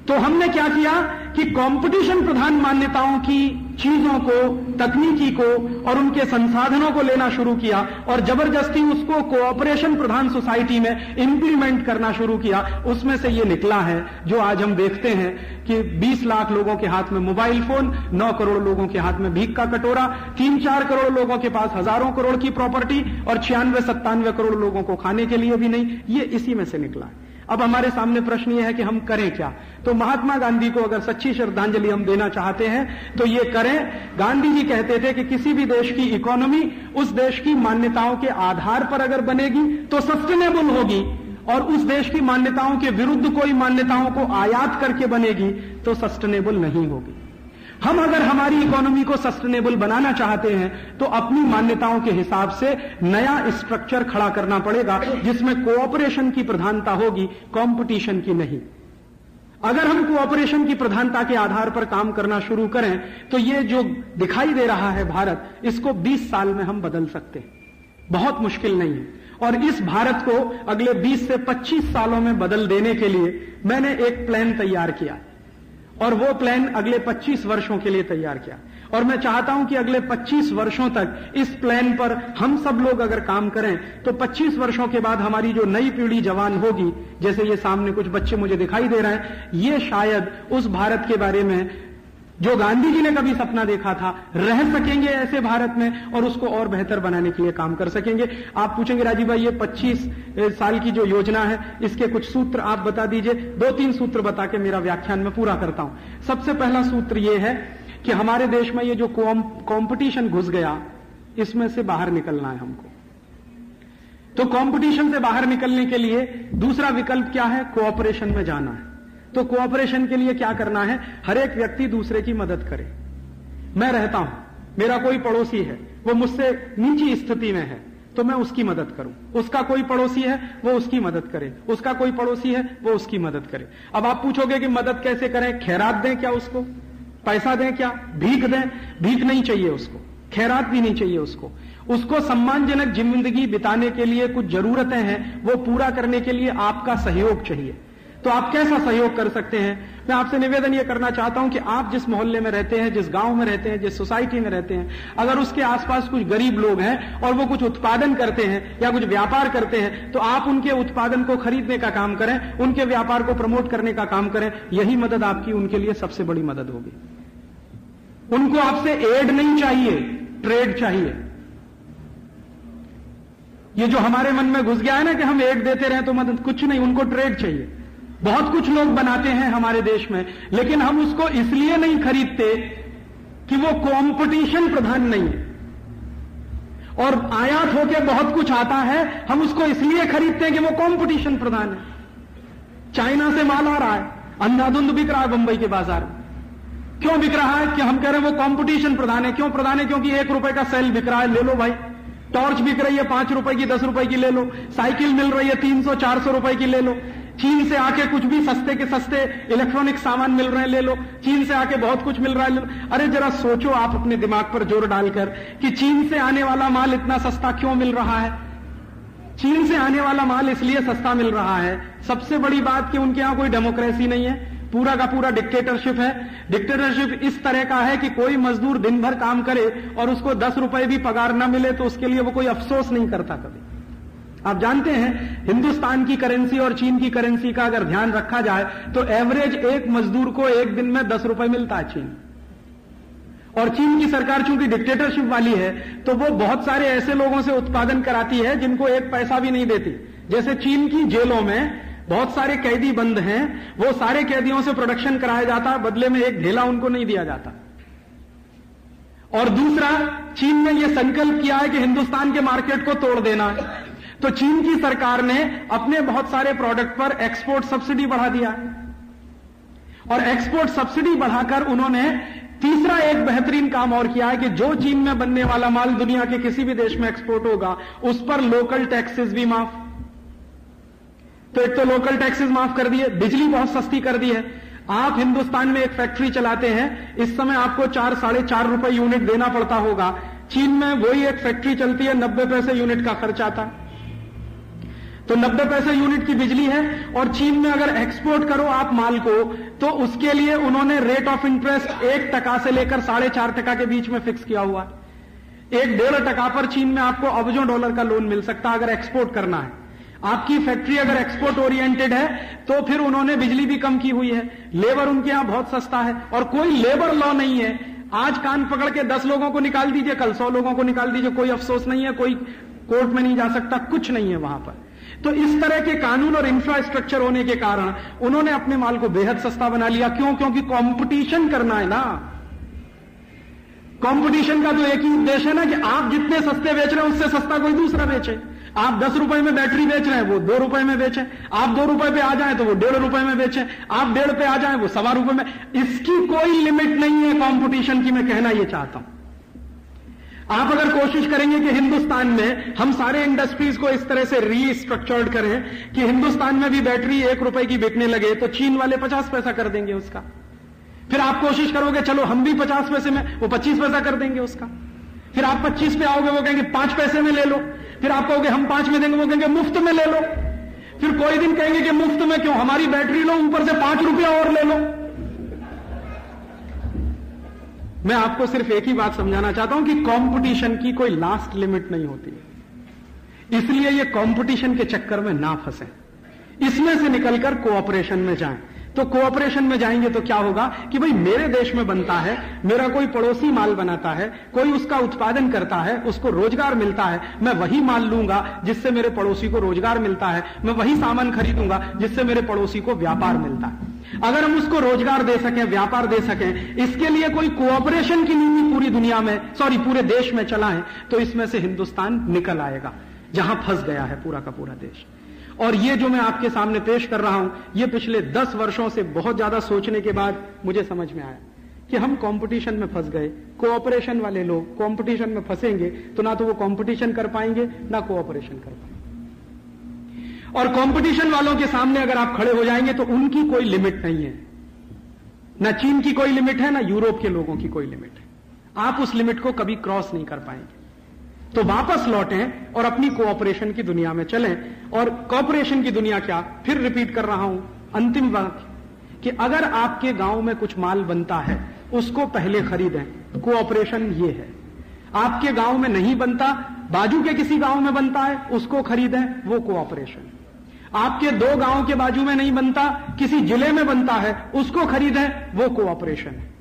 तो हमने क्या किया कि कंपटीशन प्रधान मान्यताओं की चीजों को, तकनीकी को और उनके संसाधनों को लेना शुरू किया और जबरदस्ती उसको कोऑपरेशन प्रधान सोसाइटी में इंप्लीमेंट करना शुरू किया। उसमें से ये निकला है जो आज हम देखते हैं कि 20 लाख लोगों के हाथ में मोबाइल फोन, 9 करोड़ लोगों के हाथ में भीख का कटोरा, 3-4 करोड़ लोगों के पास हजारों करोड़ की प्रॉपर्टी और 96-97 करोड़ लोगों को खाने के लिए भी नहीं। ये इसी में से निकला है। अब हमारे सामने प्रश्न यह है कि हम करें क्या। तो महात्मा गांधी को अगर सच्ची श्रद्धांजलि हम देना चाहते हैं तो ये करें। गांधी जी कहते थे कि किसी भी देश की इकोनॉमी उस देश की मान्यताओं के आधार पर अगर बनेगी तो सस्टेनेबल होगी, और उस देश की मान्यताओं के विरुद्ध कोई मान्यताओं को आयात करके बनेगी तो सस्टेनेबल नहीं होगी। हम अगर हमारी इकोनॉमी को सस्टेनेबल बनाना चाहते हैं तो अपनी मान्यताओं के हिसाब से नया स्ट्रक्चर खड़ा करना पड़ेगा जिसमें कोऑपरेशन की प्रधानता होगी, कंपटीशन की नहीं। अगर हम कोऑपरेशन की प्रधानता के आधार पर काम करना शुरू करें तो ये जो दिखाई दे रहा है भारत, इसको 20 साल में हम बदल सकते हैं। बहुत मुश्किल नहीं है। और इस भारत को अगले 20 से 25 सालों में बदल देने के लिए मैंने एक प्लान तैयार किया, और वो प्लान अगले 25 वर्षों के लिए तैयार किया। और मैं चाहता हूं कि अगले 25 वर्षों तक इस प्लान पर हम सब लोग अगर काम करें तो 25 वर्षों के बाद हमारी जो नई पीढ़ी जवान होगी, जैसे ये सामने कुछ बच्चे मुझे दिखाई दे रहे हैं, ये शायद उस भारत के बारे में जो गांधी जी ने कभी सपना देखा था रह सकेंगे ऐसे भारत में, और उसको और बेहतर बनाने के लिए काम कर सकेंगे। आप पूछेंगे राजीव भाई ये 25 साल की जो योजना है इसके कुछ सूत्र आप बता दीजिए। 2-3 सूत्र बता के मेरा व्याख्यान में पूरा करता हूं। सबसे पहला सूत्र ये है कि हमारे देश में ये जो कंपटीशन घुस गया, इसमें से बाहर निकलना है हमको। तो कंपटीशन से बाहर निकलने के लिए दूसरा विकल्प क्या है? कोऑपरेशन में जाना है। तो कोऑपरेशन के लिए क्या करना है? हर एक व्यक्ति दूसरे की मदद करे। मैं रहता हूं, मेरा कोई पड़ोसी है, वो मुझसे नीची स्थिति में है, तो मैं उसकी मदद करूं। उसका कोई पड़ोसी है, वो उसकी मदद करे। उसका कोई पड़ोसी है, वो उसकी मदद करे। अब आप पूछोगे कि मदद कैसे करें? खैरात दें क्या उसको? पैसा दें क्या? भीख दें? भीख नहीं चाहिए उसको, खैरात भी नहीं चाहिए उसको। उसको सम्मानजनक जिंदगी बिताने के लिए कुछ जरूरतें हैं, वो पूरा करने के लिए आपका सहयोग चाहिए। तो आप कैसा सहयोग कर सकते हैं? मैं आपसे निवेदन यह करना चाहता हूं कि आप जिस मोहल्ले में रहते हैं, जिस गांव में रहते हैं, जिस सोसाइटी में रहते हैं, अगर उसके आसपास कुछ गरीब लोग हैं और वो कुछ उत्पादन करते हैं या कुछ व्यापार करते हैं, तो आप उनके उत्पादन को खरीदने का काम करें, उनके व्यापार को प्रमोट करने का काम करें। यही मदद आपकी उनके लिए सबसे बड़ी मदद होगी। उनको आपसे एड नहीं चाहिए, ट्रेड चाहिए। ये जो हमारे मन में घुस गया है ना कि हम एड देते रहे तो मदद, कुछ नहीं, उनको ट्रेड चाहिए। बहुत कुछ लोग बनाते हैं हमारे देश में, लेकिन हम उसको इसलिए नहीं खरीदते कि वो कंपटीशन प्रधान नहीं है। और आयात होके बहुत कुछ आता है, हम उसको इसलिए खरीदते हैं कि वो कंपटीशन प्रधान है। चाइना से माल आ रहा है, अंधाधुंध बिक रहा है बंबई के बाजार में। क्यों बिक रहा है? कि हम कह रहे हैं वो कंपटीशन प्रधान है। क्यों प्रधान है? क्योंकि 1 रुपए का सेल बिक रहा है, ले लो भाई। टॉर्च बिक रही है 5 रुपए की, 10 रुपए की ले लो। साइकिल मिल रही है 300-400 रुपए की, ले लो। चीन से आके कुछ भी सस्ते के सस्ते इलेक्ट्रॉनिक सामान मिल रहे हैं, ले लो। चीन से आके बहुत कुछ मिल रहा है, ले लो। अरे जरा सोचो आप अपने दिमाग पर जोर डालकर कि चीन से आने वाला माल इतना सस्ता क्यों मिल रहा है? चीन से आने वाला माल इसलिए सस्ता मिल रहा है, सबसे बड़ी बात कि उनके यहां कोई डेमोक्रेसी नहीं है, पूरा का पूरा डिक्टेटरशिप है। डिक्टेटरशिप इस तरह का है कि कोई मजदूर दिन भर काम करे और उसको 10 रुपए भी पगार न मिले तो उसके लिए वो कोई अफसोस नहीं करता कभी। आप जानते हैं हिंदुस्तान की करेंसी और चीन की करेंसी का अगर ध्यान रखा जाए तो एवरेज एक मजदूर को एक दिन में 10 रुपए मिलता है चीन। और चीन की सरकार चूंकि डिक्टेटरशिप वाली है तो वो बहुत सारे ऐसे लोगों से उत्पादन कराती है जिनको एक पैसा भी नहीं देती। जैसे चीन की जेलों में बहुत सारे कैदी बंद हैं, वो सारे कैदियों से प्रोडक्शन कराया जाता है, बदले में एक ढेला उनको नहीं दिया जाता। और दूसरा, चीन ने यह संकल्प किया है कि हिंदुस्तान के मार्केट को तोड़ देना है, तो चीन की सरकार ने अपने बहुत सारे प्रोडक्ट पर एक्सपोर्ट सब्सिडी बढ़ा दिया है। और एक्सपोर्ट सब्सिडी बढ़ाकर उन्होंने तीसरा एक बेहतरीन काम और किया है कि जो चीन में बनने वाला माल दुनिया के किसी भी देश में एक्सपोर्ट होगा उस पर लोकल टैक्सेस भी माफ। तो एक तो लोकल टैक्सेस माफ कर दिए, बिजली बहुत सस्ती कर दी है। आप हिंदुस्तान में एक फैक्ट्री चलाते हैं, इस समय आपको 4-4.5 रुपए यूनिट देना पड़ता होगा। चीन में वही एक फैक्ट्री चलती है, 90 पैसे यूनिट का खर्च आता है। तो 90 पैसे यूनिट की बिजली है। और चीन में अगर एक्सपोर्ट करो आप माल को तो उसके लिए उन्होंने रेट ऑफ इंटरेस्ट 1% से लेकर 4.5% के बीच में फिक्स किया हुआ है। 1-1.5% पर चीन में आपको अरबों डॉलर का लोन मिल सकता है अगर एक्सपोर्ट करना है। आपकी फैक्ट्री अगर एक्सपोर्ट ओरिएंटेड है तो फिर उन्होंने बिजली भी कम की हुई है। लेबर उनके यहां बहुत सस्ता है और कोई लेबर लॉ नहीं है। आज कान पकड़ के 10 लोगों को निकाल दीजिए, कल 100 लोगों को निकाल दीजिए, कोई अफसोस नहीं है, कोई कोर्ट में नहीं जा सकता, कुछ नहीं है वहां पर। तो इस तरह के कानून और इंफ्रास्ट्रक्चर होने के कारण उन्होंने अपने माल को बेहद सस्ता बना लिया। क्यों? क्योंकि कंपटीशन करना है ना। कंपटीशन का तो एक ही उद्देश्य है ना कि आप जितने सस्ते बेच रहे हैं उससे सस्ता कोई दूसरा बेचे। आप 10 रुपए में बैटरी बेच रहे हैं, वो 2 रुपए में बेचे। आप 2 रुपए पे आ जाए तो वो 1.5 रुपए में बेचे। आप 1.5 पे आ जाए वो 1.25 रुपए में। इसकी कोई लिमिट नहीं है कंपटीशन की, मैं कहना यह चाहता हूं। आप अगर कोशिश करेंगे कि हिंदुस्तान में हम सारे इंडस्ट्रीज को इस तरह से रीस्ट्रक्चर्ड करें कि हिंदुस्तान में भी बैटरी 1 रुपए की बिकने लगे, तो चीन वाले 50 पैसा कर देंगे उसका। फिर आप कोशिश करोगे चलो हम भी 50 पैसे में, वो 25 पैसा कर देंगे उसका। फिर आप 25 पे आओगे, वो कहेंगे 5 पैसे में ले लो। फिर आप कहोगे हम 5 में देंगे, वो कहेंगे मुफ्त में ले लो। फिर कोई दिन कहेंगे कि मुफ्त में क्यों, हमारी बैटरी लो, ऊपर से 5 रुपया और ले लो। मैं आपको सिर्फ एक ही बात समझाना चाहता हूं कि कंपटीशन की कोई लास्ट लिमिट नहीं होती है। इसलिए ये कंपटीशन के चक्कर में ना फंसे, इसमें से निकलकर कोऑपरेशन में जाएं। तो कोऑपरेशन में जाएंगे तो क्या होगा कि भाई मेरे देश में बनता है, मेरा कोई पड़ोसी माल बनाता है, कोई उसका उत्पादन करता है, उसको रोजगार मिलता है, मैं वही माल लूंगा जिससे मेरे पड़ोसी को रोजगार मिलता है, मैं वही सामान खरीदूंगा जिससे मेरे पड़ोसी को व्यापार मिलता है। अगर हम उसको रोजगार दे सकें, व्यापार दे सकें, इसके लिए कोई कोऑपरेशन की नीति पूरी दुनिया में, पूरे देश में चलाएं, तो इसमें से हिंदुस्तान निकल आएगा, जहां फंस गया है पूरा का पूरा देश। और ये जो मैं आपके सामने पेश कर रहा हूं, ये पिछले 10 वर्षों से बहुत ज्यादा सोचने के बाद मुझे समझ में आया कि हम कंपटीशन में फंस गए। कोऑपरेशन वाले लोग कंपटीशन में फंसेंगे तो ना तो वो कंपटीशन कर पाएंगे ना कोऑपरेशन कर पाएंगे। और कंपटीशन वालों के सामने अगर आप खड़े हो जाएंगे तो उनकी कोई लिमिट नहीं है, ना चीन की कोई लिमिट है, ना यूरोप के लोगों की कोई लिमिट है। आप उस लिमिट को कभी क्रॉस नहीं कर पाएंगे। तो वापस लौटें और अपनी कोऑपरेशन की दुनिया में चलें। और कोऑपरेशन की दुनिया क्या, फिर रिपीट कर रहा हूं अंतिम वाक्य, कि अगर आपके गांव में कुछ माल बनता है उसको पहले खरीदें, कोऑपरेशन ये है। आपके गांव में नहीं बनता, बाजू के किसी गांव में बनता है, उसको खरीदें, वो कोऑपरेशन। आपके 2 गांव के बाजू में नहीं बनता, किसी जिले में बनता है, उसको खरीदें, वो कोऑपरेशन है।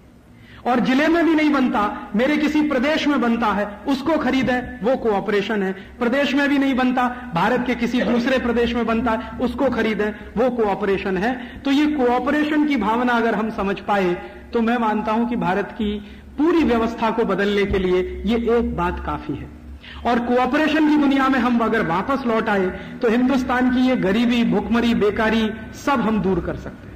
और जिले में भी नहीं बनता, मेरे किसी प्रदेश में बनता है, उसको खरीदें, वो कोऑपरेशन है। प्रदेश में भी नहीं बनता, भारत के किसी दूसरे प्रदेश में बनता है, उसको खरीदें, वो कोऑपरेशन है। तो ये कोऑपरेशन की भावना अगर हम समझ पाए तो मैं मानता हूं कि भारत की पूरी व्यवस्था को बदलने के लिए ये एक बात काफी है। और कोऑपरेशन की दुनिया में हम अगर वापस लौट आए तो हिंदुस्तान की ये गरीबी, भुखमरी, बेकारी सब हम दूर कर सकते हैं।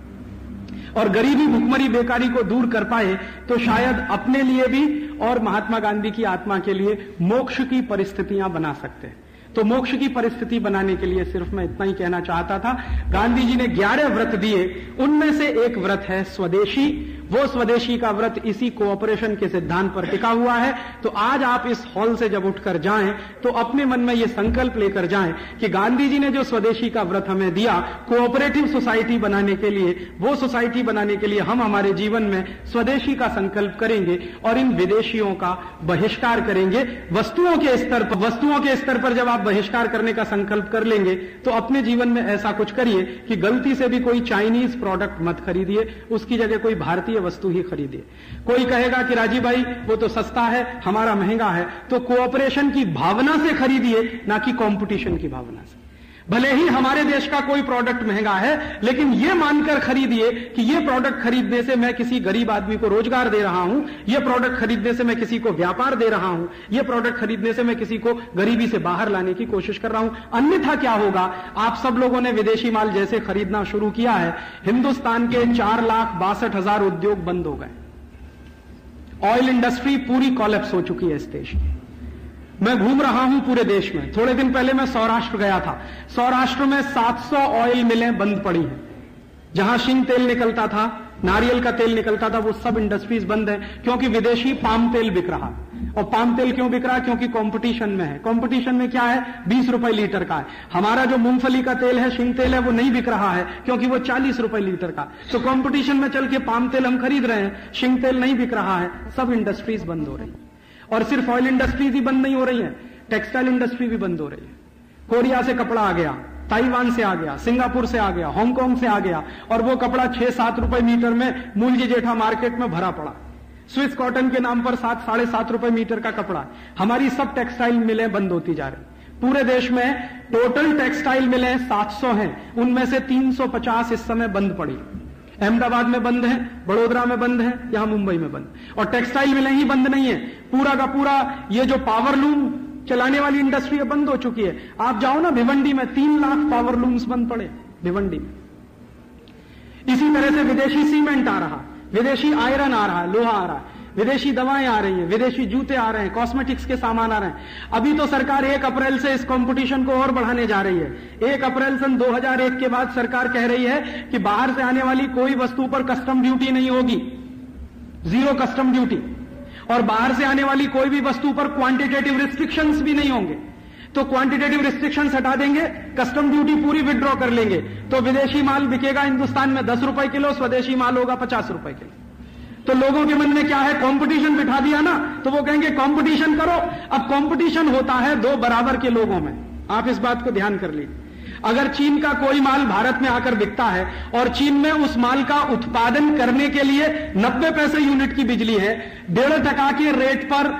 और गरीबी, भुखमरी, बेकारी को दूर कर पाए तो शायद अपने लिए भी और महात्मा गांधी की आत्मा के लिए मोक्ष की परिस्थितियां बना सकते हैं। तो मोक्ष की परिस्थिति बनाने के लिए सिर्फ मैं इतना ही कहना चाहता था। गांधी जी ने 11 व्रत दिए, उनमें से एक व्रत है स्वदेशी। वो स्वदेशी का व्रत इसी कोऑपरेशन के सिद्धांत पर टिका हुआ है। तो आज आप इस हॉल से जब उठकर जाएं तो अपने मन में ये संकल्प लेकर जाएं कि गांधी जी ने जो स्वदेशी का व्रत हमें दिया कोऑपरेटिव सोसाइटी बनाने के लिए, वो सोसाइटी बनाने के लिए हम हमारे जीवन में स्वदेशी का संकल्प करेंगे और इन विदेशियों का बहिष्कार करेंगे। वस्तुओं के स्तर पर जब आप बहिष्कार करने का संकल्प कर लेंगे तो अपने जीवन में ऐसा कुछ करिए कि गलती से भी कोई चाइनीज प्रोडक्ट मत खरीदिए, उसकी जगह कोई भारतीय वस्तु ही खरीदिए। कोई कहेगा कि राजीव भाई वो तो सस्ता है, हमारा महंगा है, तो कोऑपरेशन की भावना से खरीदिए, ना कि कंपटीशन की भावना से। भले ही हमारे देश का कोई प्रोडक्ट महंगा है, लेकिन यह मानकर खरीदिए कि यह प्रोडक्ट खरीदने से मैं किसी गरीब आदमी को रोजगार दे रहा हूं, यह प्रोडक्ट खरीदने से मैं किसी को व्यापार दे रहा हूं, यह प्रोडक्ट खरीदने से मैं किसी को गरीबी से बाहर लाने की कोशिश कर रहा हूं। अन्यथा क्या होगा, आप सब लोगों ने विदेशी माल जैसे खरीदना शुरू किया है, हिंदुस्तान के 4,62,000 उद्योग बंद हो गए। ऑयल इंडस्ट्री पूरी कोलैप्स हो चुकी है इस देश की। मैं घूम रहा हूं पूरे देश में। थोड़े दिन पहले मैं सौराष्ट्र गया था। सौराष्ट्र में 700 ऑयल मिलें बंद पड़ी हैं। जहां शिंग तेल निकलता था, नारियल का तेल निकलता था, वो सब इंडस्ट्रीज बंद है क्योंकि विदेशी पाम तेल बिक रहा। और पाम तेल क्यों बिक रहा? क्योंकि कंपटीशन में है। कंपटीशन में क्या है? 20 रुपए लीटर का है। हमारा जो मूंगफली का तेल है, शिंग तेल है, वो नहीं बिक रहा है क्योंकि वो 40 रुपए लीटर का। तो कंपटीशन में चल के पाम तेल हम खरीद रहे हैं, शिंग तेल नहीं बिक रहा है। सब इंडस्ट्रीज बंद हो रही है। और सिर्फ ऑयल इंडस्ट्रीज ही बंद नहीं हो रही है, टेक्सटाइल इंडस्ट्री भी बंद हो रही है। कोरिया से कपड़ा आ गया, ताइवान से आ गया, सिंगापुर से आ गया, हांगकांग से आ गया, और वो कपड़ा 6-7 रुपए मीटर में मूलजी जेठा मार्केट में भरा पड़ा। स्विस कॉटन के नाम पर 7-7.5 रुपए मीटर का कपड़ा। हमारी सब टेक्सटाइल मिलें बंद होती जा रही। पूरे देश में टोटल टेक्सटाइल मिलें 700 हैं, उनमें से 350 इस समय बंद पड़ी। अहमदाबाद में बंद है, बड़ोदरा में बंद है, यहां मुंबई में बंद। और टेक्सटाइल मिलें ही बंद नहीं है, पूरा का पूरा ये जो पावर लूम चलाने वाली इंडस्ट्री है बंद हो चुकी है। आप जाओ ना भिवंडी में 3 लाख पावर लूम्स बंद पड़े भिवंडी में। इसी तरह से विदेशी सीमेंट आ रहा, विदेशी आयरन आ रहा, लोहा आ रहा, विदेशी दवाएं आ रही हैं, विदेशी जूते आ रहे हैं, कॉस्मेटिक्स के सामान आ रहे हैं। अभी तो सरकार 1 अप्रैल से इस कंपटीशन को और बढ़ाने जा रही है। 1 अप्रैल सन 2001 के बाद सरकार कह रही है कि बाहर से आने वाली कोई वस्तु पर कस्टम ड्यूटी नहीं होगी, 0 कस्टम ड्यूटी, और बाहर से आने वाली कोई भी वस्तु पर क्वांटिटेटिव रिस्ट्रिक्शंस भी नहीं होंगे। तो क्वांटिटेटिव रिस्ट्रिक्शंस हटा देंगे, कस्टम ड्यूटी पूरी विड्रॉ कर लेंगे, तो विदेशी माल बिकेगा हिंदुस्तान में 10 रुपए किलो, स्वदेशी माल होगा 50 रुपए किलो। तो लोगों के मन में क्या है, कंपटीशन बिठा दिया ना, तो वो कहेंगे कंपटीशन करो। अब कंपटीशन होता है 2 बराबर के लोगों में, आप इस बात को ध्यान कर लीजिए। अगर चीन का कोई माल भारत में आकर बिकता है और चीन में उस माल का उत्पादन करने के लिए 90 पैसे यूनिट की बिजली है, 1.5% के रेट पर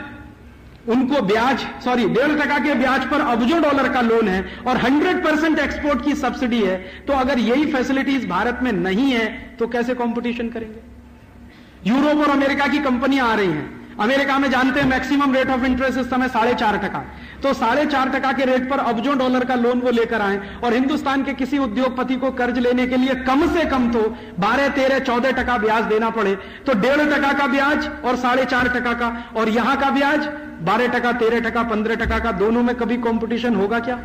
उनको ब्याज 1.5% के ब्याज पर अरबों डॉलर का लोन है और 100% एक्सपोर्ट की सब्सिडी है, तो अगर यही फैसिलिटीज भारत में नहीं है तो कैसे कंपटीशन करेंगे? यूरोप और अमेरिका की कंपनियां आ रही हैं। अमेरिका में जानते हैं मैक्सिमम रेट ऑफ इंटरेस्ट इस समय 4.5%, तो 4.5% के रेट पर अरबों डॉलर का लोन वो लेकर आए और हिंदुस्तान के किसी उद्योगपति को कर्ज लेने के लिए कम से कम तो 12, 13, 14% ब्याज देना पड़े, तो 1.5% का ब्याज और 4.5% का, और यहां का ब्याज 12%, 13%, 15% का, दोनों में कभी कंपटीशन होगा क्या?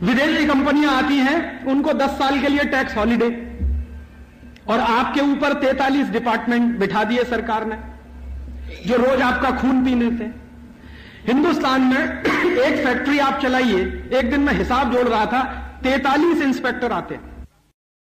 विदेशी कंपनियां आती हैं, उनको 10 साल के लिए टैक्स हॉलिडे, और आपके ऊपर 43 डिपार्टमेंट बिठा दिए सरकार ने जो रोज आपका खून पीने थे। हिंदुस्तान में एक फैक्ट्री आप चलाइए, एक दिन मैं हिसाब जोड़ रहा था, 43 इंस्पेक्टर आते हैं।